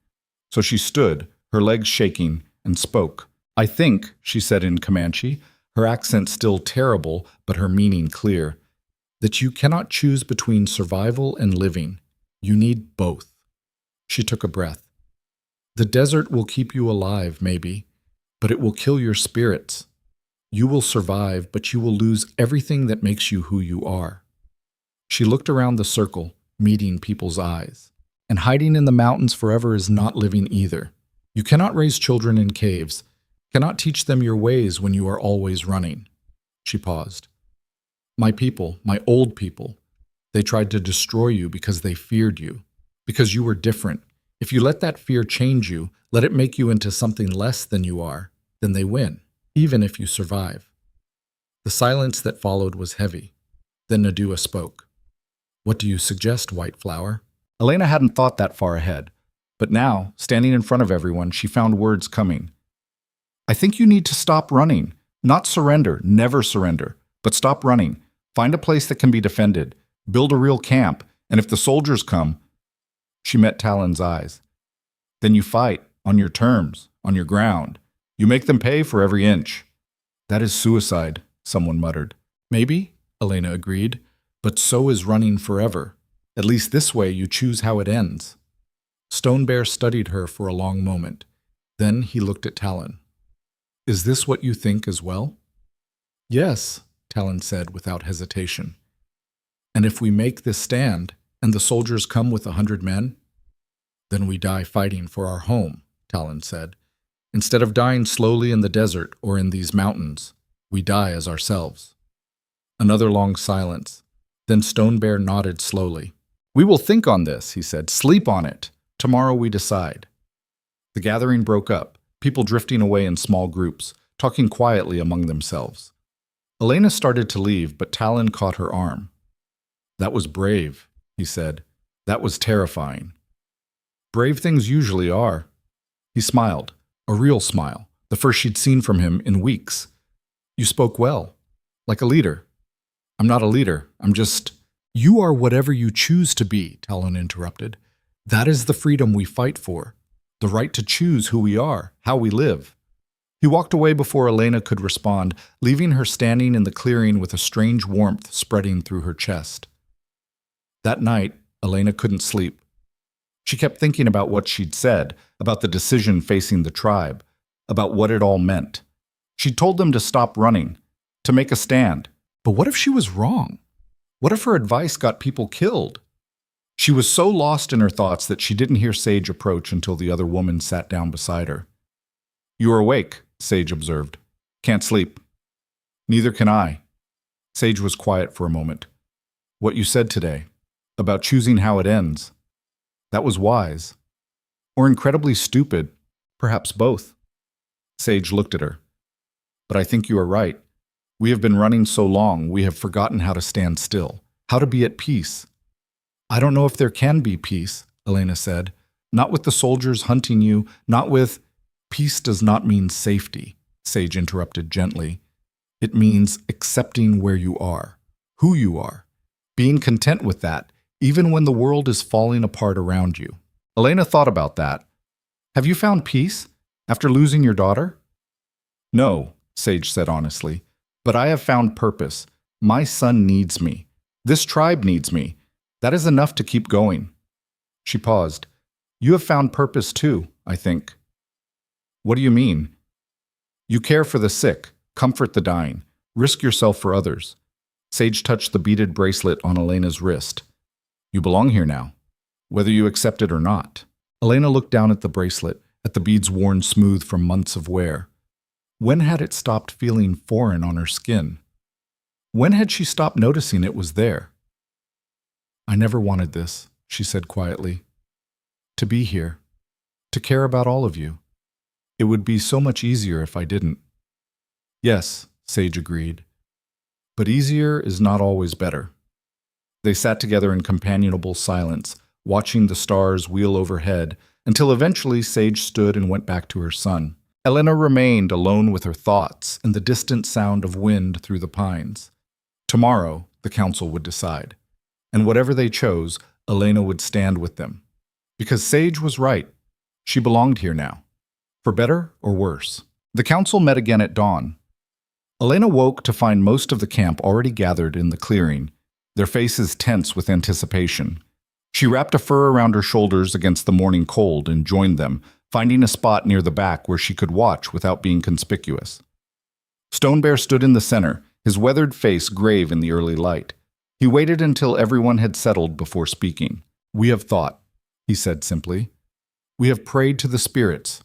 So she stood, her legs shaking, and spoke. "I think," she said in Comanche, her accent still terrible, but her meaning clear, "that you cannot choose between survival and living. You need both." She took a breath. "The desert will keep you alive, maybe, but it will kill your spirits. You will survive, but you will lose everything that makes you who you are." She looked around the circle, meeting people's eyes. "And hiding in the mountains forever is not living either. You cannot raise children in caves, cannot teach them your ways when you are always running." She paused. "My people, my old people, they tried to destroy you because they feared you, because you were different. If you let that fear change you, let it make you into something less than you are, then they win, even if you survive." The silence that followed was heavy. Then Nadua spoke. "What do you suggest, White Flower?" Elena hadn't thought that far ahead, but now, standing in front of everyone, she found words coming. "I think you need to stop running. Not surrender, never surrender, but stop running. Find a place that can be defended. Build a real camp, and if the soldiers come—" She met Talon's eyes. "Then you fight, on your terms, on your ground. You make them pay for every inch." "That is suicide," someone muttered. "Maybe," Elena agreed, "but so is running forever. At least this way you choose how it ends." Stone Bear studied her for a long moment. Then he looked at Talon. "Is this what you think as well?" "Yes," Talon said without hesitation. "And if we make this stand, and the soldiers come with 100 men?" "Then we die fighting for our home," Talon said. "Instead of dying slowly in the desert or in these mountains, we die as ourselves." Another long silence. Then Stone Bear nodded slowly. "We will think on this," he said. "Sleep on it. Tomorrow we decide." The gathering broke up, people drifting away in small groups, talking quietly among themselves. Elena started to leave, but Talon caught her arm. "That was brave," he said. "That was terrifying." "Brave things usually are." He smiled, a real smile, the first she'd seen from him in weeks. "You spoke well, like a leader." "I'm not a leader, I'm just—" "You are whatever you choose to be," Talon interrupted. "That is the freedom we fight for, the right to choose who we are, how we live." He walked away before Elena could respond, leaving her standing in the clearing with a strange warmth spreading through her chest. That night, Elena couldn't sleep. She kept thinking about what she'd said, about the decision facing the tribe, about what it all meant. She'd told them to stop running, to make a stand. But what if she was wrong? What if her advice got people killed? She was so lost in her thoughts that she didn't hear Sage approach until the other woman sat down beside her. "You are awake," Sage observed. "Can't sleep." "Neither can I." Sage was quiet for a moment. "What you said today, about choosing how it ends, that was wise. Or incredibly stupid, perhaps both." Sage looked at her. "But I think you are right. We have been running so long, we have forgotten how to stand still, how to be at peace." I don't know if there can be peace, Elena said. Not with the soldiers hunting you, not with— Peace does not mean safety, Sage interrupted gently. It means accepting where you are, who you are, being content with that, even when the world is falling apart around you. Elena thought about that. Have you found peace after losing your daughter? No, Sage said honestly, but I have found purpose. My son needs me. This tribe needs me. That is enough to keep going. She paused. You have found purpose too, I think. What do you mean? You care for the sick, comfort the dying, risk yourself for others. Sage touched the beaded bracelet on Elena's wrist. You belong here now, whether you accept it or not. Elena looked down at the bracelet, at the beads worn smooth from months of wear. When had it stopped feeling foreign on her skin? When had she stopped noticing it was there? I never wanted this, she said quietly. To be here, to care about all of you. It would be so much easier if I didn't. Yes, Sage agreed. But easier is not always better. They sat together in companionable silence, watching the stars wheel overhead, until eventually Sage stood and went back to her son. Elena remained alone with her thoughts and the distant sound of wind through the pines. Tomorrow, the council would decide. And whatever they chose, Elena would stand with them. Because Sage was right. She belonged here now. For better or worse. The council met again at dawn. Elena woke to find most of the camp already gathered in the clearing, their faces tense with anticipation. She wrapped a fur around her shoulders against the morning cold and joined them, finding a spot near the back where she could watch without being conspicuous. Stone Bear stood in the center, his weathered face grave in the early light. He waited until everyone had settled before speaking. We have thought, he said simply. We have prayed to the spirits.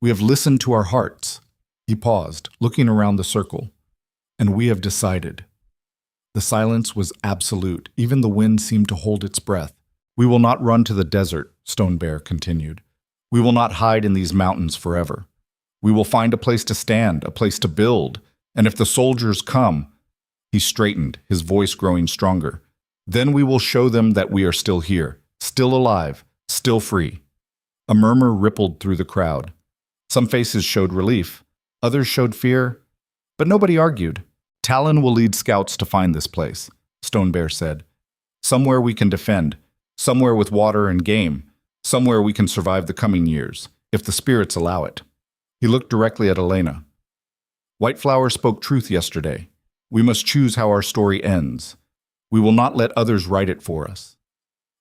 We have listened to our hearts. He paused, looking around the circle. And we have decided. The silence was absolute. Even the wind seemed to hold its breath. We will not run to the desert, Stone Bear continued. We will not hide in these mountains forever. We will find a place to stand, a place to build. And if the soldiers come— He straightened, his voice growing stronger. Then we will show them that we are still here, still alive, still free. A murmur rippled through the crowd. Some faces showed relief. Others showed fear. But nobody argued. Talon will lead scouts to find this place, Stone Bear said. Somewhere we can defend. Somewhere with water and game. Somewhere we can survive the coming years, if the spirits allow it. He looked directly at Elena. Whiteflower spoke truth yesterday. We must choose how our story ends. We will not let others write it for us.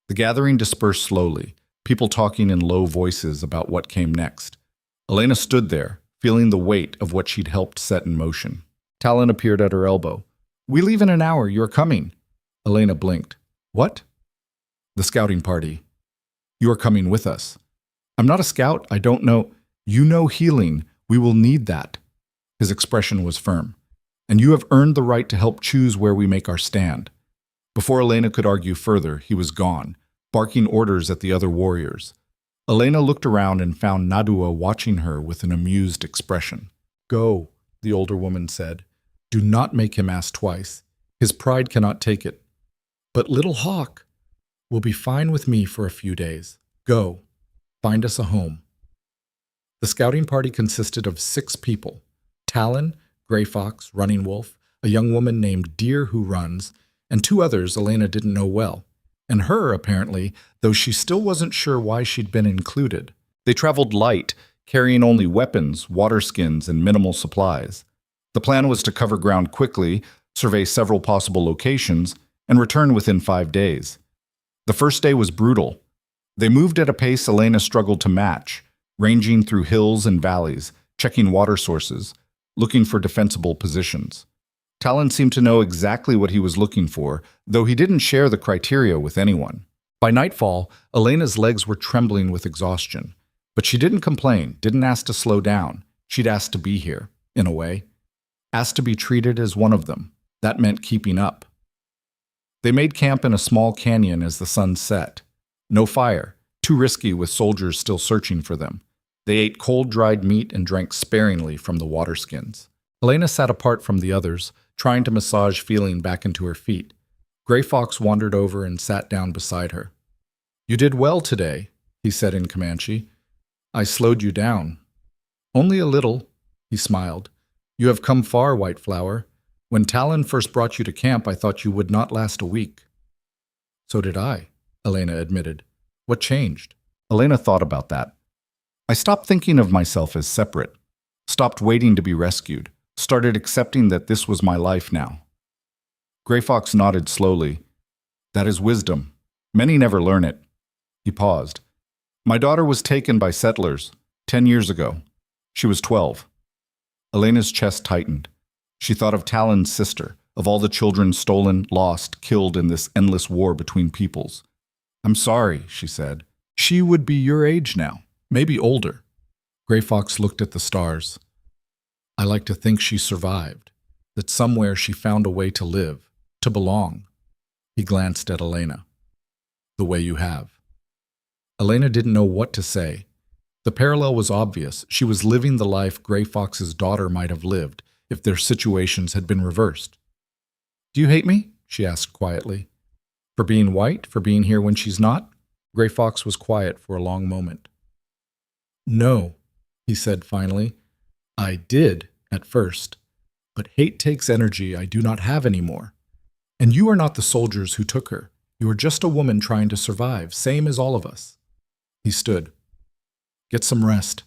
The gathering dispersed slowly, people talking in low voices about what came next. Elena stood there, feeling the weight of what she'd helped set in motion. Talon appeared at her elbow. We leave in an hour, you're coming. Elena blinked. What? The scouting party. You are coming with us. I'm not a scout, I don't know. You know healing, we will need that. His expression was firm. And you have earned the right to help choose where we make our stand. Before Elena could argue further, he was gone, barking orders at the other warriors. Elena looked around and found Nadua watching her with an amused expression. Go, the older woman said. Do not make him ask twice. His pride cannot take it. But Little Hawk will be fine with me for a few days. Go, find us a home. The scouting party consisted of 6 people. Talon, Gray Fox, Running Wolf, a young woman named Deer Who Runs, and 2 others Elena didn't know well. And her, apparently, though she still wasn't sure why she'd been included. They traveled light, carrying only weapons, water skins, and minimal supplies. The plan was to cover ground quickly, survey several possible locations, and return within 5 days. The first day was brutal. They moved at a pace Elena struggled to match, ranging through hills and valleys, checking water sources, looking for defensible positions. Talon seemed to know exactly what he was looking for, though he didn't share the criteria with anyone. By nightfall, Elena's legs were trembling with exhaustion. But she didn't complain, didn't ask to slow down. She'd asked to be here, in a way. Asked to be treated as one of them. That meant keeping up. They made camp in a small canyon as the sun set. No fire, too risky with soldiers still searching for them. They ate cold, dried meat and drank sparingly from the water skins. Elena sat apart from the others, trying to massage feeling back into her feet. Gray Fox wandered over and sat down beside her. "You did well today," he said in Comanche. "I slowed you down." "Only a little," he smiled. "You have come far, White Flower. When Talon first brought you to camp, I thought you would not last a week." "So did I," Elena admitted. "What changed?" Elena thought about that. "I stopped thinking of myself as separate, stopped waiting to be rescued, started accepting that this was my life now." Gray Fox nodded slowly. "That is wisdom. Many never learn it." He paused. "My daughter was taken by settlers 10 years ago. She was 12. Elena's chest tightened. She thought of Talon's sister, of all the children stolen, lost, killed in this endless war between peoples. "I'm sorry," she said. "She would be your age now, maybe older." Gray Fox looked at the stars. "I like to think she survived, that somewhere she found a way to live, to belong." He glanced at Elena. "The way you have." Elena didn't know what to say. The parallel was obvious. She was living the life Gray Fox's daughter might have lived if their situations had been reversed. "Do you hate me?" she asked quietly. "For being white? For being here when she's not?" Gray Fox was quiet for a long moment. "No," he said finally. "I did at first, but hate takes energy I do not have anymore. And you are not the soldiers who took her. You are just a woman trying to survive, same as all of us." He stood. "Get some rest.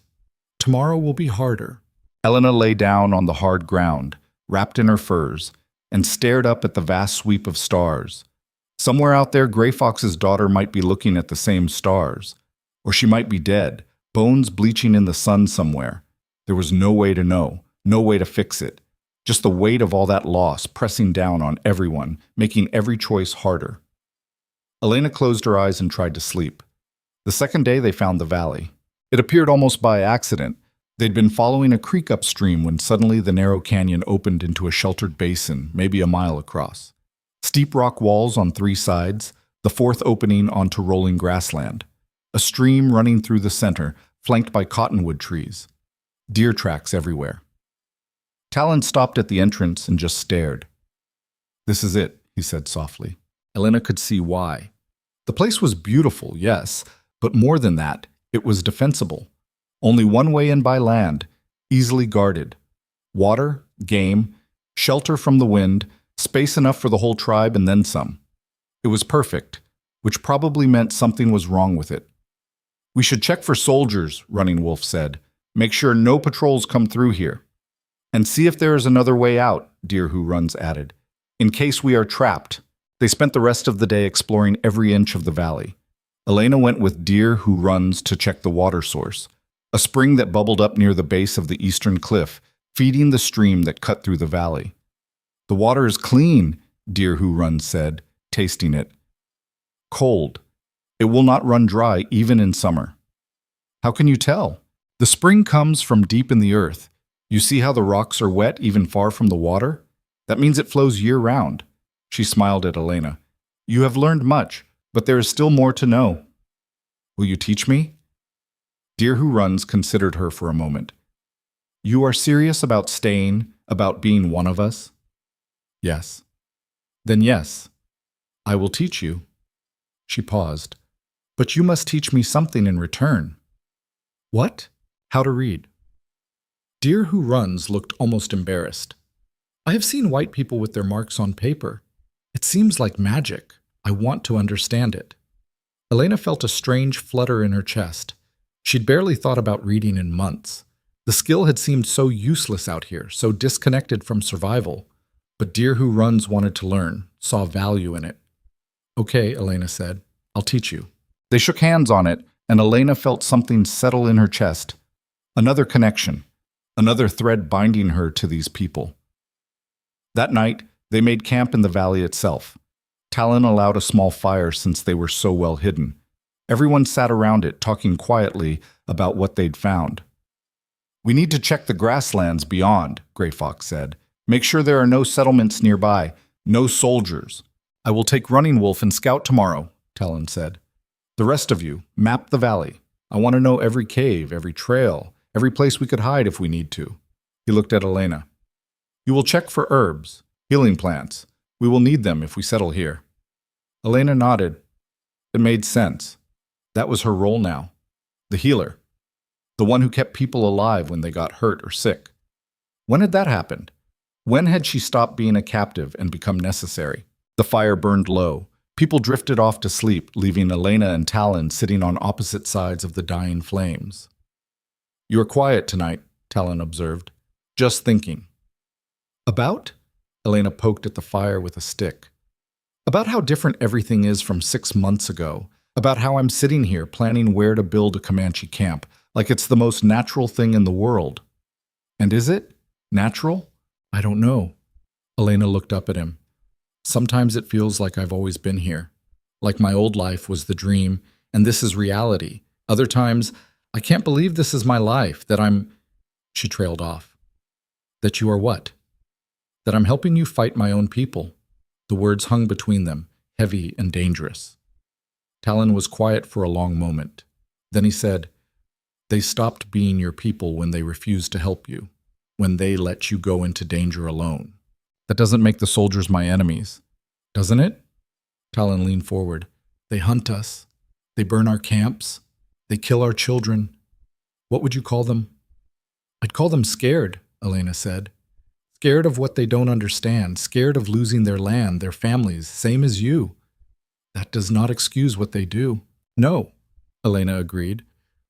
Tomorrow will be harder." Elena lay down on the hard ground, wrapped in her furs, and stared up at the vast sweep of stars. Somewhere out there, Gray Fox's daughter might be looking at the same stars. Or she might be dead, bones bleaching in the sun somewhere. There was no way to know, no way to fix it. Just the weight of all that loss pressing down on everyone, making every choice harder. Elena closed her eyes and tried to sleep. The second day they found the valley. It appeared almost by accident. They'd been following a creek upstream when suddenly the narrow canyon opened into a sheltered basin, maybe a mile across. Steep rock walls on 3 sides, the fourth opening onto rolling grassland. A stream running through the center, flanked by cottonwood trees. Deer tracks everywhere. Talon stopped at the entrance and just stared. "This is it," he said softly. Elena could see why. The place was beautiful, yes, but more than that, it was defensible. Only one way in by land, easily guarded. Water, game, shelter from the wind, space enough for the whole tribe and then some. It was perfect, which probably meant something was wrong with it. "We should check for soldiers," Running Wolf said. "Make sure no patrols come through here." "And see if there is another way out," Deer Who Runs added, "in case we are trapped." They spent the rest of the day exploring every inch of the valley. Elena went with Deer Who Runs to check the water source, a spring that bubbled up near the base of the eastern cliff, feeding the stream that cut through the valley. "The water is clean," Deer Who Runs said, tasting it. "Cold. It will not run dry even in summer." "How can you tell?" "The spring comes from deep in the earth. You see how the rocks are wet even far from the water? That means it flows year-round." She smiled at Elena. "You have learned much, but there is still more to know." "Will you teach me?" Deer Who Runs considered her for a moment. "You are serious about staying, about being one of us?" "Yes." "Then yes, I will teach you." She paused. "But you must teach me something in return." "What?" "How to read." Deer Who Runs looked almost embarrassed. "I have seen white people with their marks on paper. It seems like magic. I want to understand it." Elena felt a strange flutter in her chest. She'd barely thought about reading in months. The skill had seemed so useless out here, so disconnected from survival. But Deer Who Runs wanted to learn, saw value in it. "Okay," Elena said. "I'll teach you." They shook hands on it, and Elena felt something settle in her chest. Another connection. Another thread binding her to these people. That night, they made camp in the valley itself. Talon allowed a small fire since they were so well hidden. Everyone sat around it, talking quietly about what they'd found. "We need to check the grasslands beyond," Gray Fox said. "Make sure there are no settlements nearby, no soldiers." "I will take Running Wolf and scout tomorrow," Talon said. "The rest of you, map the valley. I want to know every cave, every trail, every place we could hide if we need to." He looked at Elena. "You will check for herbs, healing plants. We will need them if we settle here." Elena nodded. It made sense. That was her role now. The healer. The one who kept people alive when they got hurt or sick. When had that happened? When had she stopped being a captive and become necessary? The fire burned low. People drifted off to sleep, leaving Elena and Talon sitting on opposite sides of the dying flames. "You are quiet tonight," Talon observed. "Just thinking." "About?" Elena poked at the fire with a stick. "About how different everything is from 6 months ago. About how I'm sitting here planning where to build a Comanche camp, like it's the most natural thing in the world." "And is it? Natural?" "I don't know." Elena looked up at him. "Sometimes it feels like I've always been here. Like my old life was the dream, and this is reality. Other times, I can't believe this is my life, that I'm—" She trailed off. "That you are what?" "That I'm helping you fight my own people." The words hung between them, heavy and dangerous. Talon was quiet for a long moment. Then he said, "They stopped being your people when they refused to help you, when they let you go into danger alone. That doesn't make the soldiers my enemies, doesn't it?" Talon leaned forward. "They hunt us. They burn our camps. They kill our children. What would you call them?" "I'd call them scared," Elena said. "Scared of what they don't understand, scared of losing their land, their families, same as you." "That does not excuse what they do." "No," Elena agreed,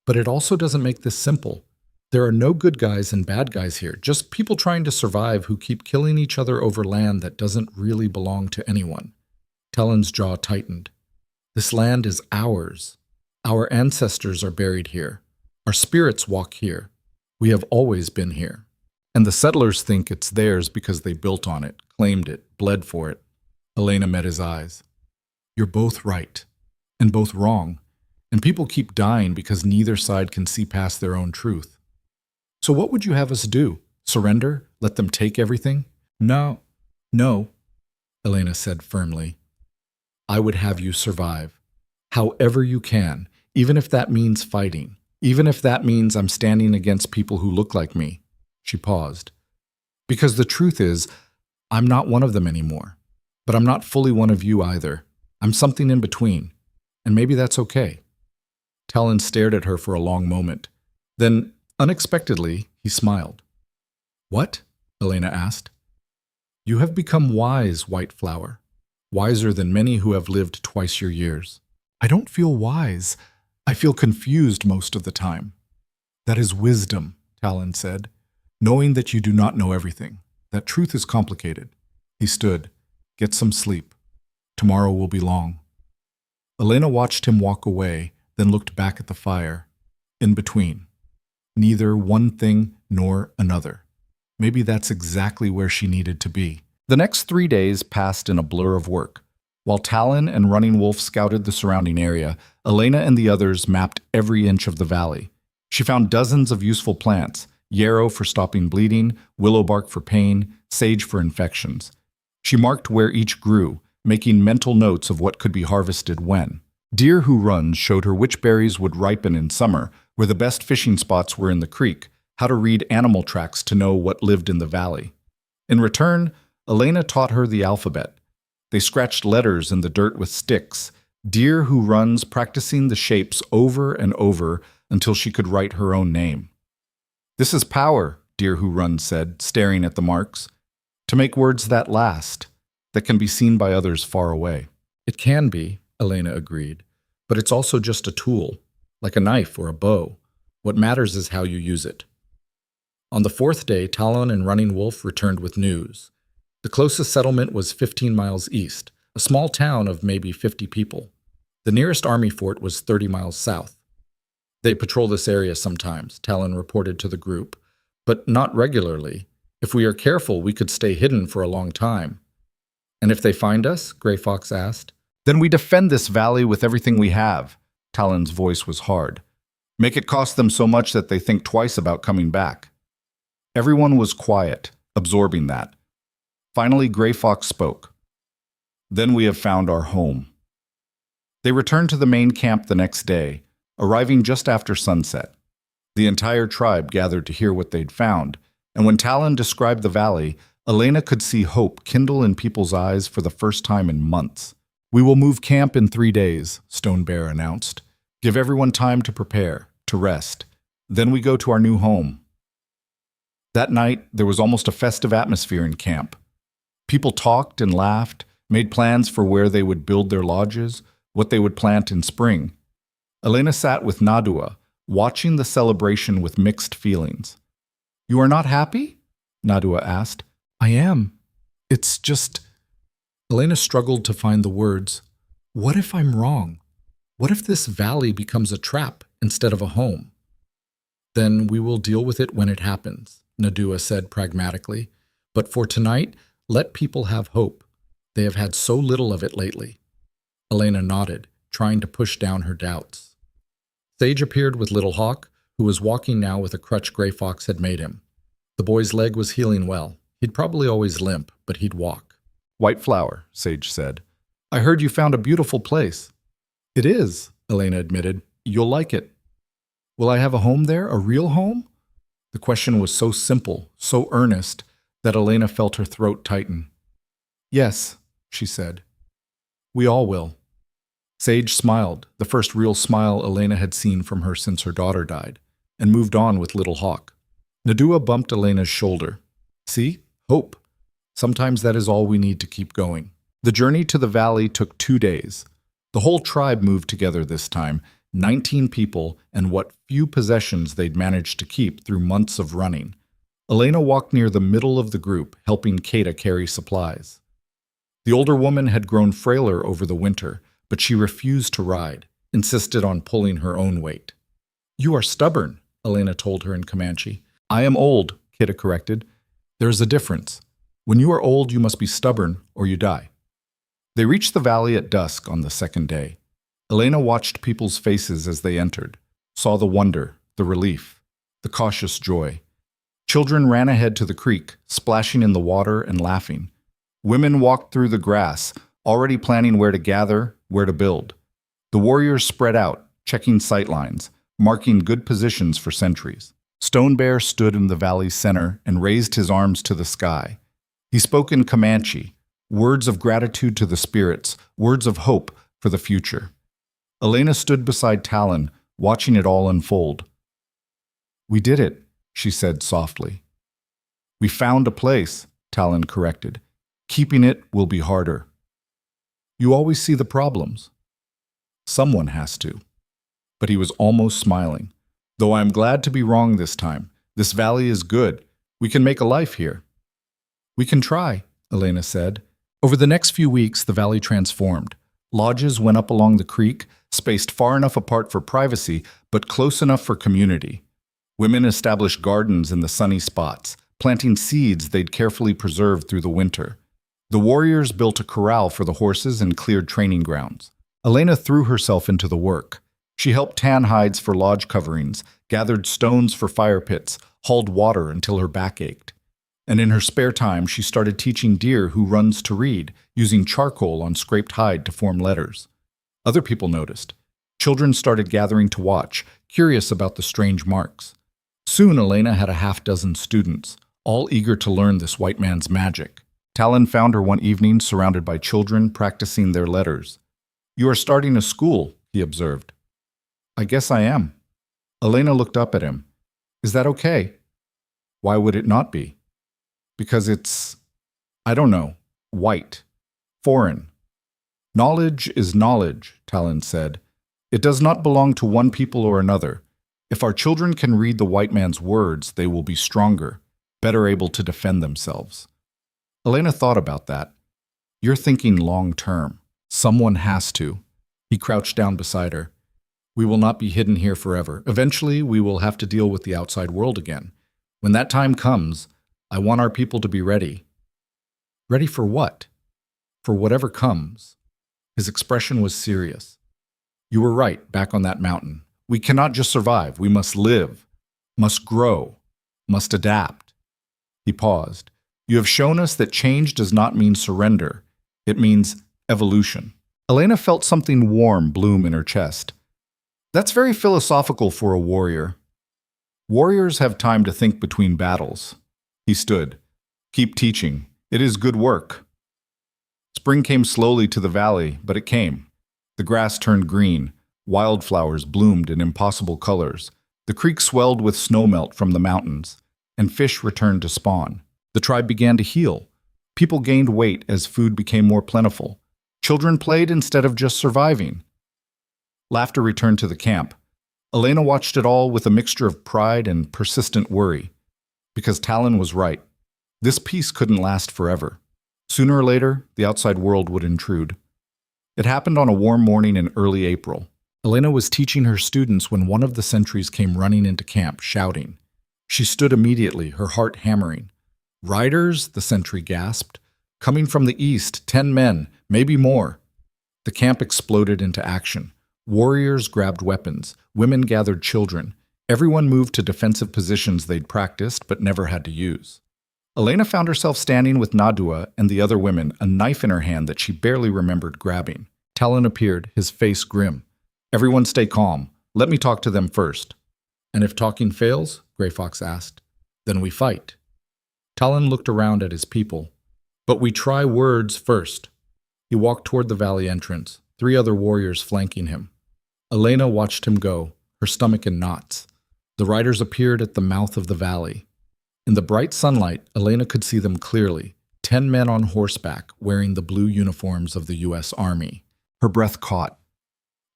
"but it also doesn't make this simple. There are no good guys and bad guys here, just people trying to survive who keep killing each other over land that doesn't really belong to anyone." Talon's jaw tightened. "This land is ours. Our ancestors are buried here. Our spirits walk here. We have always been here. And the settlers think it's theirs because they built on it, claimed it, bled for it." Elena met his eyes. "You're both right, and both wrong, and people keep dying because neither side can see past their own truth. So what would you have us do? Surrender? Let them take everything?" "No, no," Elena said firmly. "I would have you survive, however you can, even if that means fighting, even if that means I'm standing against people who look like me." She paused. "Because the truth is, I'm not one of them anymore, but I'm not fully one of you either. I'm something in between, and maybe that's okay." Talon stared at her for a long moment. Then, unexpectedly, he smiled. "What?" Elena asked. "You have become wise, White Flower. Wiser than many who have lived twice your years." "I don't feel wise. I feel confused most of the time." "That is wisdom," Talon said. "Knowing that you do not know everything. That truth is complicated." He stood. "Get some sleep. Tomorrow will be long." Elena watched him walk away, then looked back at the fire. In between. Neither one thing nor another. Maybe that's exactly where she needed to be. The next 3 days passed in a blur of work. While Talon and Running Wolf scouted the surrounding area, Elena and the others mapped every inch of the valley. She found dozens of useful plants: yarrow for stopping bleeding, willow bark for pain, sage for infections. She marked where each grew, making mental notes of what could be harvested when. Deer Who Runs showed her which berries would ripen in summer, where the best fishing spots were in the creek, how to read animal tracks to know what lived in the valley. In return, Elena taught her the alphabet. They scratched letters in the dirt with sticks, Deer Who Runs practicing the shapes over and over until she could write her own name. "This is power," Deer Who Runs said, staring at the marks. "To make words that last, that can be seen by others far away." "It can be," Elena agreed, "but it's also just a tool, like a knife or a bow. What matters is how you use it." On the 4th day, Talon and Running Wolf returned with news. The closest settlement was 15 miles east, a small town of maybe 50 people. The nearest army fort was 30 miles south. "They patrol this area sometimes," Talon reported to the group, "but not regularly. If we are careful, we could stay hidden for a long time." "And if they find us?" Gray Fox asked. "Then we defend this valley with everything we have." Talon's voice was hard. "Make it cost them so much that they think twice about coming back." Everyone was quiet, absorbing that. Finally, Gray Fox spoke. "Then we have found our home." They returned to the main camp the next day, arriving just after sunset. The entire tribe gathered to hear what they'd found, and when Talon described the valley, Elena could see hope kindle in people's eyes for the first time in months. We will move camp in 3 days, Stone Bear announced. Give everyone time to prepare, to rest. Then we go to our new home. That night, there was almost a festive atmosphere in camp. People talked and laughed, made plans for where they would build their lodges, what they would plant in spring. Elena sat with Nadua, watching the celebration with mixed feelings. You are not happy? Nadua asked. I am. It's just... Elena struggled to find the words. What if I'm wrong? What if this valley becomes a trap instead of a home? Then we will deal with it when it happens, Nadua said pragmatically. But for tonight, let people have hope. They have had so little of it lately. Elena nodded, trying to push down her doubts. Sage appeared with Little Hawk, who was walking now with a crutch Gray Fox had made him. The boy's leg was healing well. He'd probably always limp, but he'd walk. White Flower, Sage said. I heard you found a beautiful place. It is, Elena admitted. You'll like it. Will I have a home there, a real home? The question was so simple, so earnest, that Elena felt her throat tighten. Yes, she said. We all will. Sage smiled, the first real smile Elena had seen from her since her daughter died, and moved on with Little Hawk. Nadua bumped Elena's shoulder. See? Hope. Sometimes that is all we need to keep going. The journey to the valley took 2 days. The whole tribe moved together this time, 19 people and what few possessions they'd managed to keep through months of running. Elena walked near the middle of the group, helping Kata carry supplies. The older woman had grown frailer over the winter, but she refused to ride, insisted on pulling her own weight. You are stubborn, Elena told her in Comanche. I am old, Kata corrected. There is a difference. When you are old, you must be stubborn or you die. They reached the valley at dusk on the second day. Elena watched people's faces as they entered, saw the wonder, the relief, the cautious joy. Children ran ahead to the creek, splashing in the water and laughing. Women walked through the grass, already planning where to gather, where to build. The warriors spread out, checking sightlines, marking good positions for sentries. Stone Bear stood in the valley's center and raised his arms to the sky. He spoke in Comanche, words of gratitude to the spirits, words of hope for the future. Elena stood beside Talon, watching it all unfold. We did it, she said softly. We found a place, Talon corrected. Keeping it will be harder. You always see the problems. Someone has to. But he was almost smiling. Though I am glad to be wrong this time. This valley is good. We can make a life here. We can try, Elena said. Over the next few weeks, the valley transformed. Lodges went up along the creek, spaced far enough apart for privacy, but close enough for community. Women established gardens in the sunny spots, planting seeds they'd carefully preserved through the winter. The warriors built a corral for the horses and cleared training grounds. Elena threw herself into the work. She helped tan hides for lodge coverings, gathered stones for fire pits, hauled water until her back ached. And in her spare time, she started teaching deer who runs to read, using charcoal on scraped hide to form letters. Other people noticed. Children started gathering to watch, curious about the strange marks. Soon Elena had a half-dozen students, all eager to learn this white man's magic. Talon found her one evening surrounded by children practicing their letters. You are starting a school, he observed. I guess I am. Elena looked up at him. Is that okay? Why would it not be? Because it's, I don't know, white, foreign. Knowledge is knowledge, Talon said. It does not belong to one people or another. If our children can read the white man's words, they will be stronger, better able to defend themselves. Elena thought about that. You're thinking long term. Someone has to. He crouched down beside her. We will not be hidden here forever. Eventually, we will have to deal with the outside world again. When that time comes, I want our people to be ready. Ready for what? For whatever comes. His expression was serious. You were right, back on that mountain. We cannot just survive. We must live, must grow, must adapt. He paused. You have shown us that change does not mean surrender. It means evolution. Elena felt something warm bloom in her chest. That's very philosophical for a warrior. Warriors have time to think between battles. He stood. Keep teaching. It is good work. Spring came slowly to the valley, but it came. The grass turned green, wildflowers bloomed in impossible colors, the creek swelled with snowmelt from the mountains, and fish returned to spawn. The tribe began to heal. People gained weight as food became more plentiful. Children played instead of just surviving. Laughter returned to the camp. Elena watched it all with a mixture of pride and persistent worry. Because Talon was right. This peace couldn't last forever. Sooner or later, the outside world would intrude. It happened on a warm morning in early April. Elena was teaching her students when one of the sentries came running into camp, shouting. She stood immediately, her heart hammering. "Riders," the sentry gasped. "Coming from the east, 10 men, maybe more." The camp exploded into action. Warriors grabbed weapons. Women gathered children. Everyone moved to defensive positions they'd practiced but never had to use. Elena found herself standing with Nadua and the other women, a knife in her hand that she barely remembered grabbing. Talon appeared, his face grim. "Everyone stay calm. Let me talk to them first." "And if talking fails," Grey Fox asked, "then we fight." Talon looked around at his people. "But we try words first." He walked toward the valley entrance, 3 other warriors flanking him. Elena watched him go, her stomach in knots. The riders appeared at the mouth of the valley. In the bright sunlight, Elena could see them clearly, 10 men on horseback wearing the blue uniforms of the U.S. Army. Her breath caught.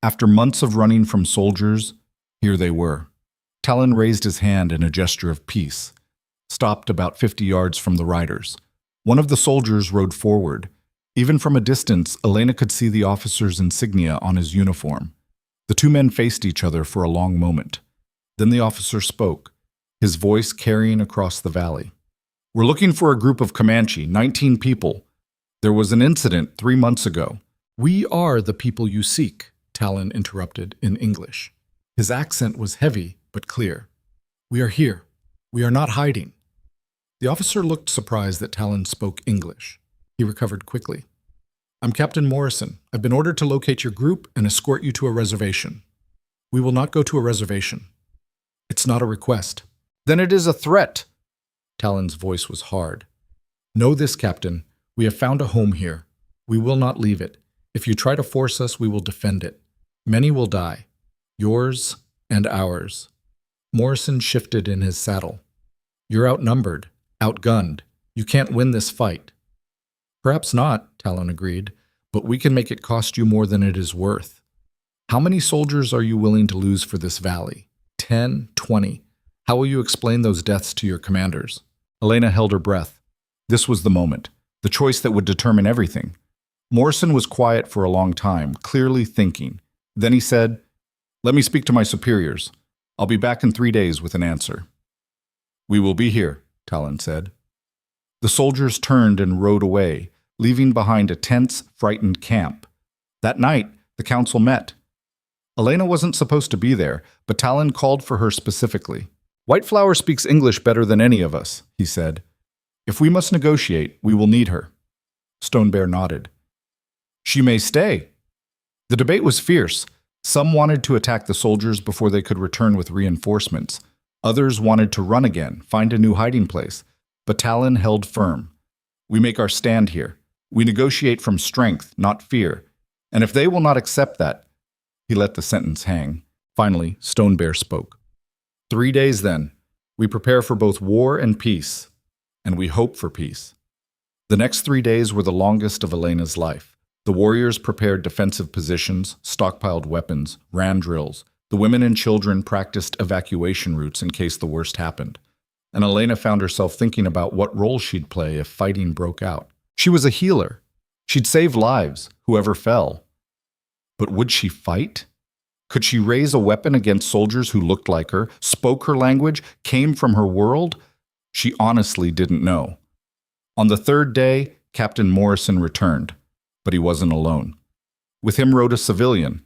After months of running from soldiers, here they were. Talon raised his hand in a gesture of peace, stopped about 50 yards from the riders. One of the soldiers rode forward. Even from a distance, Elena could see the officer's insignia on his uniform. The 2 men faced each other for a long moment. Then the officer spoke, his voice carrying across the valley. "We're looking for a group of Comanche, 19 people. There was an incident 3 months ago." "We are the people you seek," Talon interrupted in English. His accent was heavy but clear. "We are here. We are not hiding." The officer looked surprised that Talon spoke English. He recovered quickly. "I'm Captain Morrison. I've been ordered to locate your group and escort you to a reservation." "We will not go to a reservation." "It's not a request." "Then it is a threat." Talon's voice was hard. "Know this, Captain. We have found a home here. We will not leave it. If you try to force us, we will defend it. Many will die. Yours and ours." Morrison shifted in his saddle. "You're outnumbered, outgunned. You can't win this fight." "Perhaps not," Talon agreed, "but we can make it cost you more than it is worth. How many soldiers are you willing to lose for this valley? 10, 20. How will you explain those deaths to your commanders?" Elena held her breath. This was the moment, the choice that would determine everything. Morrison was quiet for a long time, clearly thinking. Then he said, "Let me speak to my superiors. I'll be back in 3 days with an answer." "We will be here," Talon said. The soldiers turned and rode away, leaving behind a tense, frightened camp. That night, the council met. Elena wasn't supposed to be there, but Talon called for her specifically. "Whiteflower speaks English better than any of us," he said. "If we must negotiate, we will need her." Stone Bear nodded. "She may stay." The debate was fierce. Some wanted to attack the soldiers before they could return with reinforcements. Others wanted to run again, find a new hiding place. But Talon held firm. "We make our stand here. We negotiate from strength, not fear. And if they will not accept that—" He let the sentence hang. Finally, Stone Bear spoke. 3 days then. We prepare for both war and peace. And we hope for peace." The next 3 days were the longest of Elena's life. The warriors prepared defensive positions, stockpiled weapons, ran drills. The women and children practiced evacuation routes in case the worst happened. And Elena found herself thinking about what role she'd play if fighting broke out. She was a healer. She'd save lives, whoever fell. But would she fight? Could she raise a weapon against soldiers who looked like her, spoke her language, came from her world? She honestly didn't know. On the 3rd day, Captain Morrison returned, but he wasn't alone. With him rode a civilian,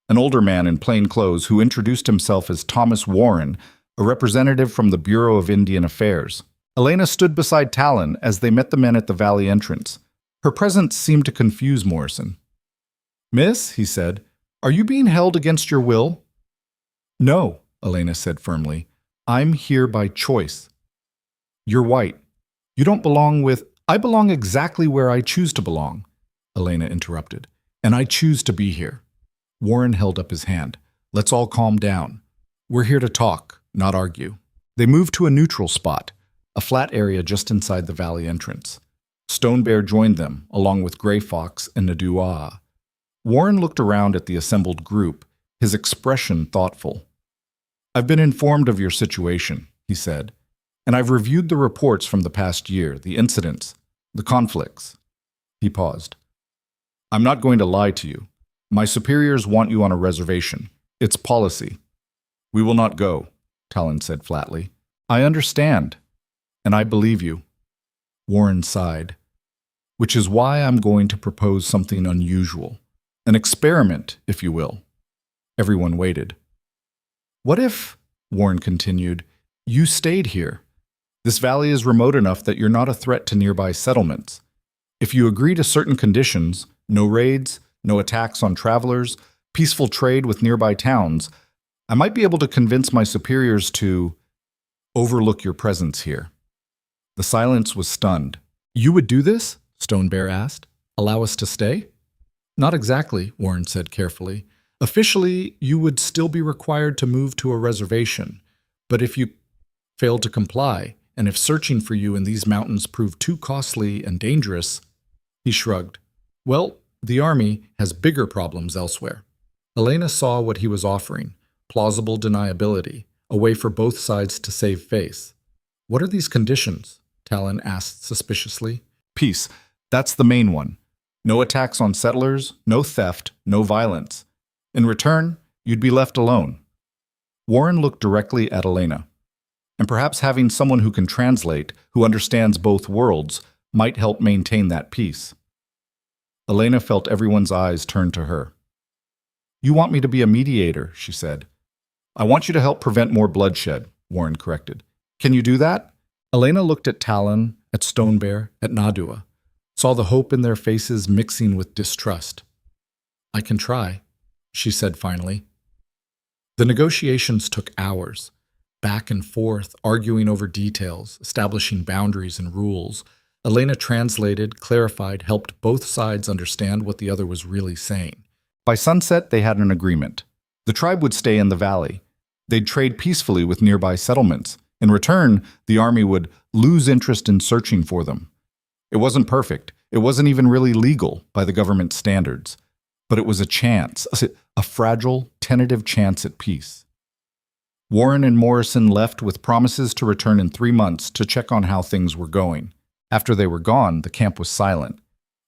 an older man in plain clothes who introduced himself as Thomas Warren, a representative from the Bureau of Indian Affairs. Elena stood beside Talon as they met the men at the valley entrance. Her presence seemed to confuse Morrison. "Miss," he said, "are you being held against your will?" "No," Elena said firmly. "I'm here by choice." "You're white. You don't belong with—" "I belong exactly where I choose to belong." Elena interrupted. "And I choose to be here." Warren held up his hand. "Let's all calm down. We're here to talk, not argue." They moved to a neutral spot, a flat area just inside the valley entrance. Stone Bear joined them, along with Gray Fox and Nadua. Warren looked around at the assembled group, his expression thoughtful. "I've been informed of your situation," he said, "and I've reviewed the reports from the past year, the incidents, the conflicts." He paused. "I'm not going to lie to you. My superiors want you on a reservation. It's policy." "We will not go," Talon said flatly. "I understand, and I believe you." Warren sighed. "Which is why I'm going to propose something unusual. An experiment, if you will." Everyone waited. "What if," Warren continued, "you stayed here? This valley is remote enough that you're not a threat to nearby settlements. If you agree to certain conditions, no raids, no attacks on travelers, peaceful trade with nearby towns, I might be able to convince my superiors to overlook your presence here." The silence was stunned. "You would do this?" Stone Bear asked. "Allow us to stay?" "Not exactly," Warren said carefully. "Officially, you would still be required to move to a reservation. But if you fail to comply, and if searching for you in these mountains proved too costly and dangerous," he shrugged. "Well, the army has bigger problems elsewhere." Elena saw what he was offering, plausible deniability, a way for both sides to save face. "What are these conditions?" Talon asked suspiciously. "Peace. That's the main one. No attacks on settlers, no theft, no violence. In return, you'd be left alone." Warren looked directly at Elena. "And perhaps having someone who can translate, who understands both worlds, might help maintain that peace." Elena felt everyone's eyes turn to her. "You want me to be a mediator," she said. "I want you to help prevent more bloodshed," Warren corrected. "Can you do that?" Elena looked at Talon, at Stone Bear, at Nadua, saw the hope in their faces mixing with distrust. "I can try," she said finally. The negotiations took hours, back and forth, arguing over details, establishing boundaries and rules. Elena translated, clarified, helped both sides understand what the other was really saying. By sunset, they had an agreement. The tribe would stay in the valley. They'd trade peacefully with nearby settlements. In return, the army would lose interest in searching for them. It wasn't perfect. It wasn't even really legal by the government standards. But it was a chance, a fragile, tentative chance at peace. Warren and Morrison left with promises to return in 3 months to check on how things were going. After they were gone, the camp was silent.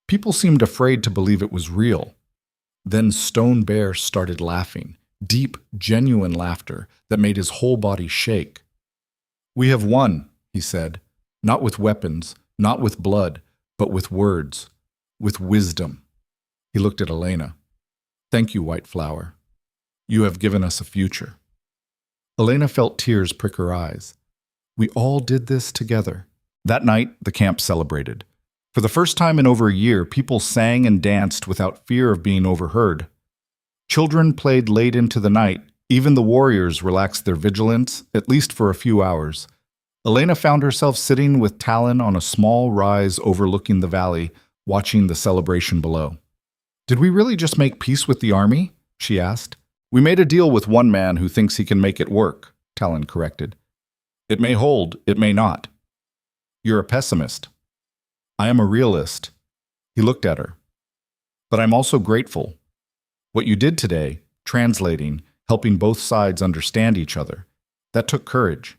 People seemed afraid to believe it was real. Then Stone Bear started laughing, deep, genuine laughter that made his whole body shake. "We have won," he said, "not with weapons, not with blood, but with words, with wisdom." He looked at Elena. "Thank you, White Flower. You have given us a future." Elena felt tears prick her eyes. "We all did this together." That night, the camp celebrated. For the first time in over a year, people sang and danced without fear of being overheard. Children played late into the night. Even the warriors relaxed their vigilance, at least for a few hours. Elena found herself sitting with Talon on a small rise overlooking the valley, watching the celebration below. "Did we really just make peace with the army?" she asked. "We made a deal with one man who thinks he can make it work," Talon corrected. "It may hold, it may not." "You're a pessimist." "I am a realist." He looked at her. "But I'm also grateful. What you did today, translating, helping both sides understand each other, that took courage.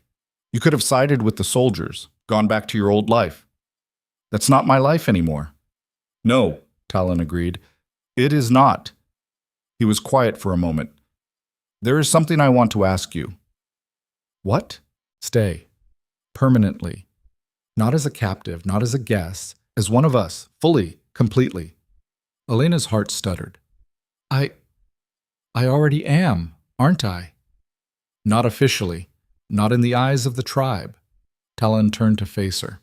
You could have sided with the soldiers, gone back to your old life. That's not my life anymore." "No," Talon agreed. "It is not." He was quiet for a moment. "There is something I want to ask you." "What?" "Stay. Permanently. Not as a captive, not as a guest, as one of us, fully, completely." Elena's heart stuttered. I already am, aren't I?" "Not officially. Not in the eyes of the tribe." Talon turned to face her.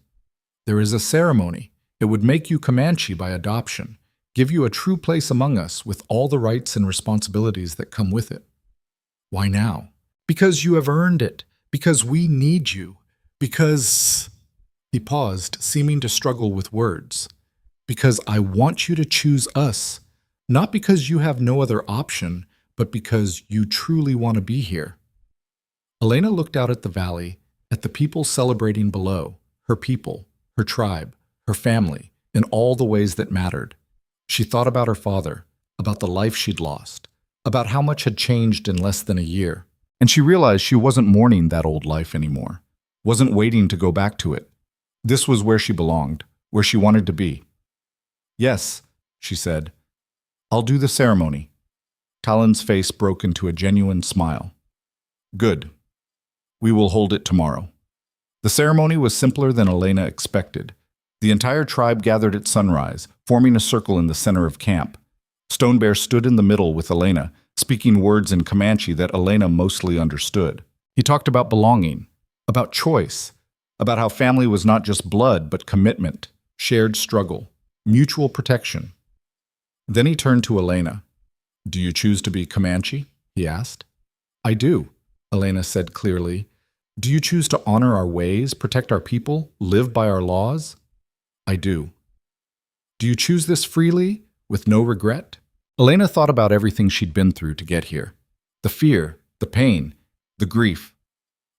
"There is a ceremony. It would make you Comanche by adoption, give you a true place among us with all the rights and responsibilities that come with it." "Why now?" "Because you have earned it. Because we need you. Because—" He paused, seeming to struggle with words. Because I want you to choose us, not because you have no other option, but because you truly want to be here. Elena looked out at the valley, at the people celebrating below, her people, her tribe, her family, in all the ways that mattered. She thought about her father, about the life she'd lost, about how much had changed in less than a year. And she realized she wasn't mourning that old life anymore, wasn't waiting to go back to it. This was where she belonged, where she wanted to be. Yes, she said, I'll do the ceremony. Talon's face broke into a genuine smile. Good. We will hold it tomorrow. The ceremony was simpler than Elena expected. The entire tribe gathered at sunrise, forming a circle in the center of camp. Stone Bear stood in the middle with Elena, speaking words in Comanche that Elena mostly understood. He talked about belonging, about choice, about how family was not just blood but commitment, shared struggle, mutual protection. Then he turned to Elena. Do you choose to be Comanche? He asked. I do, Elena said clearly. Do you choose to honor our ways, protect our people, live by our laws? I do. Do you choose this freely, with no regret? Elena thought about everything she'd been through to get here. The fear, the pain, the grief,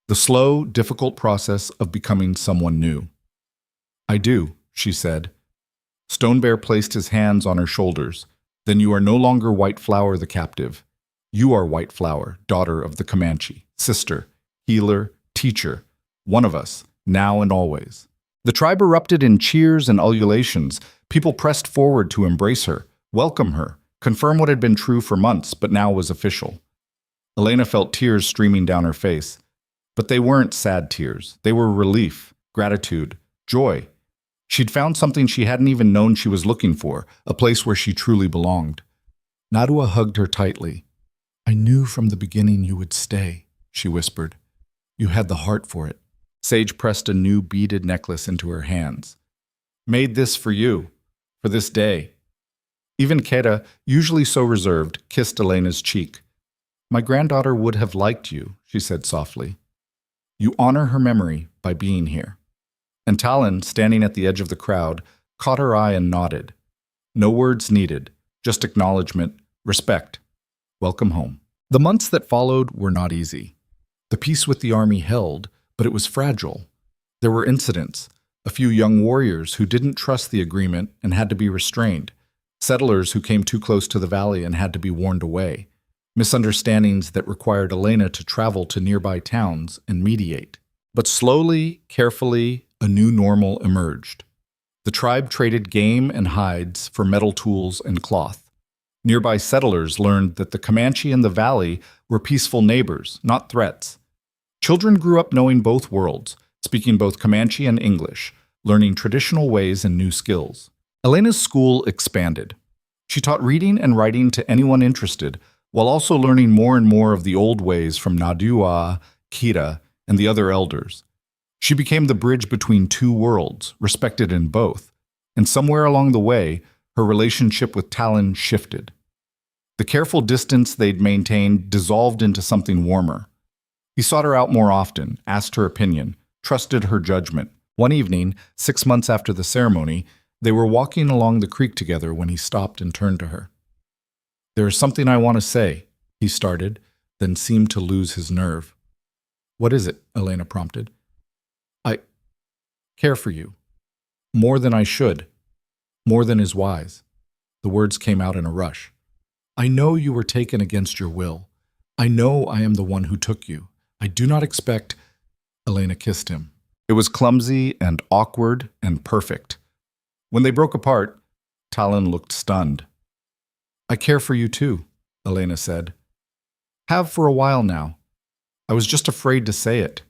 the slow, difficult process of becoming someone new. I do, she said. Stone Bear placed his hands on her shoulders. Then you are no longer White Flower the captive. You are White Flower, daughter of the Comanche, sister, healer, teacher, one of us, now and always. The tribe erupted in cheers and ululations. People pressed forward to embrace her, welcome her, confirm what had been true for months but now was official. Elena felt tears streaming down her face. But they weren't sad tears. They were relief, gratitude, joy. She'd found something she hadn't even known she was looking for, a place where she truly belonged. Nadua hugged her tightly. I knew from the beginning you would stay, she whispered. You had the heart for it. Sage pressed a new beaded necklace into her hands. Made this for you, for this day. Even Keda, usually so reserved, kissed Elena's cheek. My granddaughter would have liked you, she said softly. You honor her memory by being here. And Talon, standing at the edge of the crowd, caught her eye and nodded. No words needed, just acknowledgement, respect. Welcome home. The months that followed were not easy. The peace with the army held, but it was fragile. There were incidents, a few young warriors who didn't trust the agreement and had to be restrained, settlers who came too close to the valley and had to be warned away, misunderstandings that required Elena to travel to nearby towns and mediate. But slowly, carefully, a new normal emerged. The tribe traded game and hides for metal tools and cloth. Nearby settlers learned that the Comanche and the valley were peaceful neighbors, not threats. Children grew up knowing both worlds, speaking both Comanche and English, learning traditional ways and new skills. Elena's school expanded. She taught reading and writing to anyone interested, while also learning more and more of the old ways from Nadua, Kira, and the other elders. She became the bridge between two worlds, respected in both, and somewhere along the way, her relationship with Talon shifted. The careful distance they'd maintained dissolved into something warmer. He sought her out more often, asked her opinion, trusted her judgment. One evening, 6 months after the ceremony, they were walking along the creek together when he stopped and turned to her. There is something I want to say, he started, then seemed to lose his nerve. What is it? Elena prompted. I care for you. More than I should. More than is wise. The words came out in a rush. I know you were taken against your will. I know I am the one who took you. I do not expect... Elena kissed him. It was clumsy and awkward and perfect. When they broke apart, Talon looked stunned. I care for you too, Elena said. Have for a while now. I was just afraid to say it.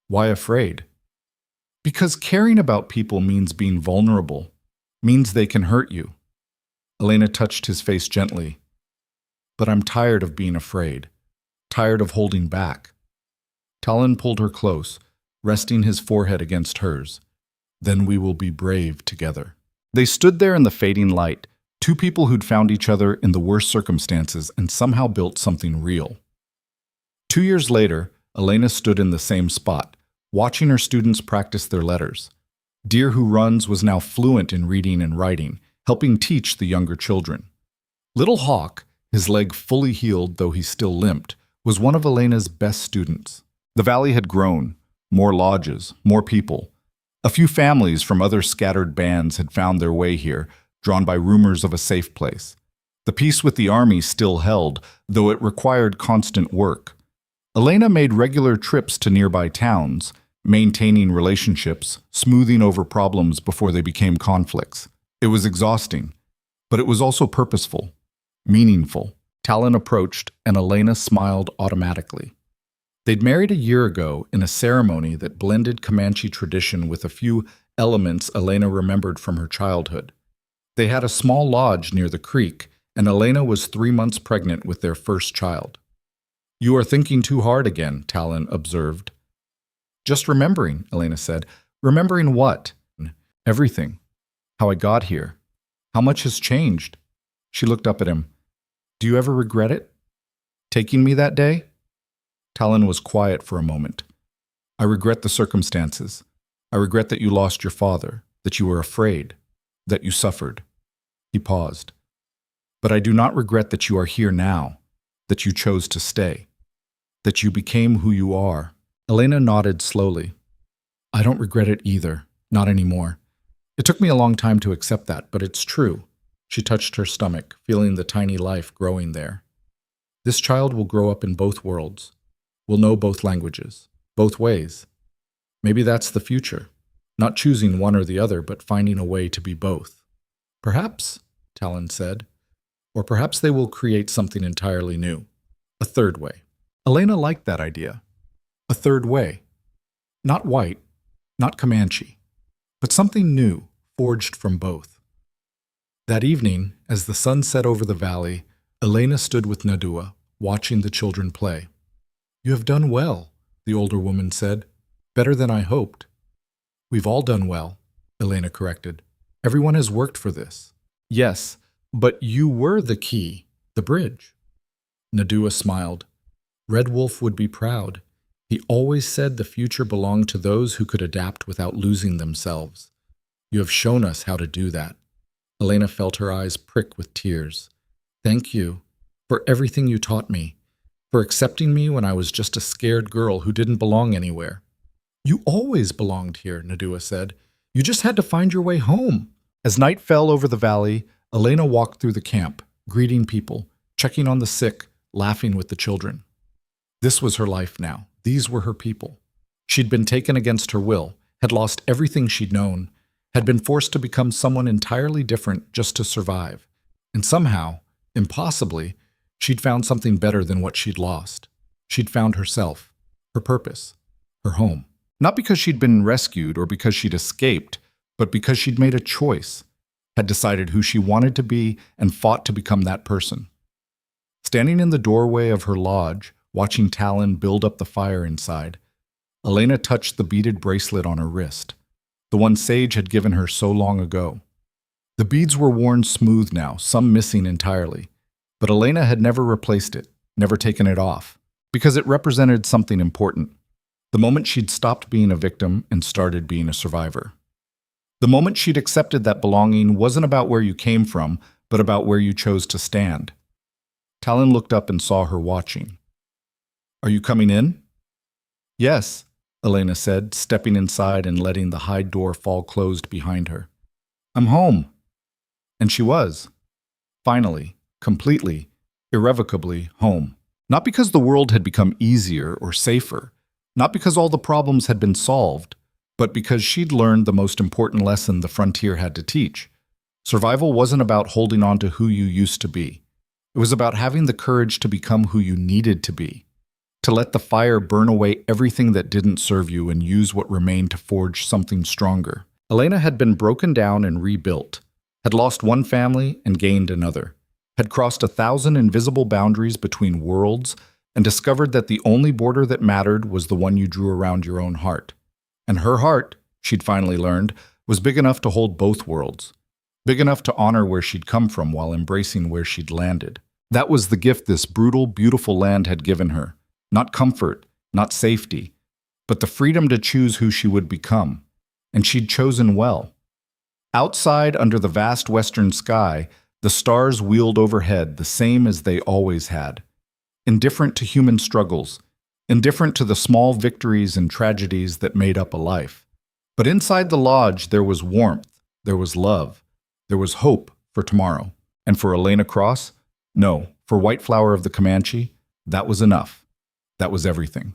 Why afraid? Because caring about people means being vulnerable, means they can hurt you. Elena touched his face gently. But I'm tired of being afraid, tired of holding back. Talon pulled her close, resting his forehead against hers. Then we will be brave together. They stood there in the fading light, two people who'd found each other in the worst circumstances and somehow built something real. 2 years later, Elena stood in the same spot, watching her students practice their letters. Deer Who Runs was now fluent in reading and writing, helping teach the younger children. Little Hawk, his leg fully healed though he still limped, was one of Elena's best students. The valley had grown, more lodges, more people. A few families from other scattered bands had found their way here, drawn by rumors of a safe place. The peace with the army still held, though it required constant work. Elena made regular trips to nearby towns, maintaining relationships, smoothing over problems before they became conflicts. It was exhausting, but it was also purposeful, meaningful. Talon approached, and Elena smiled automatically. They'd married a year ago in a ceremony that blended Comanche tradition with a few elements Elena remembered from her childhood. They had a small lodge near the creek, and Elena was 3 months pregnant with their first child. "You are thinking too hard again," Talon observed. "Just remembering," Elena said. "Remembering what?" "Everything. How I got here. How much has changed." She looked up at him. "Do you ever regret it? Taking me that day?" Talon was quiet for a moment. "I regret the circumstances. I regret that you lost your father, that you were afraid, that you suffered." He paused. "But I do not regret that you are here now, that you chose to stay, that you became who you are." Elena nodded slowly. "I don't regret it either, not anymore. It took me a long time to accept that, but it's true." She touched her stomach, feeling the tiny life growing there. "This child will grow up in both worlds. Will know both languages, both ways. Maybe that's the future, not choosing one or the other, but finding a way to be both." "Perhaps," Talon said, "or perhaps they will create something entirely new. A third way." Elena liked that idea. A third way. Not white, not Comanche, but something new, forged from both. That evening, as the sun set over the valley, Elena stood with Nadua, watching the children play. "You have done well," the older woman said. "Better than I hoped." "We've all done well," Elena corrected. "Everyone has worked for this." "Yes, but you were the key, the bridge." Nadua smiled. "Red Wolf would be proud. He always said the future belonged to those who could adapt without losing themselves. You have shown us how to do that." Elena felt her eyes prick with tears. "Thank you for everything you taught me, for accepting me when I was just a scared girl who didn't belong anywhere." "You always belonged here," Nadua said. "You just had to find your way home." As night fell over the valley, Elena walked through the camp, greeting people, checking on the sick, laughing with the children. This was her life now. These were her people. She'd been taken against her will, had lost everything she'd known, had been forced to become someone entirely different just to survive. And somehow, impossibly, she'd found something better than what she'd lost. She'd found herself, her purpose, her home. Not because she'd been rescued or because she'd escaped, but because she'd made a choice, had decided who she wanted to be and fought to become that person. Standing in the doorway of her lodge, watching Talon build up the fire inside, Elena touched the beaded bracelet on her wrist, the one Sage had given her so long ago. The beads were worn smooth now, some missing entirely, but Elena had never replaced it, never taken it off, because it represented something important. The moment she'd stopped being a victim and started being a survivor. The moment she'd accepted that belonging wasn't about where you came from, but about where you chose to stand. Talon looked up and saw her watching. "Are you coming in?" "Yes," Elena said, stepping inside and letting the hide door fall closed behind her. "I'm home." And she was. Finally, completely, irrevocably home. Not because the world had become easier or safer, not because all the problems had been solved, but because she'd learned the most important lesson the frontier had to teach. Survival wasn't about holding on to who you used to be. It was about having the courage to become who you needed to be, to let the fire burn away everything that didn't serve you and use what remained to forge something stronger. Elena had been broken down and rebuilt, had lost one family and gained another, had crossed 1,000 invisible boundaries between worlds and discovered that the only border that mattered was the one you drew around your own heart. And her heart, she'd finally learned, was big enough to hold both worlds, big enough to honor where she'd come from while embracing where she'd landed. That was the gift this brutal, beautiful land had given her. Not comfort, not safety, but the freedom to choose who she would become. and she'd chosen well. Outside, under the vast western sky, the stars wheeled overhead the same as they always had, indifferent to human struggles, indifferent to the small victories and tragedies that made up a life. But inside the lodge, there was warmth, there was love, there was hope for tomorrow. And for Elena Cross, no, for White Flower of the Comanche, that was enough. That was everything.